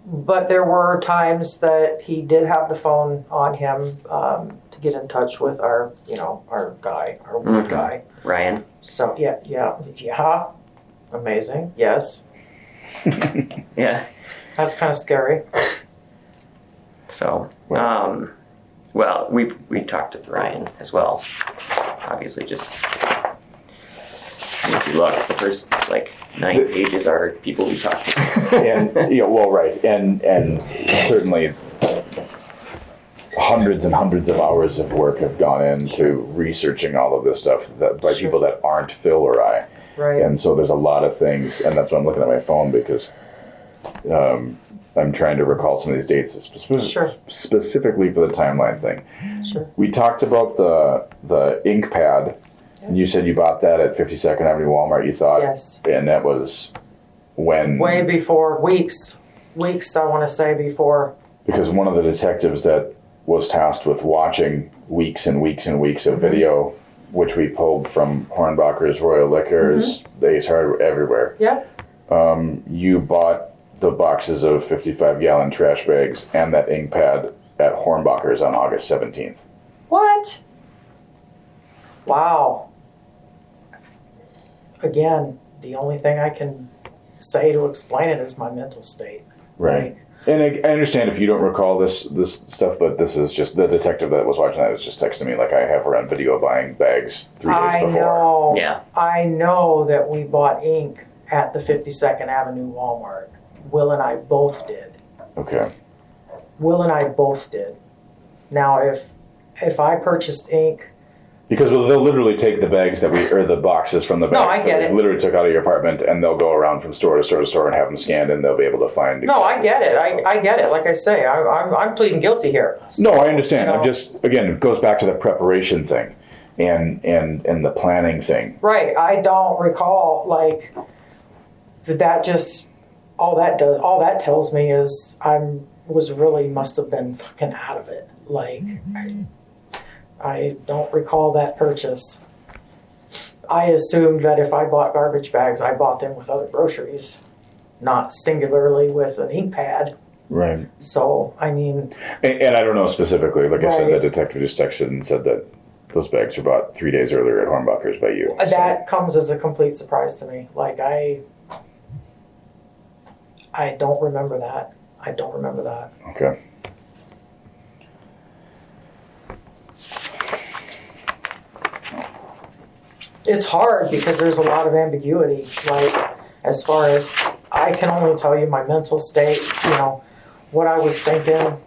but there were times that he did have the phone on him to get in touch with our guy, our wood guy. Ryan? So, yeah. Amazing, yes. Yeah. That's kind of scary. So, we talked with Ryan as well. Obviously, just if you look, the first 9 pages are people we talked to. And right, and certainly hundreds and hundreds of hours of work have gone into researching all of this stuff by people that aren't Phil or I. Right. And so there's a lot of things, and that's why I'm looking at my phone because I'm trying to recall some of these dates specifically for the timeline thing. Sure. We talked about the ink pad, and you said you bought that at 52nd Avenue Walmart, you thought? Yes. And that was when? Way before, weeks, I want to say, before. Because one of the detectives that was tasked with watching weeks and weeks and weeks of video, which we pulled from Hornbacher's Royal Liquors, Ace Hardware, everywhere. Yep. You bought the boxes of 55-gallon trash bags and that ink pad at Hornbacher's on August 17th. What? Wow. Again, the only thing I can say to explain it is my mental state. Right. And I understand if you don't recall this stuff, but this is just the detective that was watching that was just texting me like I have her on video buying bags 3 days before. Know. Yeah. I know that we bought ink at the 52nd Avenue Walmart. Will and I both did. Okay. Will and I both did. Now, if I purchased ink. Because they'll literally take the bags or the boxes from the bags No, I get that it. we literally took out of your apartment, and they'll go around from store to store to store and have them scanned, and they'll be able to find. No, I get it. I get it. Like I say, I'm pleading guilty here. So, no, I understand. you know. I'm just, again, it goes back to the preparation thing and the planning thing. Right. I don't recall that just all that tells me is must have been fucking out of it. I don't recall that purchase. I assumed that if I bought garbage bags, I bought them with other groceries, not singularly with an ink pad. Right. So, I mean... And I don't know specifically. Like I said, Right. the detective just texted and said that those bags were bought 3 days earlier at Hornbacher's by you. That comes as a complete surprise to me. I don't remember that. Okay. It's hard because there's a lot of ambiguity. As far as I can only tell you my mental state, what I was thinking,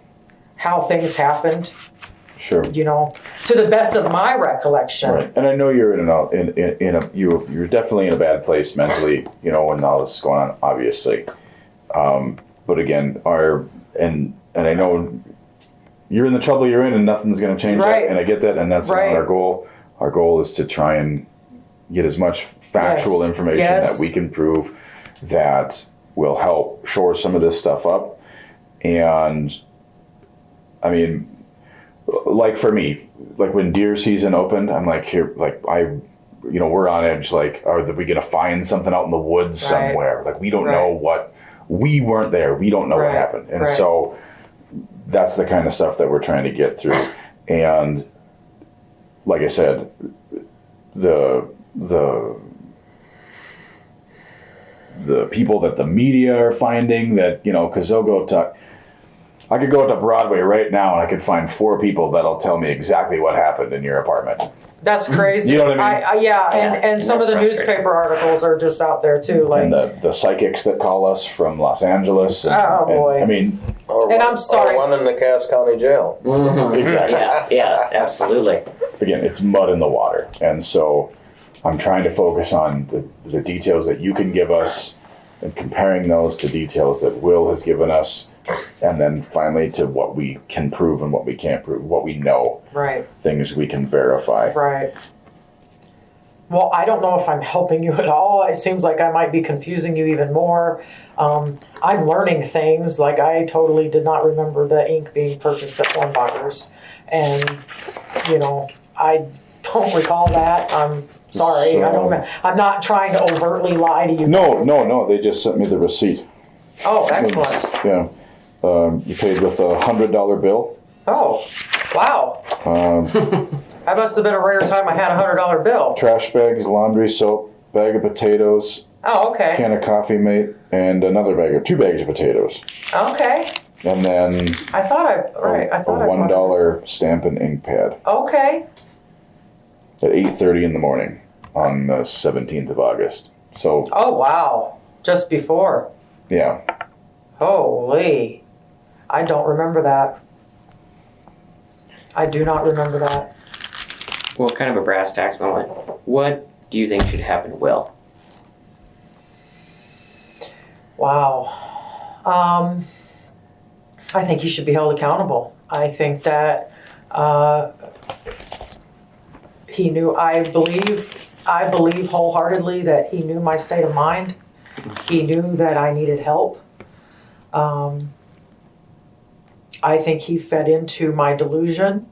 how things happened. Sure. You know, to the best of my recollection. Right. And I know you're you're definitely in a bad place mentally, you know, when all this is going on, obviously. But again, and I know you're in the trouble you're in, and nothing's going to change Right. that, and I get that, and that's Right. not our goal. Our goal is to try and get as much factual Yes. information Yes. that we can prove that will help shore some of this stuff up. And I mean, like for me, like when deer season opened, I'm like, here, like we're on edge. Like, are we going to find something out in the woods Right. somewhere? Like, we don't Right. know we weren't there. We don't know what Right. happened. And Right. so that's the kind of stuff that we're trying to get through. And like I said, the people that the media are finding that, you know, because they'll go talk. I could go to Broadway right now and I could find 4 people that'll tell me exactly what happened in your apartment. That's crazy. You know what I mean? Yeah, Yeah, and some of that's the frustrating. newspaper articles are just out there too. Like, And the psychics that call us from Los Angeles. And, Oh, boy. I mean, Or I'm sorry. Or one in the Cass County Jail. exactly. Yeah, absolutely. Again, it's mud in the water. And so I'm trying to focus on the details that you can give us and comparing those to details that Will has given us. And then finally to what we can prove and what we can't prove, what we know, right, things we can verify. right. Well, I don't know if I'm helping you at all. It seems like I might be confusing you even more. I'm learning things. Like, I totally did not remember the ink being purchased at Hornbacher's. And, you know, I don't recall that. I'm sorry. I'm not trying to overtly lie to you. No. They just sent me the receipt. Oh, excellent. Yeah. You paid with a $100 bill. Oh, wow. That must have been a rare time I had a $100 bill. Trash bags, laundry soap, bag of potatoes, Oh, okay. can of Coffee Mate, and another bag 2 bags of potatoes. Okay. And then I thought I a $1 stamp and ink pad Okay. at 8:30 in the morning on the 17th of August. So, Oh, wow. Just before. yeah. Holy. I don't remember that. I do not remember that. Well, kind of a brass tacks moment. What do you think should happen to Will? Wow. I think he should be held accountable. I think that he knew, I believe wholeheartedly that he knew my state of mind. He knew that I needed help. I think he fed into my delusion.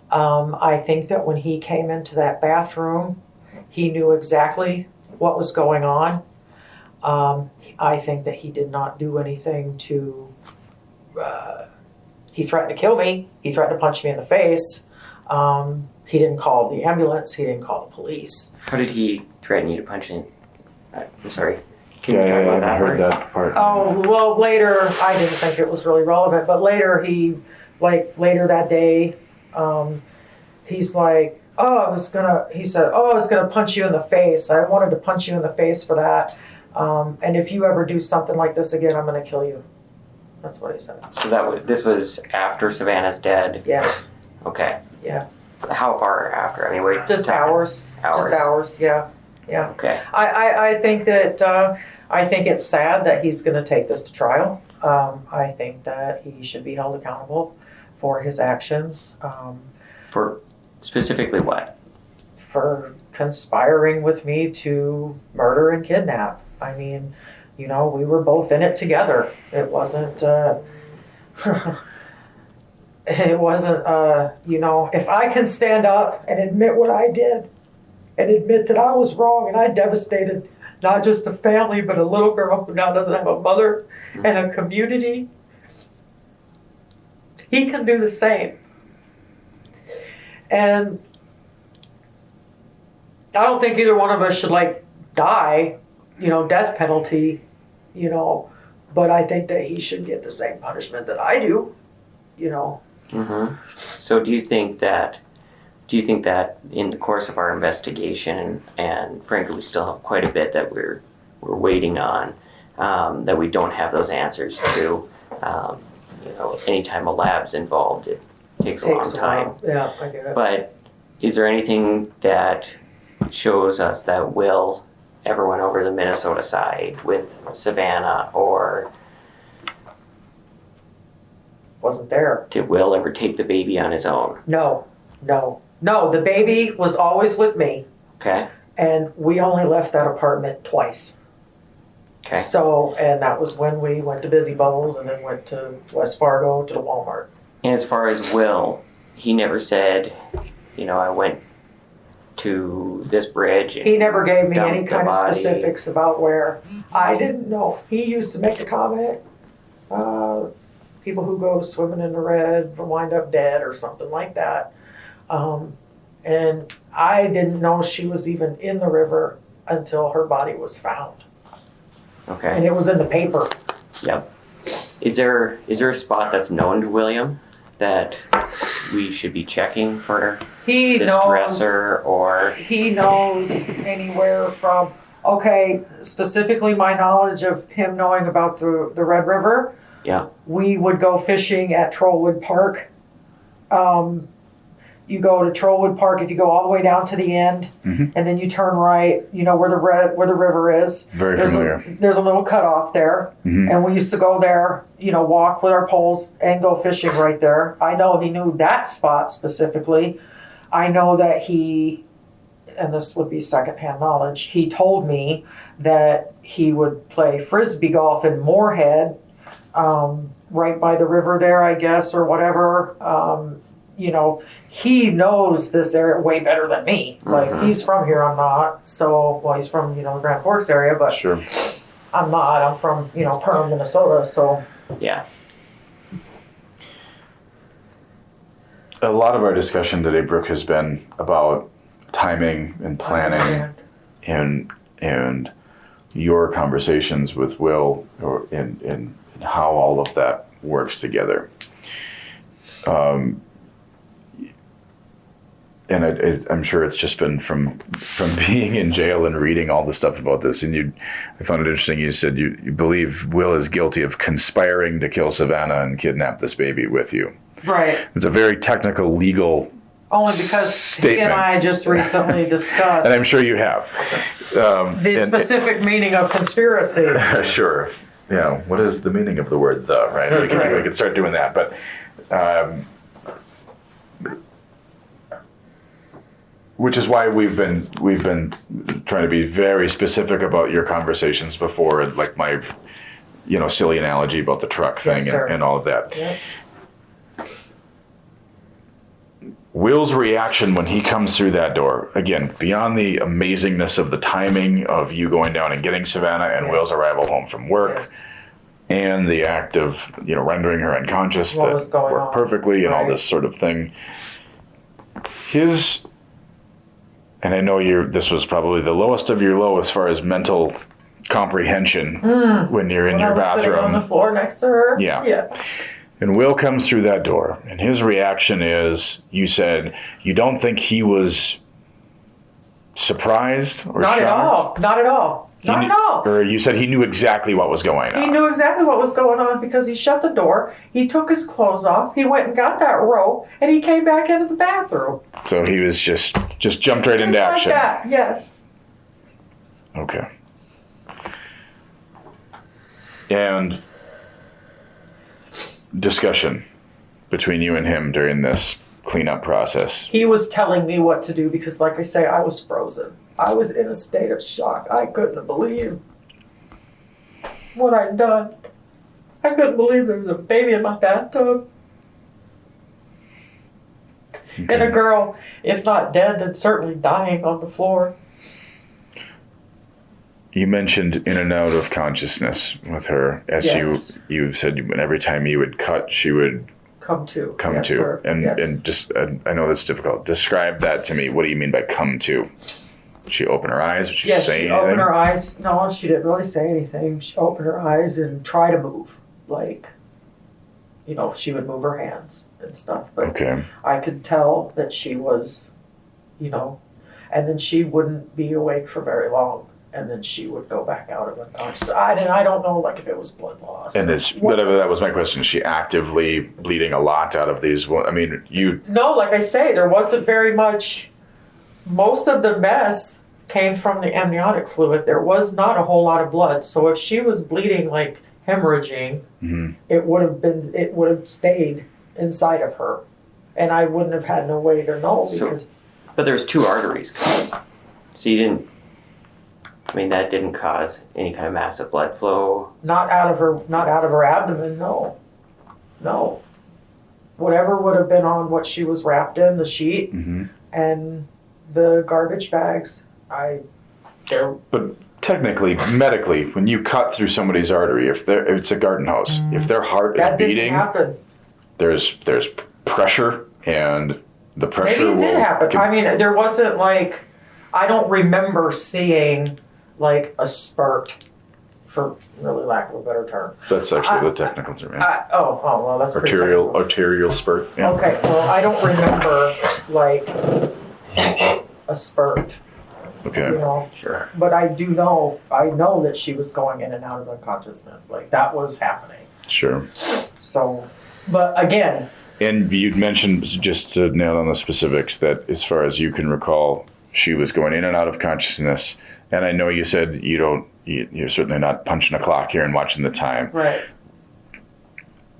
I think that when he came into that bathroom, he knew exactly what was going on. I think that he did not do anything to, he threatened to kill me. He threatened to punch me in the face. He didn't call the ambulance. He didn't call the police. How did he threaten you to punch in? I'm sorry. Can Yeah, you talk I about haven't heard part? that part. Oh, well, later, I didn't think it was really relevant, but later later that day, he's like, he said, I was gonna punch you in the face. I wanted to punch you in the face for that. And if you ever do something like this again, I'm gonna kill you. That's what he said. So this was after Savannah's dead? Yes, Okay. yeah. How far after? I mean, wait. Just hours. Just hours, yeah. Okay. I think that, I think it's sad that he's gonna take this to trial. I think that he should be held accountable for his actions. For specifically what? For conspiring with me to murder and kidnap. I mean, you know, we were both in it together. It wasn't, you know, if I can stand up and admit what I did and admit that I was wrong and I devastated not just a family, but a little girl who now doesn't have a mother and a community, he can do the same. And I don't think either one of us should die, you know, death penalty, you know, but I think that he should get the same punishment that I do, you know. Mm-hmm. So do you think that in the course of our investigation, and frankly we still have quite a bit that we're waiting on, that we don't have those answers to, you know, anytime a lab's involved, it takes a long time. while. Yeah, I get it. But is there anything that shows us that Will ever went over to the Minnesota side with Savannah, or Wasn't there. did Will ever take the baby on his own? No. The baby was always with me, Okay. and we only left that apartment twice. Okay. So, and that was when we went to Busy Bubbles and then went to West Fargo to the Walmart. And as far as Will, he never said, I went to this bridge. And He never gave me dumped any the kind of body. specifics about where. I didn't know. He used to make the comment, people who go swimming in the red wind up dead or something like that. And I didn't know she was even in the river until her body was found. Okay. And it was in the paper. Yep. Is there a spot that's known to William that we should be checking for He this knows. dresser, or He knows anywhere from, specifically my knowledge of him knowing about the Red River. Yeah. We would go fishing at Trollwood Park. You go to Trollwood Park, if you go all the way down to the end, Mhm. and then you turn right, where the river is. Very There's familiar. There's a little cutoff there, Mhm. and we used to go there, walk with our poles and go fishing right there. I know he knew that spot specifically. I know that and this would be secondhand knowledge, he told me that he would play frisbee golf in Moorhead, right by the river there, I guess, or whatever. He knows this area way better than me. Like, he's from here, I'm not. So, he's from, the Grand Forks area, but Sure. I'm not. I'm from, Perham, Minnesota, so. yeah. A lot of our discussion today, Brooke, has been about timing and planning, and your conversations with Will, and how all of that works together. And I'm sure it's just been from being in jail and reading all the stuff about this. And I found it interesting. You said you believe Will is guilty of conspiring to kill Savannah and kidnap this baby with you. Right. It's a very technical, legal Only because statement. he and I just recently discussed And I'm sure you have. the specific meaning of conspiracy. Sure. Yeah. What is the meaning of the word "the"? Right. We could start doing that, but. Which is why we've been trying to be very specific about your conversations before, and like my, silly analogy about the truck thing, Yes, sir. and all of that. Yep. Will's reaction when he comes through that door, again, beyond the amazingness of the timing of you going down and getting Savannah and Will's arrival home from work, Yes. and the act of rendering her unconscious What that was going worked on. perfectly, and all Right. this sort of thing. And I know this was probably the lowest of your low as far as mental comprehension when you're in When your I was sitting on the bathroom. floor next to her. Yeah. Yeah. And Will comes through that door, and his reaction is, you said, you don't think he was surprised or Not shocked? at all. Not at all. Not at all. Or you said he knew exactly what was going on. He knew exactly what was going on because he shut the door, he took his clothes off, he went and got that rope, and he came back into the bathroom. So he was just jumped right into Just action. like that, yes. Okay. And discussion between you and him during this cleanup process. He was telling me what to do because, like I say, I was frozen. I was in a state of shock. I couldn't believe what I'd done. I couldn't believe there was a baby in my bathtub. And a girl, if not dead, then certainly dying on the floor. You mentioned in and out of consciousness with her, as Yes. you said every time you would cut, she would Come to. come Yes, to. sir. And Yes. and just I know that's difficult. Describe that to me. What do you mean by come to? Did she open her eyes? Did she Yes, say she anything? opened her eyes. No, she didn't really say anything. She opened her eyes and tried to move. Like, she would move her hands and stuff. But Okay. I could tell that she was, and then she wouldn't be awake for very long. and then she would go back out of unconscious. I don't know, like, if it was blood loss. And is whatever, that was my question. Is she actively bleeding a lot out of these? I mean, No, like I say, there wasn't very much. Most of the mess came from the amniotic fluid. There was not a whole lot of blood. So if she was bleeding, like hemorrhaging, it would have stayed inside of her, and I wouldn't have had no way to know because. But there's 2 arteries cut. So you didn't. I mean, that didn't cause any kind of massive blood flow. Not out of her abdomen. No. Whatever would have been on what she was wrapped in, the sheet, and the garbage bags. But technically, medically, when you cut through somebody's artery, if it's a garden hose, if their heart is beating, there's pressure, and the pressure Maybe it did happen. I mean, there wasn't like, I don't remember seeing like a spurt, for really lack of a better term. That's actually the technical term. Yeah. Well, that's pretty technical. Arterial spurt. Yeah. Okay, well, I don't remember like a spurt. Okay. You know, Sure. but I know that she was going in and out of unconsciousness. Like that was happening. Sure. So, but again. And you'd mentioned, just to nail down the specifics, that as far as you can recall, she was going in and out of consciousness. And I know you said you're certainly not punching a clock here and watching the time. Right.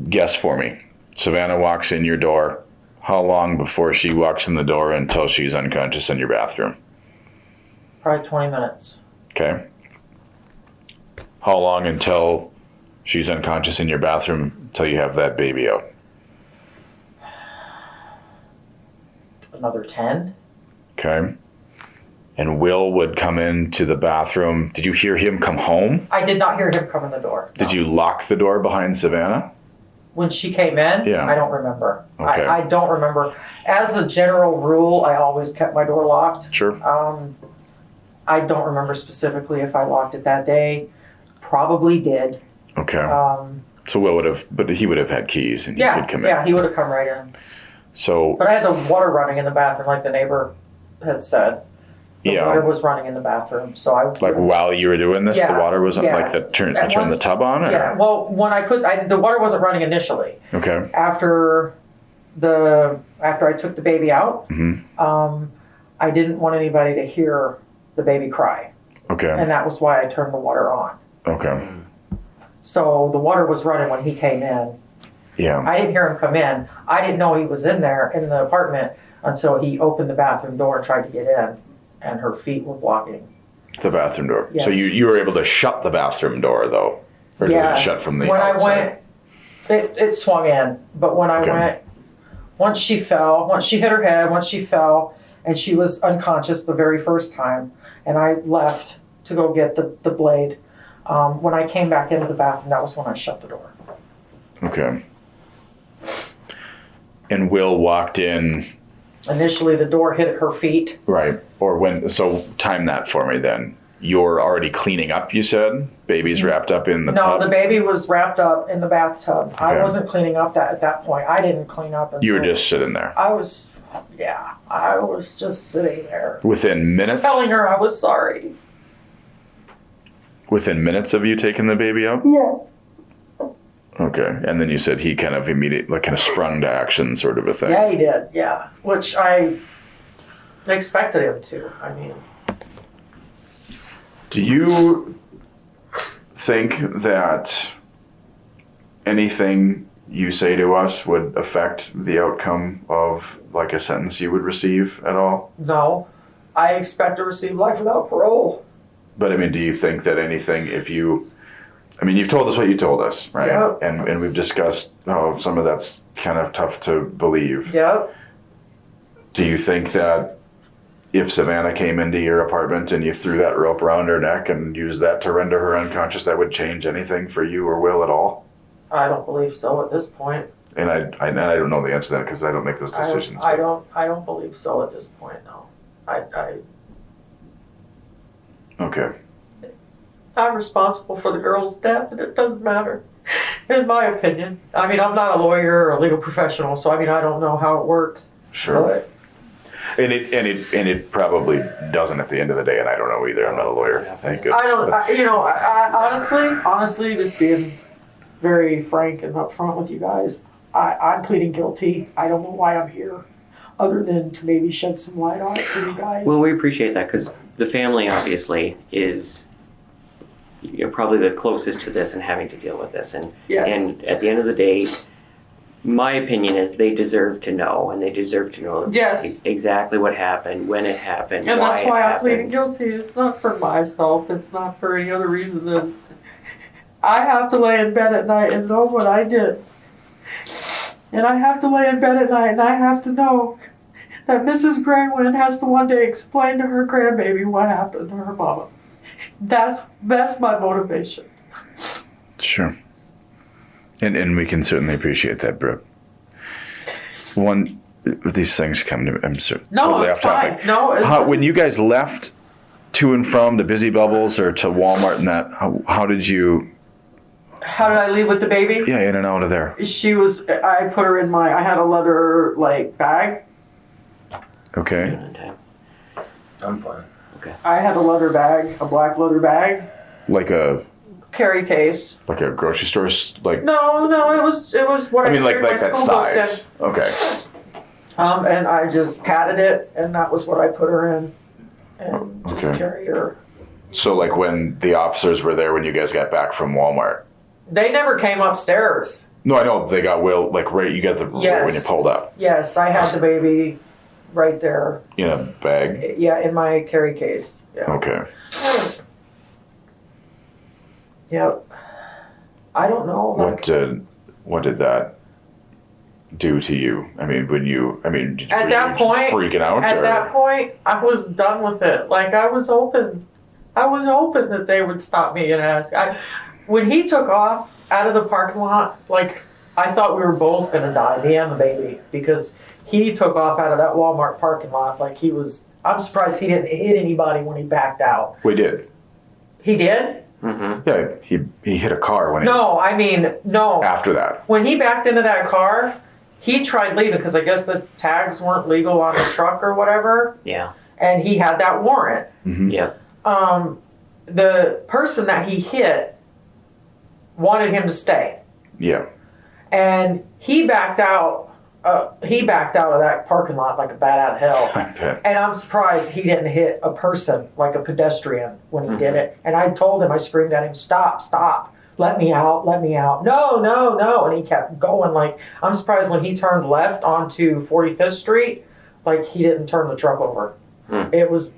Guess for me. Savannah walks in your door. How long before she walks in the door until she's unconscious in your bathroom? Probably 20 minutes. Okay. How long until she's unconscious in your bathroom until you have that baby out? Another 10. Okay. And Will would come into the bathroom. Did you hear him come home? I did not hear him come in the door. Did you lock the door behind Savannah? When she came in? Yeah. I don't remember. Okay. I don't remember. As a general rule, I always kept my door locked. Sure. I don't remember specifically if I locked it that day. Probably did. Okay. So Will would have, but he would have had keys and he could come in. Yeah, he would have come right in. So. But I had the water running in the bathroom, like the neighbor had said. The water was running in the bathroom, so I. Like while you were doing this, Yeah, the water was on, yeah. like turn the tub on? Or? Yeah. Well, when the water wasn't running initially. Okay. After I took the baby out, I didn't want anybody to hear the baby cry. Okay. And that was why I turned the water on. Okay. So the water was running when he came in. Yeah. I didn't hear him come in. I didn't know he was in there in the apartment until he opened the bathroom door and tried to get in, and her feet were blocking the bathroom door. Yes. So you were able to shut the bathroom door though, or did it shut from the outside? I went, it swung in. But when I went, once she hit her head, once she fell, and she was unconscious the very first time, and I left to go get the blade. When I came back into the bathroom, that was when I shut the door. Okay. And Will walked in. Initially, the door hit her feet. Right. Or when, so time that for me then. You're already cleaning up, you said? Baby's wrapped up in the tub? No, the baby was wrapped up in the bathtub. Okay. I wasn't cleaning up at that point. I didn't clean up. You were just sitting there? I was just sitting there. Within minutes? Telling her I was sorry. Within minutes of you taking the baby out? Yeah. Okay. And then you said he kind of immediately, kind of sprung to action sort of a thing. Yeah, he did. Yeah. Which I expected him to. I mean. Do you think that anything you say to us would affect the outcome of like a sentence you would receive at all? No. I expect to receive life without parole. But I mean, do you think that anything, you've told us what you told us, right? Yep. And we've discussed how some of that's kind of tough to believe. Yep. Do you think that if Savannah came into your apartment and you threw that rope around her neck and used that to render her unconscious, that would change anything for you or Will at all? I don't believe so at this point. And I don't know the answer to that because I don't make those decisions. I don't believe so at this point, no. Okay. I'm responsible for the girl's death, and it doesn't matter, in my opinion. I mean, I'm not a lawyer or a legal professional, so I don't know how it works. Sure. But And it probably doesn't at the end of the day, and I don't know either. I'm not a lawyer. Thank goodness. I honestly, just being very frank and upfront with you guys, I'm pleading guilty. I don't know why I'm here, other than to maybe shed some light on it for you guys. Well, we appreciate that because the family obviously is probably the closest to this and having to deal with this. And at the end of the day, my opinion is they deserve to know, and they deserve to know exactly what happened, when it happened, and why that's why I'm pleading happened. guilty. It's not for myself. It's not for any other reason than I have to lay in bed at night and know what I did. And I have to lay in bed at night and I have to know that Mrs. Greywind has to one day explain to her grandbaby what happened to her mama. That's my motivation. Sure. And we can certainly appreciate that, Brooke. One, these things come to, I'm sorry, No, totally it's off topic. fine. No, When you guys left to and from the Busy Bubbles or to Walmart and that, how did you? How did I leave with the baby? Yeah, in and out of there. I put her in I had a leather bag. Okay. I'm fine. I had a leather bag, a black leather bag. Like a Carry case. like a grocery store, like. No, it was what I mean, like carried my that school books size. Okay. in. And I just patted it, and that was what I put her in, and just Okay. carried her. So, like when the officers were there when you guys got back from Walmart. They never came upstairs. No, I know they got Will. Like right, you got the right when you pulled up Yes, I had the baby right there. in a bag. Yeah, in my carry case. Yeah. Okay. Yep. I don't know. What did that do to you? I mean, were you At that point, freaking out? At that point, I was done with it. Like I was hoping that they would stop me and ask. When he took off out of the parking lot, like I thought we were both gonna die, me and the baby, because he took off out of that Walmart parking lot like he was. I'm surprised he didn't hit anybody when he backed out. We did. He did? Mm-hmm. Yeah, he hit a car when No, I mean no. after that. When he backed into that car, he tried leaving because I guess the tags weren't legal on the truck or whatever, Yeah. and he had that warrant. Mm-hmm. Yeah. The person that he hit wanted him to stay, Yeah. and he backed out. He backed out of that parking lot like a bat out of hell. Okay. And I'm surprised he didn't hit a person, like a pedestrian, when he did it. And I told him, I screamed at him, stop, let me out. No. And he kept going. Like, I'm surprised when he turned left onto 45th Street, like he didn't turn the truck over. It was,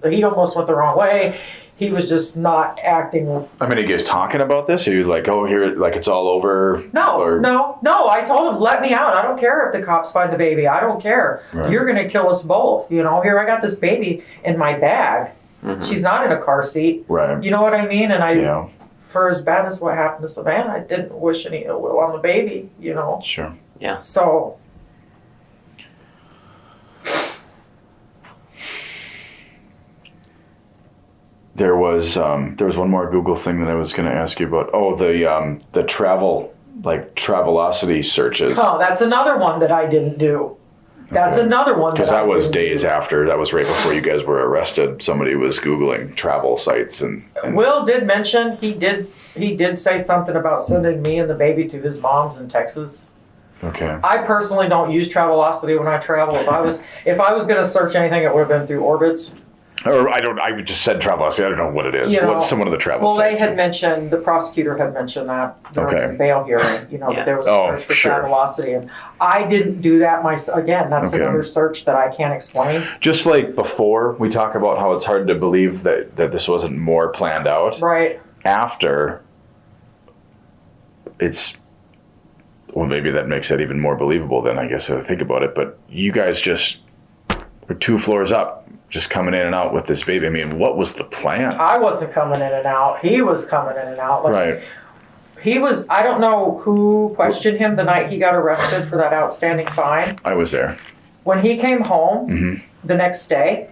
he almost went the wrong way. He was just not acting. I mean, are you guys talking about this? Are you like, oh, here, like it's all over? No. I told him, let me out. I don't care if the cops find the baby. I don't care. Right. You're going to kill us both. Here, I got this baby in my bag. Mm-hmm. She's not in a car seat. Right. You know what I mean? And Yeah. for as bad as what happened to Savannah, I didn't wish any ill will on the baby, Sure. Yeah. So. There was one more Google thing that I was going to ask you about. Oh, the travel, like Travelocity searches. Oh, that's another one that I didn't do. That's Okay. another one. Because that was days after. That was right before you guys were arrested. Somebody was Googling travel sites and Will did mention he did say something about sending me and the baby to his mom's in Texas. okay. I personally don't use Travelocity when I travel. If I was going to search anything, it would have been through Orbitz. Or I just said Travelocity. I don't know what it is. What's some of the travel Well, sites? they had mentioned, the prosecutor had mentioned that during Okay. the bail hearing, that there was a search for sure. Travelocity. And I didn't do that myself. Again, that's Okay. another search that I can't explain. Just like before, we talk about how it's hard to believe that this wasn't more planned out. Right. After, well, maybe that makes it even more believable then, I guess, if I think about it. But you guys just were 2 floors up, just coming in and out with this baby. I mean, what was the plan? I wasn't coming in and out. He was coming in and out. Right. He was, I don't know who questioned him the night he got arrested for that outstanding fine. I was there. When he came home the next day,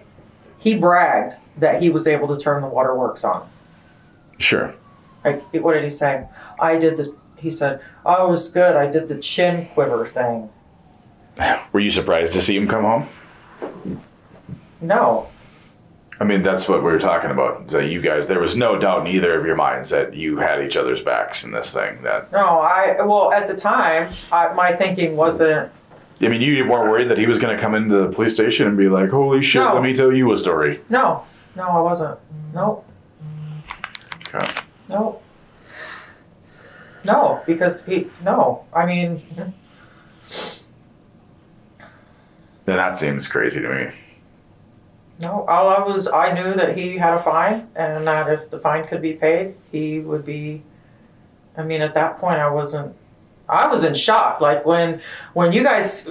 he bragged that he was able to turn the waterworks on. Sure. What did he say? He said, oh, it was good. I did the chin quiver thing. Were you surprised to see him come home? No. I mean, that's what we were talking about. That you guys, there was no doubt in either of your minds that you had each other's backs in this thing. That No, well, at the time, my thinking wasn't, I mean, you weren't worried that he was going to come into the police station and be like, "Holy shit, No. let me tell you a story." no, I wasn't. Nope. Okay. No. No, because I mean, Then that seems crazy to me. no, I knew that he had a fine and that if the fine could be paid, he would be, I mean, at that point I was in shock. Like when you guys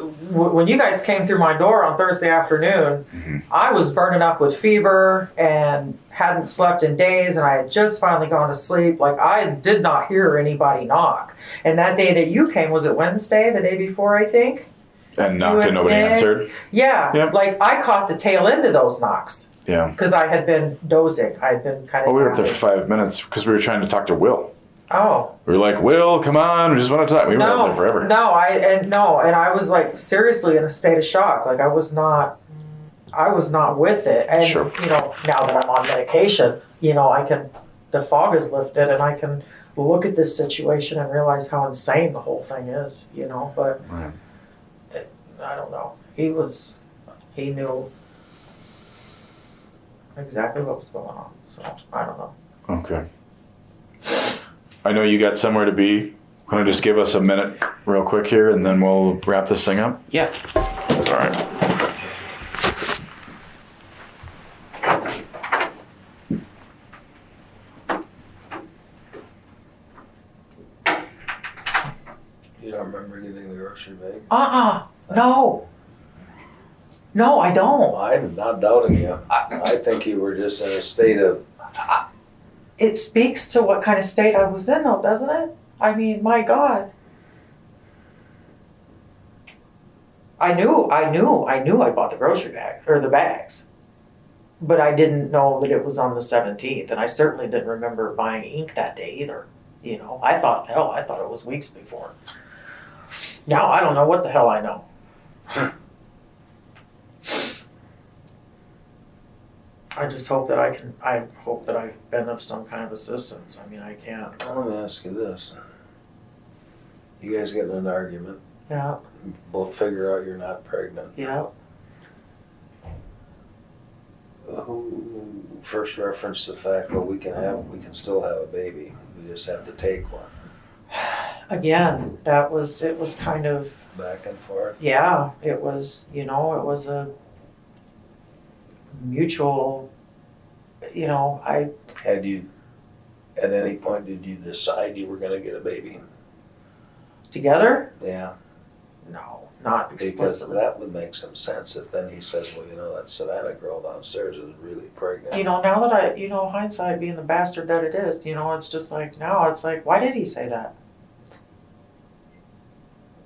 came through my door on Thursday afternoon, I was burning up with fever and hadn't slept in days, and I had just finally gone to sleep. Like I did not hear anybody knock. And that day that you came, was it Wednesday, the day before, I think? And knocked and nobody answered. Yeah, Yep. like I caught the tail end of those knocks Yeah. because I had been dozing. I had been kind of. Well, we were up there for 5 minutes because we were trying to talk to Will. Oh. We were like, "Will, come on, we just want to talk." We were up there forever. And I was like seriously in a state of shock. Like I was not with it. And Sure. now that I'm on medication, the fog is lifted and I can look at this situation and realize how insane the whole thing is, but Right. I don't know. He knew exactly what was going on. So I don't know. Okay. I know you got somewhere to be. Want to just give us a minute real quick here and then we'll wrap this thing up? Yeah. That's all right. You don't remember getting the grocery bag? No. No, I don't. I'm not doubting you. I think you were just in a state of, It speaks to what kind of state I was in, though, doesn't it? I mean, my God. I knew I bought the grocery bag, or the bags. But I didn't know that it was on the 17th, and I certainly didn't remember buying ink that day either. I thought it was weeks before. Now I don't know what the hell I know. I just hope that I hope that I've been of some kind of assistance. I mean, I can't. well, let me ask you this. You guys get in an argument, Yeah, both figure out you're not pregnant. yeah. Who first referenced the fact, well, we can still have a baby. We just have to take one. Again, it was kind of, Back and forth. yeah, it was a mutual, Had you, at any point, did you decide you were gonna get a baby? together? Yeah, No, not because explicitly. that would make some sense if then he says, well, that Savannah girl downstairs is really pregnant. Now that hindsight being the bastard that it is, it's just like, now it's like, why did he say that?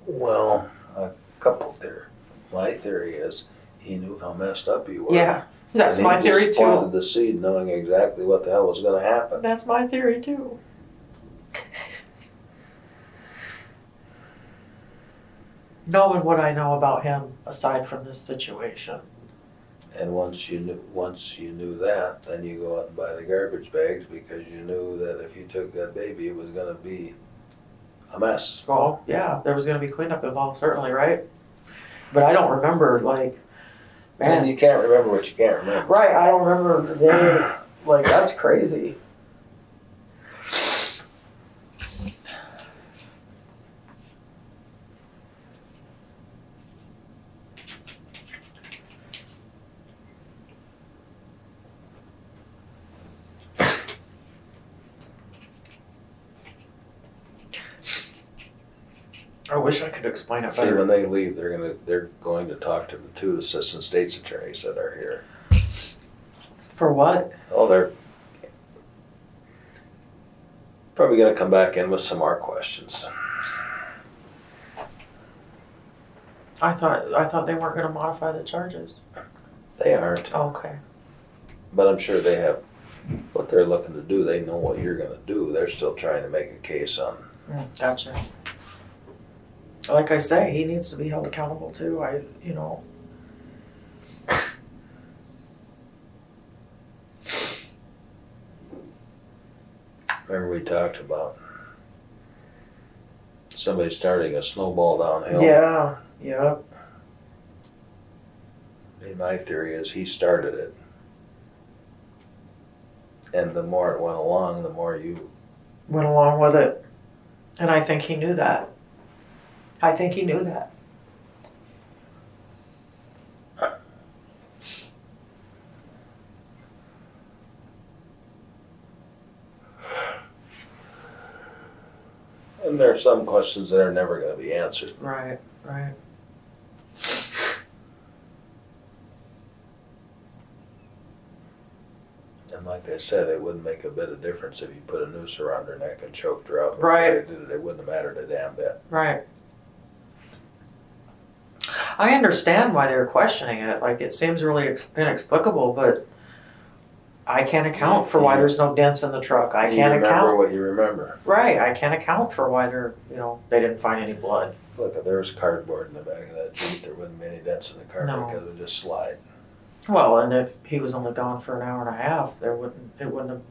Well, a couple there. My theory is he knew how messed up you were. Yeah, that's and my he theory just too. planted the seed knowing exactly what the hell was gonna happen. That's my theory too. Knowing what I know about him aside from this situation. And once you knew that, then you go out and buy the garbage bags because you knew that if you took that baby, it was gonna be a mess. Well, yeah, there was gonna be cleanup involved, certainly, right? But I don't remember, like, And man, you can't remember what you can't remember. right, I don't remember the day, like, that's crazy. I wish I could explain it See, better. when they leave, they're going to talk to the two assistant state's attorneys that are here. For what? Oh, they're probably gonna come back in with some more questions. I thought they weren't gonna modify the charges. They aren't, Okay. but I'm sure they have what they're looking to do. They know what you're gonna do. They're still trying to make a case on. Gotcha. Like I say, he needs to be held accountable too. we talked about somebody starting a snowball downhill. Yeah, yeah. My theory is he started it. And the more it went along, the more you... Went along with it. And I think he knew that. I think he knew that. And there are some questions that are never going to be answered. Right, right. And like they said, it wouldn't make a bit of difference if you put a noose around her neck and choked her out. Right. It wouldn't have mattered a damn bit. Right. I understand why they're questioning it. Like, it seems really inexplicable, but I can't account for why there's no dents in the truck. I You can't remember account. what you remember. Right, I can't account for why they didn't find any blood. Look, if there was cardboard in the back of that Jeep, there wouldn't be any dents in the car No. because it would just slide. Well, and if he was only gone for an hour and a half, it wouldn't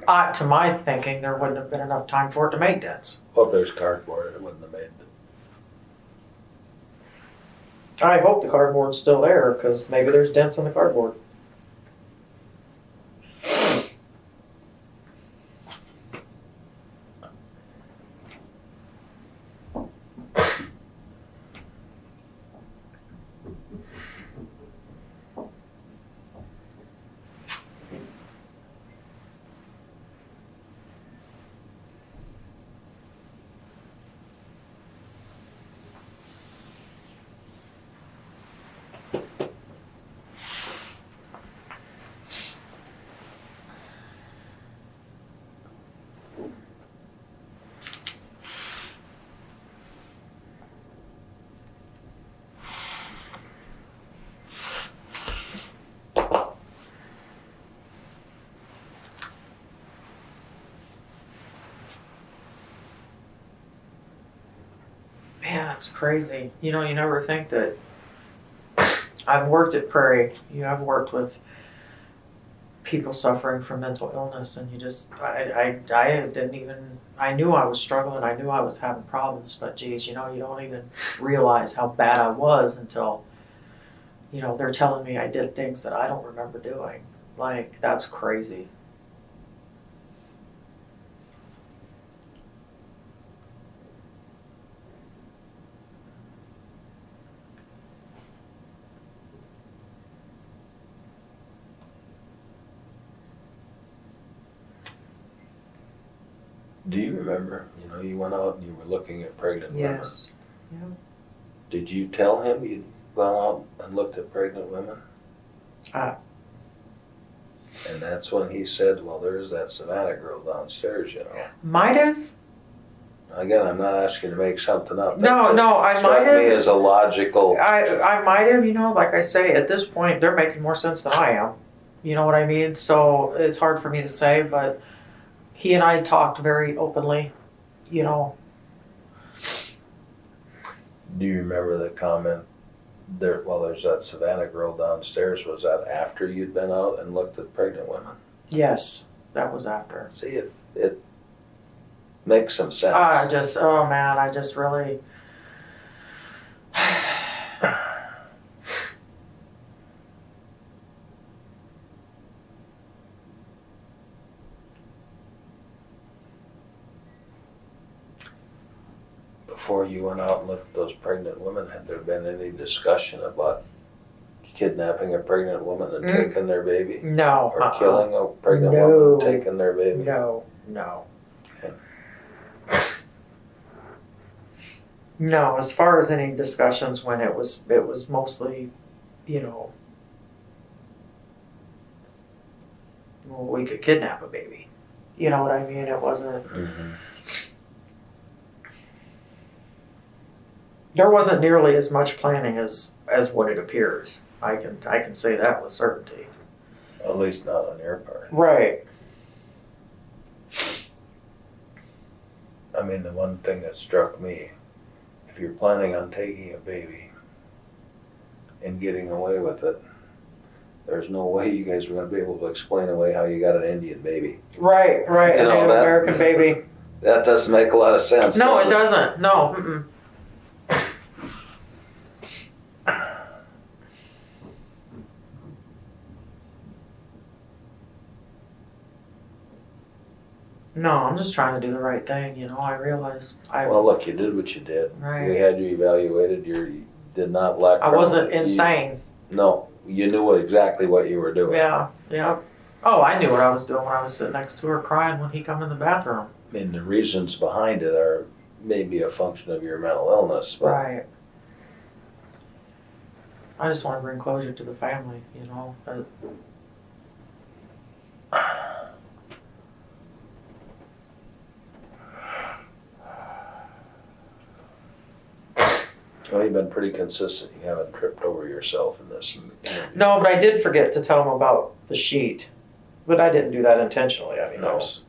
have, to my thinking, there wouldn't have been enough time for it to make dents. Well, if there's cardboard, it wouldn't have made it. I hope the cardboard's still there, because maybe there's dents in the cardboard. Man, that's crazy. You know, you never think that. I've worked at Prairie. I've worked with people suffering from mental illness, and I didn't even, I knew I was struggling. I knew I was having problems, but geez, you don't even realize how bad I was until, they're telling me I did things that I don't remember doing. Like, that's crazy. Do you remember, you went out and you were looking at pregnant women? Yes. Yeah. Did you tell him you'd gone out and looked at pregnant women? Ah. And that's when he said, well, there's that Savannah girl downstairs, Might have. Again, I'm not asking you to make something up. No, I might have. Me as a logical. I might have, like I say, at this point, they're making more sense than I am. You know what I mean? So it's hard for me to say, but he and I talked very openly, Do you remember the comment there? Well, there's that Savannah girl downstairs. Was that after you'd been out and looked at pregnant women? Yes, that was after. See, it makes some sense. I just really. Before you went out and looked at those pregnant women, had there been any discussion about kidnapping a pregnant woman and taking their baby? No. Or killing a pregnant No. woman and taking their baby? No. Okay. No, as far as any discussions when it was mostly, well, we could kidnap a baby. You know what I mean? It wasn't. Mm-hmm. There wasn't nearly as much planning as what it appears. I can say that with certainty. At least not on your part. Right. I mean, the one thing that struck me, if you're planning on taking a baby and getting away with it, there's no way you guys were gonna be able to explain away how you got an Indian baby. Right, You a know, Native that- American baby. That doesn't make a lot of sense. No, it does doesn't. No. Mm-mm. No, I'm just trying to do the right thing, you know. I realize Well, look, you did what you did. Right. We had you evaluated. You did not lack. I wasn't you- insane. No, you knew exactly what you were doing. Yeah, yeah. Oh, I knew what I was doing when I was sitting next to her crying when he come in the bathroom. And the reasons behind it are maybe a function of your mental illness. But Right. I just want to bring closure to the family, you know. Well, you've been pretty consistent. You haven't tripped over yourself in this interview. No, but I did forget to tell him about the sheet. But I didn't do that intentionally. I mean, No. I was,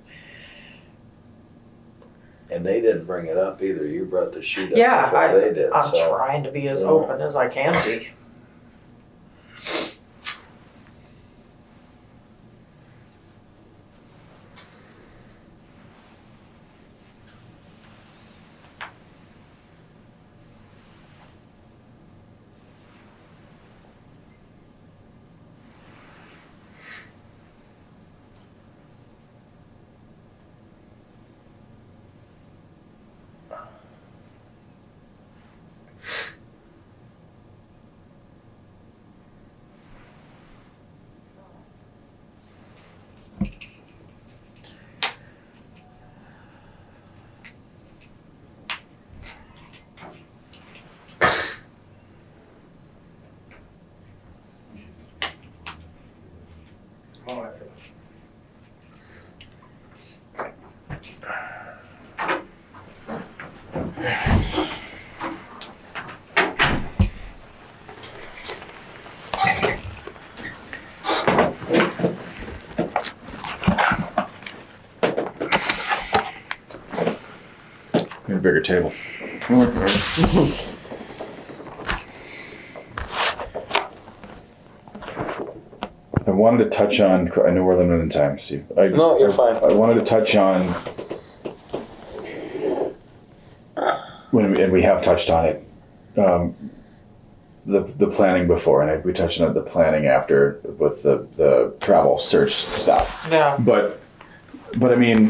And they didn't bring it up either. You brought the sheet up Yeah, before they did. I'm so. trying to be as Yeah. open as I can be. Need a bigger table. I wanted to touch on. I know we're limited in time, Steve. No, you're fine. I wanted to touch on and we have touched on it. The planning before, and we touched on the planning after with the travel search stuff. Yeah. But I mean,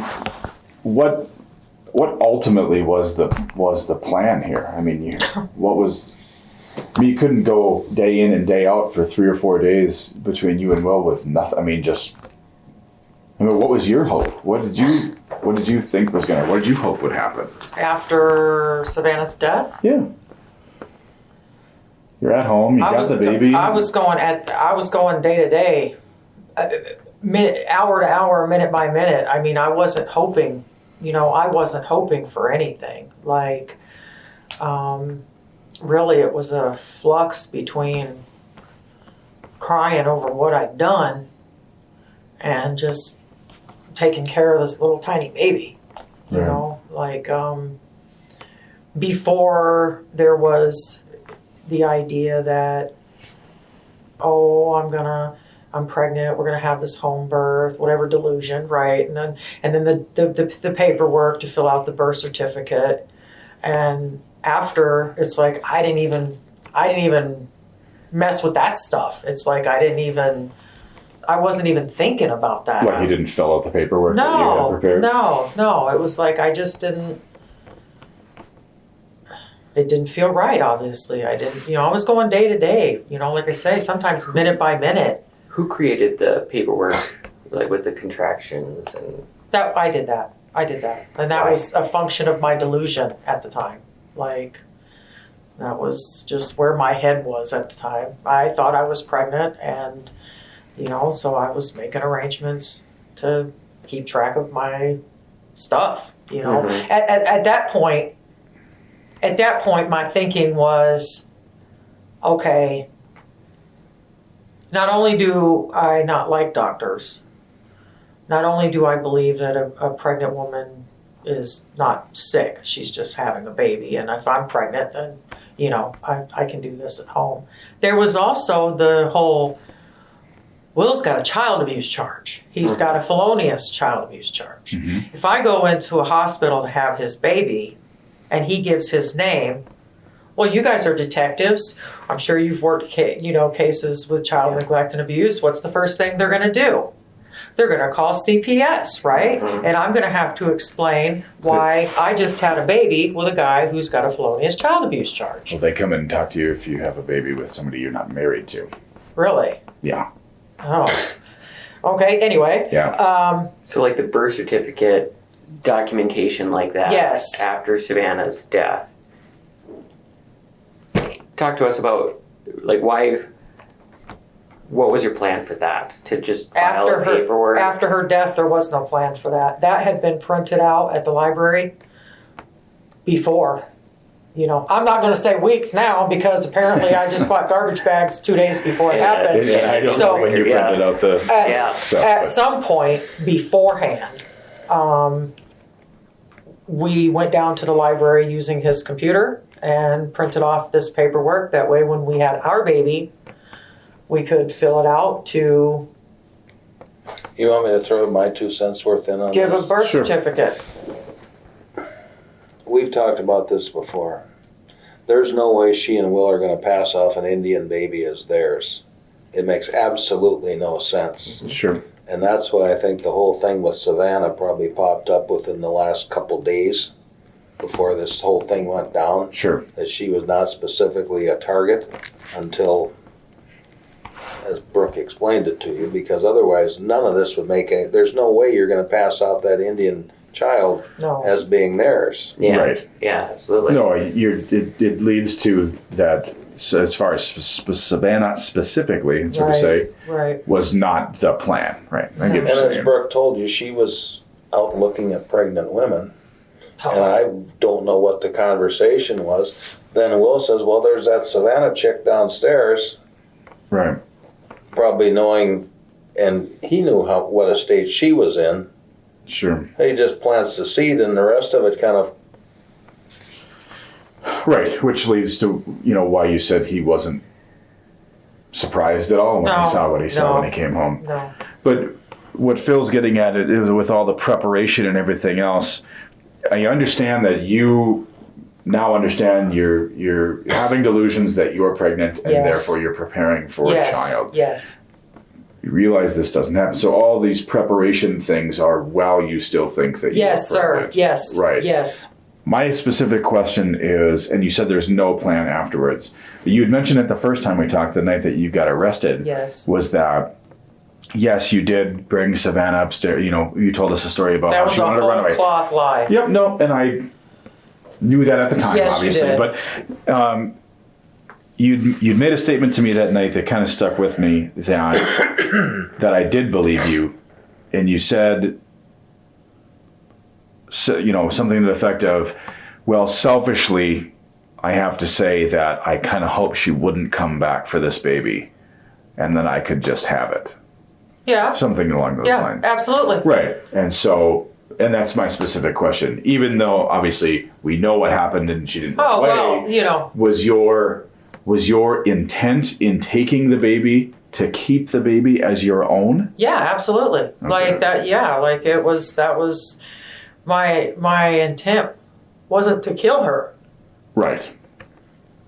what ultimately was the plan here? I mean, you couldn't go day in and day out for 3 or 4 days between you and Will with nothing. I mean, what was your hope? What did you think was what did you hope would happen? After Savannah's death, Yeah. You're at home, you got the baby. I was going day to day, hour to hour, minute by minute. I mean, I wasn't hoping, for anything. Like, really, it was a flux between crying over what I'd done and just taking care of this little tiny baby. You Right. know, like, before there was the idea that, I'm pregnant, we're gonna have this home birth, whatever delusion, right? And then the paperwork to fill out the birth certificate. And after, it's like I didn't even mess with that stuff. It's like I wasn't even thinking about that. Like you didn't fill out the paperwork that you had prepared? No. It was like I just didn't. It didn't feel right. Obviously, I didn't. I was going day to day. Like I say, sometimes minute by minute. Who created the paperwork, like with the contractions and? That I did that, and that Right. was a function of my delusion at the time. Like, that was just where my head was at the time. I thought I was pregnant, and so I was making arrangements to keep track of my stuff. Mhm. At that point. At that point, my thinking was, okay, not only do I not like doctors, not only do I believe that a pregnant woman is not sick, she's just having a baby, and if I'm pregnant, then, I can do this at home. There was also the whole Will's got a child abuse charge. He's got a felonious child abuse charge. If I go into a hospital to have his baby and he gives his name, well, you guys are detectives. I'm sure you've worked, cases with child neglect and abuse. What's the first thing they're going to do? They're going to call CPS, right? And I'm going to have to explain why I just had a baby with a guy who's got a felonious child abuse charge. Well, they come in and talk to you if you have a baby with somebody you're not married to. Really? Yeah. Oh. Okay, anyway. Yeah. So like the birth certificate documentation like that. Yes. After Savannah's death. Talk to us about like why. What was your plan for that? To just file the paperwork? After her death, there was no plan for that. That had been printed out at the library before. I'm not going to say weeks now because apparently I just bought garbage bags 2 days before it happened. I don't know when you printed out the stuff. At some point beforehand, we went down to the library using his computer and printed off this paperwork. That way when we had our baby, we could fill it out to You want me to throw my 2 cents worth in on give this? a birth certificate. We've talked about this before. There's no way she and Will are going to pass off an Indian baby as theirs. It makes absolutely no sense. Sure. And that's why I think the whole thing with Savannah probably popped up within the last couple days before this whole thing went down. Sure. That she was not specifically a target until, as Brooke explained it to you, because otherwise none of this would make any, there's no way you're going to pass off that Indian child as being theirs. Yeah. Right. Yeah, absolutely. No, it leads to that, as far as Savannah specifically, so to say, was not the plan. Right. I get And what you're as saying. Brooke told you, she was out looking at pregnant women. And I don't know what the conversation was. Then Will says, well, there's that Savannah chick downstairs. Right. Probably knowing, and he knew what a state she was in. Sure. He just plants the seed and the rest of it kind of. Right, which leads to, why you said he wasn't surprised at all when he saw what he saw when he came home. No. But what Phil's getting at it is with all the preparation and everything else, I understand that you now understand you're having delusions that you're pregnant and therefore you're preparing for a child. Yes. You realize this doesn't happen. So all these preparation things are while you still think that you're pregnant. Yes. Right. Yes. My specific question is, and you said there's no plan afterwards, but you had mentioned it the first time we talked, the night that you got arrested, was that, yes, you did bring Savannah upstairs. You told us a story about how she wanted to run away. That was a whole cloth lie. Yep, no, and I knew that at the time, obviously. You did. But you'd made a statement to me that night that kind of stuck with me that I did believe you, and you said, something to the effect of, well, selfishly, I have to say that I kind of hope she wouldn't come back for this baby, and then I could just have it. Yeah. Something along those lines. Yeah, absolutely. Right. And that's my specific question. Even though obviously we know what happened and she didn't run away. Well, was your intent in taking the baby to keep the baby as your own? Yeah, absolutely. Okay. Like that. Yeah, like that was my intent wasn't to kill her. Right.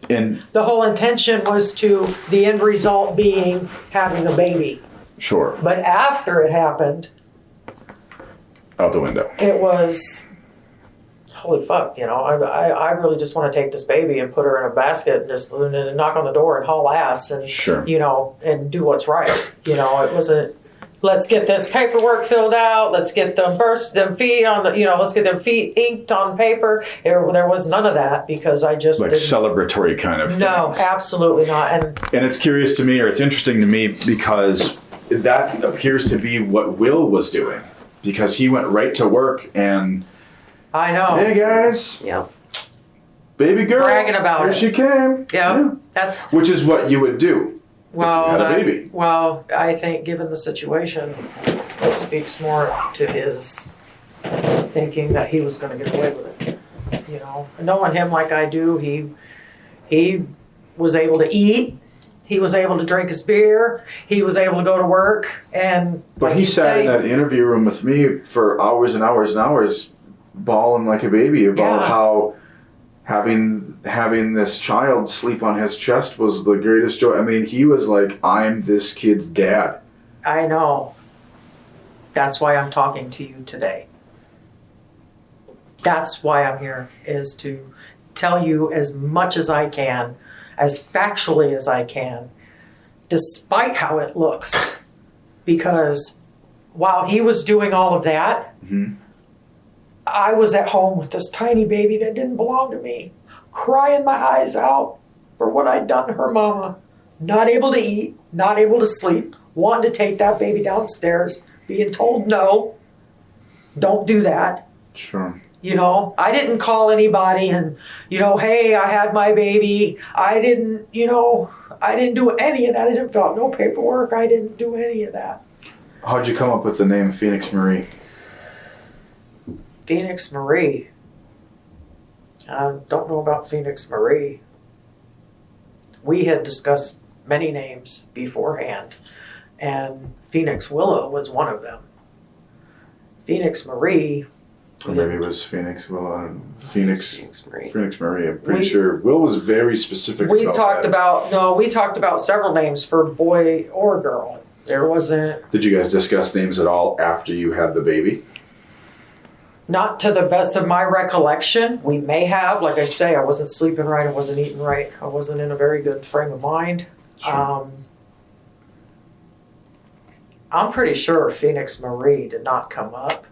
And the whole intention was the end result being having a baby. Sure. But after it happened, out the window. It was, holy fuck, I really just want to take this baby and put her in a basket and just knock on the door and haul ass and, and do what's right. It wasn't, let's get this paperwork filled out, let's get let's get them feet inked on paper. There was none of that because I just like celebratory kind of things. No, absolutely not. And it's curious to me, or it's interesting to me, because that appears to be what Will was doing. Because he went right to work and... I know. Hey, guys. Yeah. Baby girl. Bragging about here it. She came. Yeah. That's... Which is what you would do well, if you had a baby. Well, I think given the situation, it speaks more to his thinking that he was going to get away with it. Knowing him like I do, he was able to eat. He was able to drink his beer. He was able to go to work. And But he sat in that interview room with me for hours and hours and hours, bawling like a baby about how having this child sleep on his chest was the greatest joy. I mean, he was like, I'm this kid's dad. I know. That's why I'm talking to you today. That's why I'm here, is to tell you as much as I can, as factually as I can, despite how it looks. Because while he was doing all of that, I was at home with this tiny baby that didn't belong to me, crying my eyes out for what I'd done to her mama. Not able to eat, not able to sleep, wanting to take that baby downstairs, being told no, don't do that. Sure. You know, I didn't call anybody and, hey, I had my baby. I didn't do any of that. I didn't fill out no paperwork. I didn't do any of that. How'd you come up with the name Phoenix Marie? Phoenix Marie. I don't know about Phoenix Marie. We had discussed many names beforehand, and Phoenix Willow was one of them. Phoenix Marie. Or maybe it was Phoenix. Well, I don't know. Phoenix Marie. I'm pretty We- sure. Will was very specific. We about talked that. we talked about several names for boy or girl. There wasn't, Did you guys discuss names at all after you had the baby? not to the best of my recollection. We may have, like I say, I wasn't sleeping right, I wasn't eating right, I wasn't in a very good frame of mind. Sure. I'm pretty sure Phoenix Marie did not come up.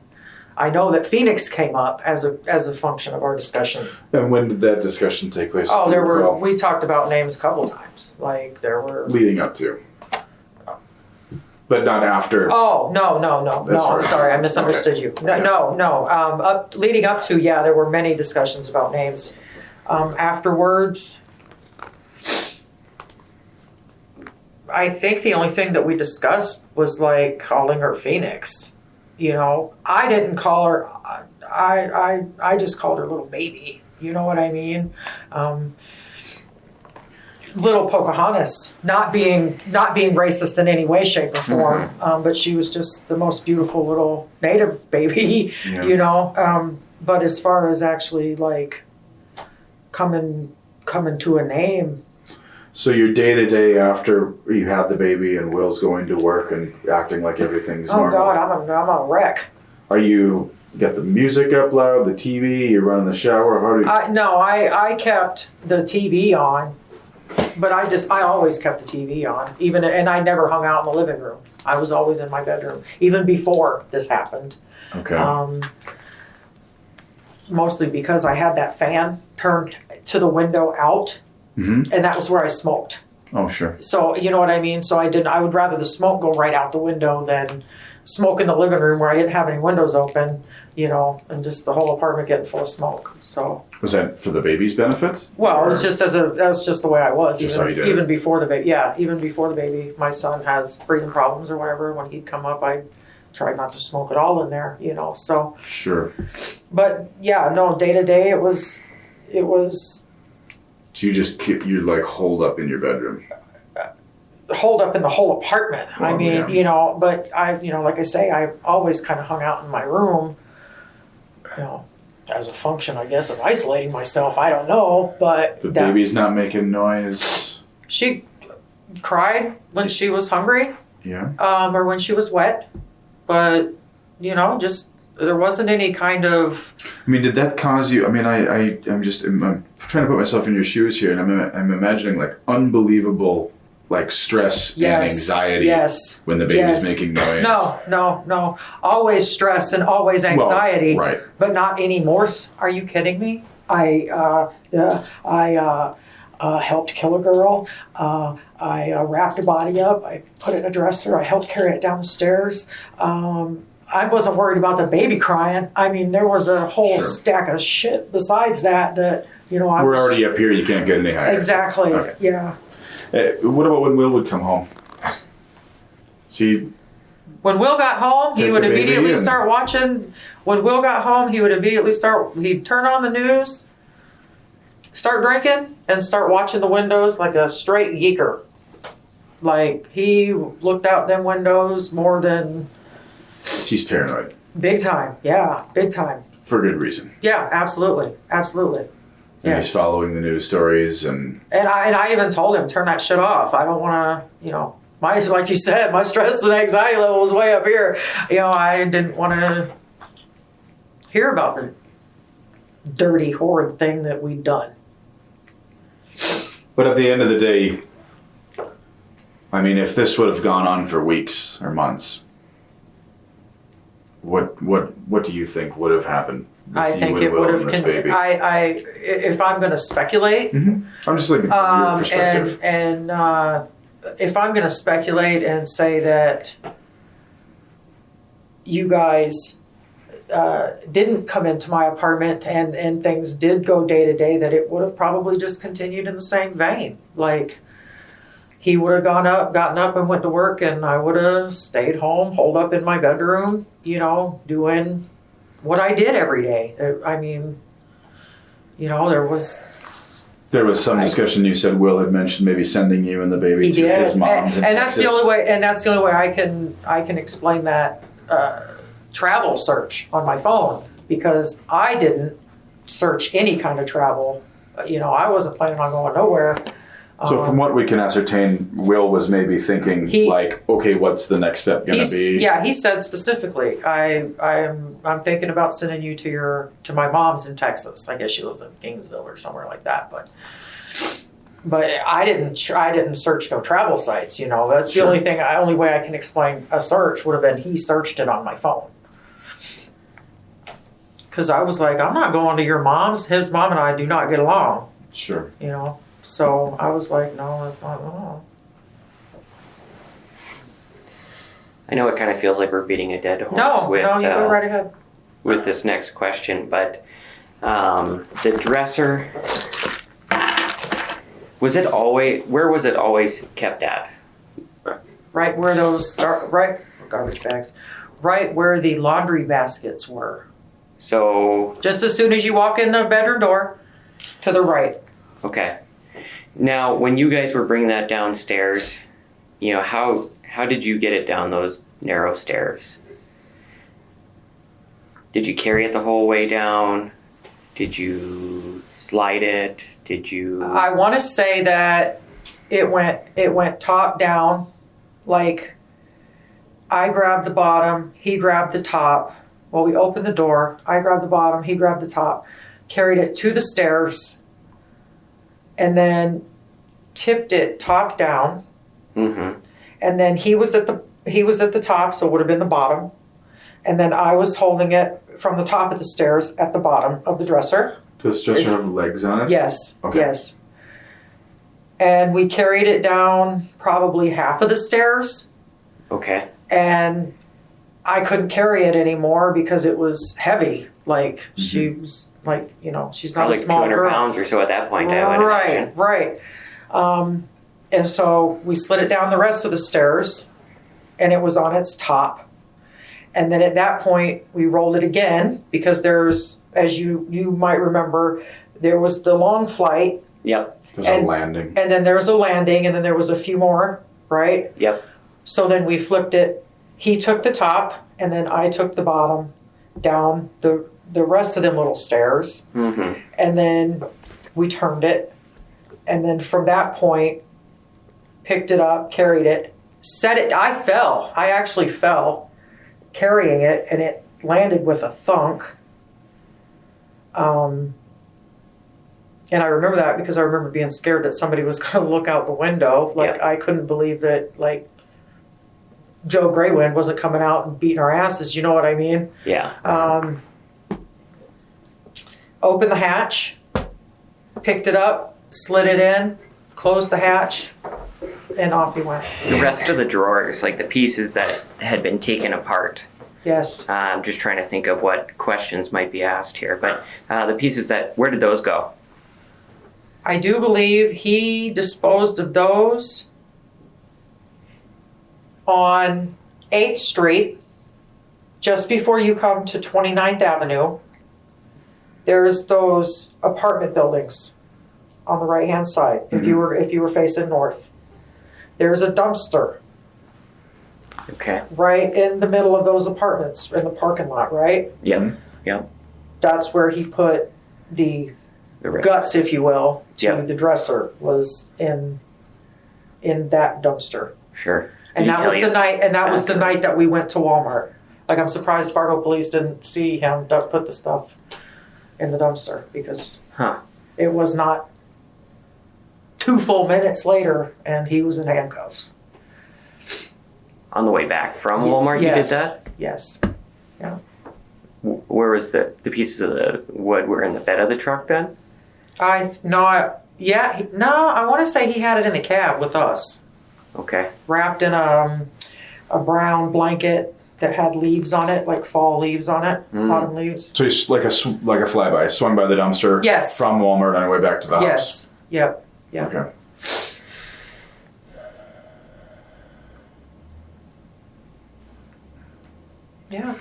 I know that Phoenix came up as a function of our discussion. And when did that discussion take place? Oh, if you recall? we talked about names a couple times. Like there were. Leading up to. But not after. Oh, no, That's I'm right. sorry, I misunderstood you. Okay. No. Leading up to, there were many discussions about names. Afterwards, I think the only thing that we discussed was like calling her Phoenix. I didn't call her, I just called her little baby. You know what I mean? Little Pocahontas, not being racist in any way, shape, or form, but she was just the most beautiful little native baby, Yeah. But as far as actually like coming to a name. So your day-to-day after you had the baby and Will's going to work and acting like everything's Oh normal. God, I'm a wreck. Are you got the music up loud, the TV, you're running the shower? How do you... I kept the TV on, but I always kept the TV on, and I never hung out in the living room. I was always in my bedroom, even before this happened. Okay. Mostly because I had that fan turned to the window out, and that was where I smoked. Oh, sure. So you know what I mean? So I would rather the smoke go right out the window than smoke in the living room where I didn't have any windows open, and just the whole apartment getting full of smoke. So Was that for the baby's benefits? well, Or- it's just that's just the way I was. Just how you did it. Even before the baby. Yeah, even before the baby. My son has breathing problems or whatever. When he'd come up, I tried not to smoke at all in there, So, Sure. but yeah, no, day to day, it was. So you just you like holed up in your bedroom. Hold up in the whole apartment. I Oh, mean, yeah. but like I say, I always kind of hung out in my room, as a function, I guess, of isolating myself. I don't know, but The baby's not making noise. she cried when she was hungry, Yeah. or when she was wet, but just there wasn't any kind of. I mean, did that cause you? I mean, I'm trying to put myself in your shoes here, and I'm imagining like unbelievable like stress and anxiety Yes. when the baby's Yes. making noise. No. Always stress and always anxiety. Well, right. But not anymore. Are you kidding me? I helped kill a girl. I wrapped a body up. I put it in a dresser. I helped carry it down the stairs. I wasn't worried about the baby crying. I mean, there was a whole Sure. stack of shit besides that I We're was. already up here. You can't get any higher. Exactly. Okay. Yeah. What about when Will would come home? See, When Will got home, he Take would the baby immediately and- start watching. When Will got home, he'd turn on the news, start drinking, and start watching the windows like a straight geeker. Like, he looked out them windows more than She's paranoid big time. Yeah, big time. for good reason. Yeah, absolutely. Absolutely. And Yes. he's following the news stories and And I even told him, turn that shit off. I don't want to, you know, like you said, my stress and anxiety level was way up here. You know, I didn't want to hear about the dirty, horrid thing that we'd done. But at the end of the day, I mean, if this would have gone on for weeks or months, what do you think would have happened? If I you think would it would have. welcomed this baby? If I'm going to speculate, I'm just looking from your perspective. and if I'm going to speculate and say that you guys didn't come into my apartment and things did go day to day, that it would have probably just continued in the same vein. Like, he would have gotten up and went to work, and I would have stayed home, holed up in my bedroom, you know, doing what I did every day. I mean, you know, there was some discussion. You said Will had mentioned maybe sending you and the baby he to did, his mom's, and that's the only way. And that's the only way I can explain that travel search on my phone, because I didn't search any kind of travel. You know, I wasn't planning on going nowhere. So from what we can ascertain, Will was maybe thinking okay, what's the next step going to be? Yeah, he said specifically, I'm thinking about sending you to my mom's in Texas. I guess she lives in Gainesville or somewhere like that. But I didn't search no travel sites. You know, that's the only way I can explain a search would have been he searched it on my phone. Because I was like, I'm not going to your mom's. His mom and I do not get along. Sure. You know. So I was like, no, that's not. Oh. I know it kind of feels like we're beating a dead horse No, you go right ahead. with this next question, but the dresser, where was it always kept at? Right where garbage bags, right where the laundry baskets were. So Just as soon as you walk in the bedroom door, to the right. okay. Now, when you guys were bringing that downstairs, you know, how did you get it down those narrow stairs? Did you carry it the whole way down? Did you slide it? Did you? I want to say that it went top down. Like, I grabbed the bottom, he grabbed the top. Well, we opened the door. I grabbed the bottom, he grabbed the top. Carried it to the stairs, and then tipped it top down. Mm-hmm. And then he was at the top, so it would have been the bottom. And then I was holding it from the top of the stairs at the bottom of the dresser. Does the dresser have legs on it? Yes. Okay. Yes. And we carried it down probably half of the stairs. Okay. And I couldn't carry it anymore because it was heavy. Like, she was like, you know, she's not Probably a small 200 girl. pounds or so at that point, I would imagine. Right. And so we slid it down the rest of the stairs, and it was on its top. And then at that point, we rolled it again, because there's, as you might remember, there was the long flight. Yep. There's a landing. And then there's a landing, and then there was a few more, right? Yep. So then we flipped it. He took the top, and then I took the bottom down the rest of them little stairs. Mm-hmm. And then we turned it. And then from that point, picked it up, carried it, set it. I fell. I actually fell carrying it, and it landed with a thunk. And I remember that because I remember being scared that somebody was going to look out the window. Like, Yep. I couldn't believe that, like, Joe Greywind wasn't coming out and beating our asses. You know what I mean? Yeah. Opened the hatch, picked it up, slid it in, closed the hatch, and off he went. The rest of the drawers, like the pieces that had been taken apart, Yes. I'm just trying to think of what questions might be asked here, but the pieces where did those go? I do believe he disposed of those on 8th Street, just before you come to 29th Avenue. There's those apartment buildings on the right-hand side, if you were facing north. There's a dumpster Okay. right in the middle of those apartments in the parking lot, right? Yep. Yep. That's where he put the The rest. guts, if you will, to Yep. the dresser was in that dumpster. Sure. And Did he that was tell the you night. And that was the after? night that we went to Walmart. Like, I'm surprised Fargo police didn't see him put the stuff in the dumpster, because Huh. it was not 2 full minutes later, and he was in handcuffs. On the way back from Walmart, you did Yes. that? Yes. Where was the pieces of the wood were in the bed of the truck then? I want to say he had it in the cab with us, Okay. wrapped in a brown blanket that had leaves on it, like fall leaves on it, autumn leaves. So he's like a flyby, swung by the dumpster. Yes. From Walmart on the way back to the house. Yes. Yep. Yep. Okay. Yeah.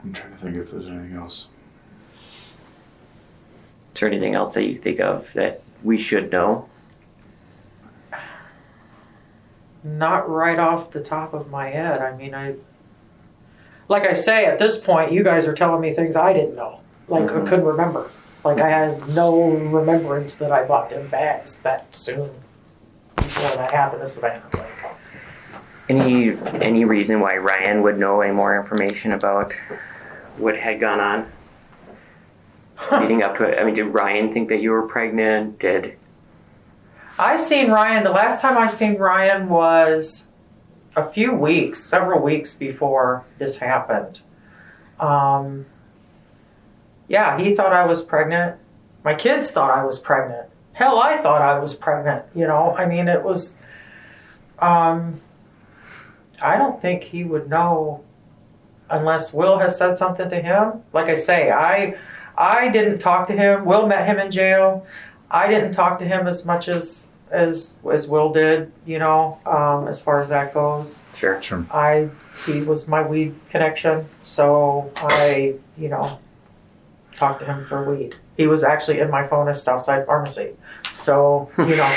I'm trying to think if there's anything else. Is there anything else that you think of that we should know? Not right off the top of my head. I mean, like I say, at this point, you guys are telling me things I didn't know, like I couldn't remember. Like, I had no remembrance that I bought them bags that soon before that happened to Savannah. Any reason why Ryan would know any more information about what had gone on leading up to it? I mean, did Ryan think that you were pregnant? I seen Ryan, the last time I seen Ryan was several weeks before this happened. Yeah, he thought I was pregnant. My kids thought I was pregnant. Hell, I thought I was pregnant, you know? I mean, it was, I don't think he would know unless Will has said something to him. Like I say, I didn't talk to him. Will met him in jail. I didn't talk to him as much as Will did, you know, as far as that goes. Sure. He was my weed connection, so I, you know, talked to him for weed. He was actually in my phone as Southside Pharmacy. So, you know,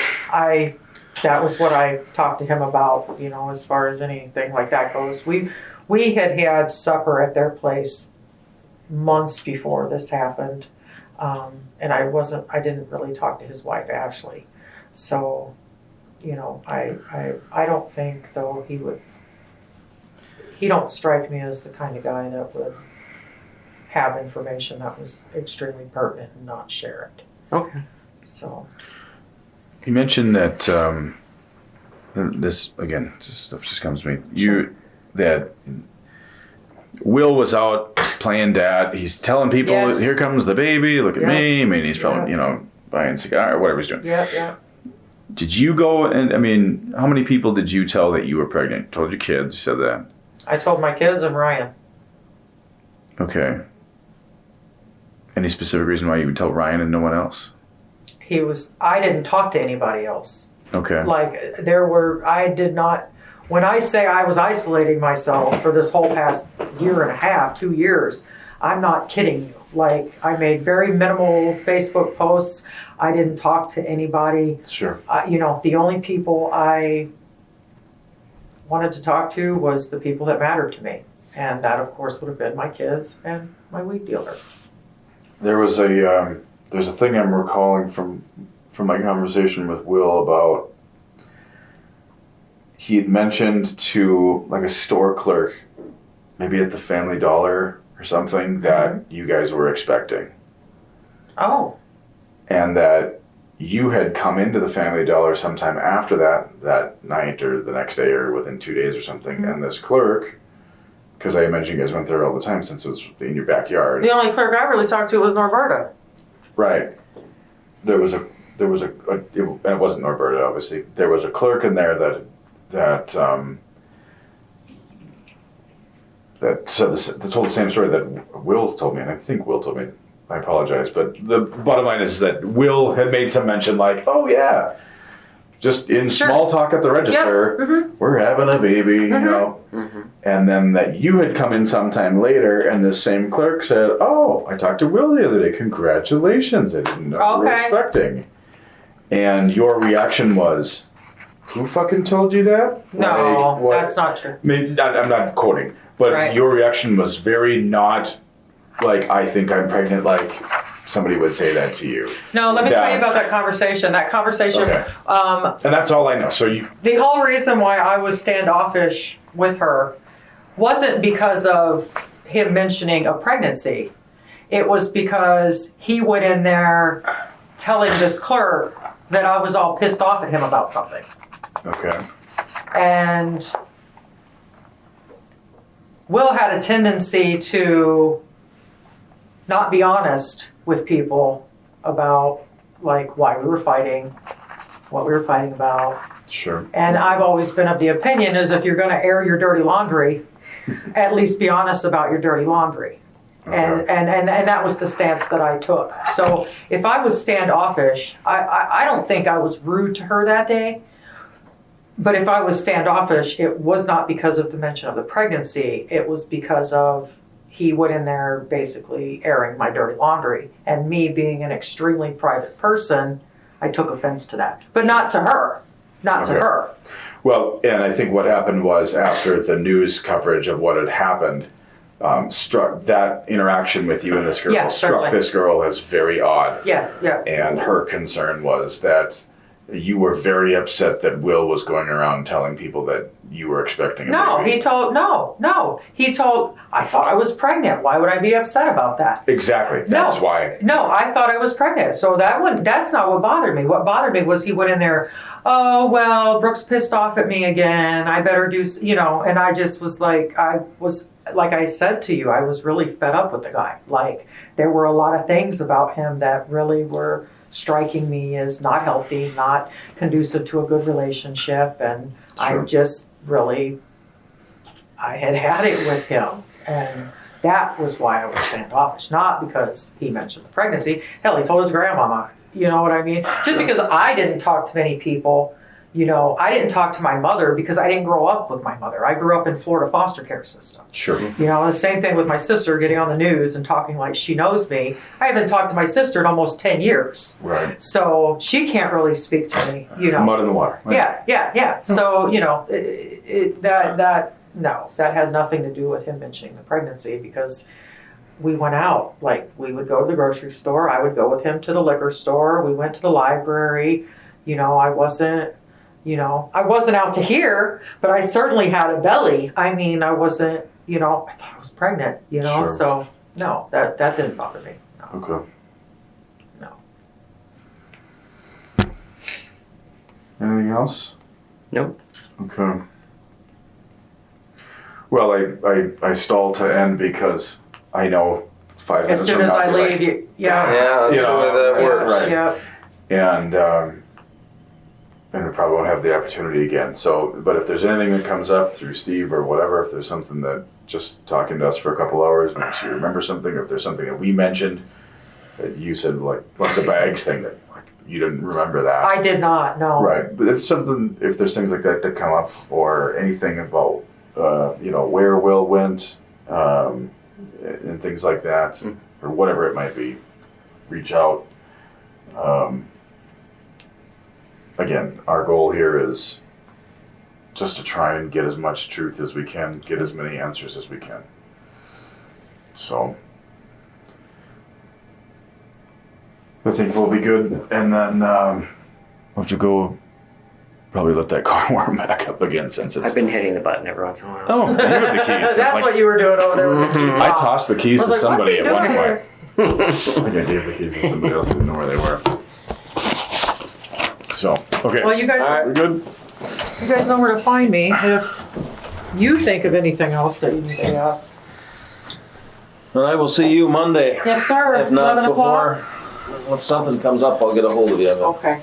that was what I talked to him about, you know, as far as anything like that goes. We had supper at their place months before this happened. And I didn't really talk to his wife, Ashley. So, you know, I don't think, though, he don't strike me as the kind of guy that would have information that was extremely pertinent and not share it. Okay. So. You mentioned that this stuff just comes to me. That Will was out playing dad. He's telling people, Yes. "Here comes the baby. Look at Yeah. me." I mean, he's probably Yeah. buying a cigar or whatever he's doing. Yeah. Did you go and how many people did you tell that you were pregnant? Told your kids? You said that. I told my kids and Ryan. Okay. Any specific reason why you would tell Ryan and no one else? I didn't talk to anybody else. Okay. Like, when I say I was isolating myself for this whole past year and a half, 2 years, I'm not kidding you. Like, I made very minimal Facebook posts. I didn't talk to anybody. Sure. You know, the only people I wanted to talk to was the people that mattered to me. And that, of course, would have been my kids and my weed dealer. There's a thing I'm recalling from my conversation with Will about, he had mentioned to like a store clerk, maybe at the Family Dollar or something, that you guys were expecting. Oh. And that you had come into the Family Dollar sometime after that night or the next day or within 2 days or something. And this clerk, because I imagine you guys went there all the time since it was in your backyard. The only clerk I really talked to was Norberta. Right. There was and it wasn't Norberta, obviously. There was a clerk in there that told the same story that Will told me, and I think Will told me. I apologize, but the bottom line is that Will had made some mention like, "Oh yeah, just in small talk at the register, we're having a baby," you know. and then that you had come in sometime later, and this same clerk said, "Oh, I talked to Will the other day. Congratulations! I didn't know you were Okay. expecting." And your reaction was, "Who fucking told you that?" No, Like, what- that's not true. Maybe I'm not quoting, but Right. your reaction was very not like, "I think I'm pregnant," like somebody would say that to you. No, let me tell you That's- about that conversation. That conversation, Okay. And that's all I know. So you, the whole reason why I was standoffish with her wasn't because of him mentioning a pregnancy. It was because he went in there telling this clerk that I was all pissed off at him about something. okay. And Will had a tendency to not be honest with people about like why we were fighting, what we were fighting about. Sure. And I've always been of the opinion is if you're going to air your dirty laundry, at least be honest about your dirty laundry. And that was the stance that I took. So if I was standoffish, I don't think I was rude to her that day. But if I was standoffish, it was not because of the mention of the pregnancy. It was because of he went in there basically airing my dirty laundry. And me being an extremely private person, I took offense to that. But not to her. Not to Okay. her. Well, and I think what happened was after the news coverage of what had happened, struck that interaction with you and this girl Yeah, struck certainly. this girl as very odd. Yeah, yeah. And her concern was that you were very upset that Will was going around telling people that you were expecting a baby. He told, I thought I was pregnant. Why would I be upset about that? Exactly. That's why. No, I thought I was pregnant. So that's not what bothered me. What bothered me was he went in there, oh, well, Brooke's pissed off at me again. I better do, and I just was like, like I said to you, I was really fed up with the guy. Like, there were a lot of things about him that really were striking me as not healthy, not conducive to a good relationship. And Sure. I just really, I had it with him. And that was why I was standoffish, not because he mentioned the pregnancy. Hell, he told his grandmama, you know what I mean? Just because I didn't talk to many people, I didn't talk to my mother because I didn't grow up with my mother. I grew up in Florida foster care system. Sure. The same thing with my sister getting on the news and talking like she knows me. I haven't talked to my sister in almost 10 years. Right. So she can't really speak to me, It's mud in the water. Right. Yeah. So, that had nothing to do with him mentioning the pregnancy because we went out. Like, we would go to the grocery store. I would go with him to the liquor store. We went to the library. I wasn't out to here, but I certainly had a belly. I mean, I wasn't, I thought I was pregnant, Sure. So no, that didn't bother me. No. Okay. No. Anything else? Nope. Okay. Well, I stalled to end because I know 5 minutes As soon from as now, I I'll be leave, like, you, yeah. Yeah, that's You the know, way that yeah, works. right. Yeah. And we probably won't have the opportunity again. So, but if there's anything that comes up through Steve or whatever, if there's something that just talking to us for a couple hours makes you remember something, if there's something that we mentioned that you said, like the bags thing that like you didn't remember that. I did not, no. Right, but if something, if there's things like that that come up, or anything about, where Will went, and things like that, or whatever it might be, reach out. Again, our goal here is just to try and get as much truth as we can, get as many answers as we can. So, I think we'll be good, and then we'll have to go probably let that car warm back up again since it's... I've been hitting the button every once in a while. Oh, you have the keys. That's what you were doing over there with the key I fob. tossed the keys I to was like, somebody what's at he one doing point. here? I think I gave the keys to somebody else who didn't know where they were. So, okay. Well, you guys, We're good? you guys know where to find me if you think of anything else that you need to ask. And I will see you Monday. Yes, sir. If not 11 o'clock. before, if something comes up, I'll get a hold of you. But Okay.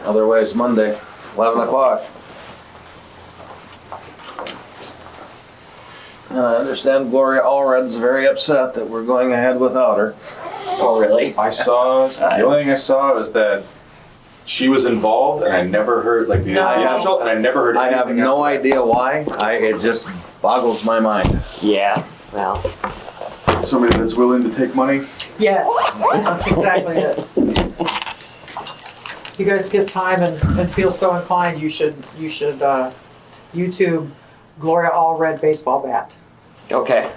otherwise, Monday, 11 o'clock. And I understand Gloria Allred's very upset that we're going ahead without her. Oh, really? I saw, the only thing I saw was that she was involved, and I never heard like the No. official, and I never heard. I have anything no after that. idea why. It just boggles my mind. Yeah, well, Somebody that's willing to take money. Yes, that's exactly it. If you guys get time and feel so inclined, you should YouTube Gloria Allred baseball bat. okay.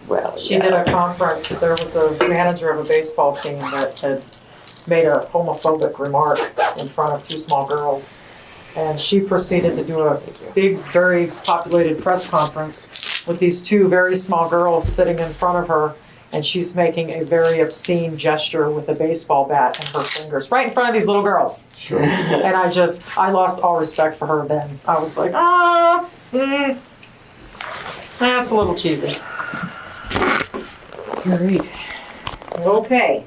Well, She did a conference, there was a manager of a baseball team that had made a homophobic remark in front of two small girls. And she proceeded to do a big, very populated press conference with these two very small girls sitting in front of her. And she's making a very obscene gesture with a baseball bat in her fingers, right in front of these little girls. Sure. And I lost all respect for her then. I was like, that's a little cheesy. Great. Okay.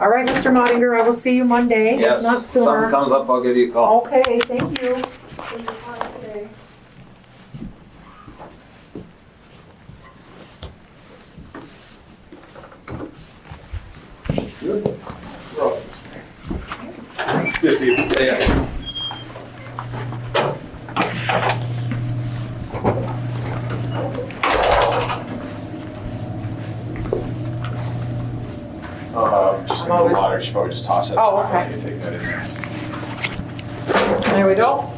All right, Mr. Mottinger, I will see you Monday, if Yes, not something sooner. comes up, I'll give you a call. Okay, thank you. for your time today. Just Yeah. just I'm in the always- water. She probably just toss it. Oh, okay. You take that in there. There we go.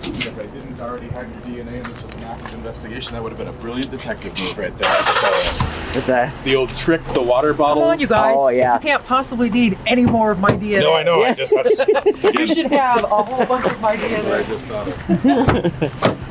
If I didn't already have your DNA and this was an active investigation, that would have been a brilliant detective move right there. I just thought What's that? the old trick, the water bottle. Come on, you guys. Oh, yeah. You can't possibly need any more of my DNA. No, I know. I just that's You should have a whole bunch of my what I DNA. just thought of.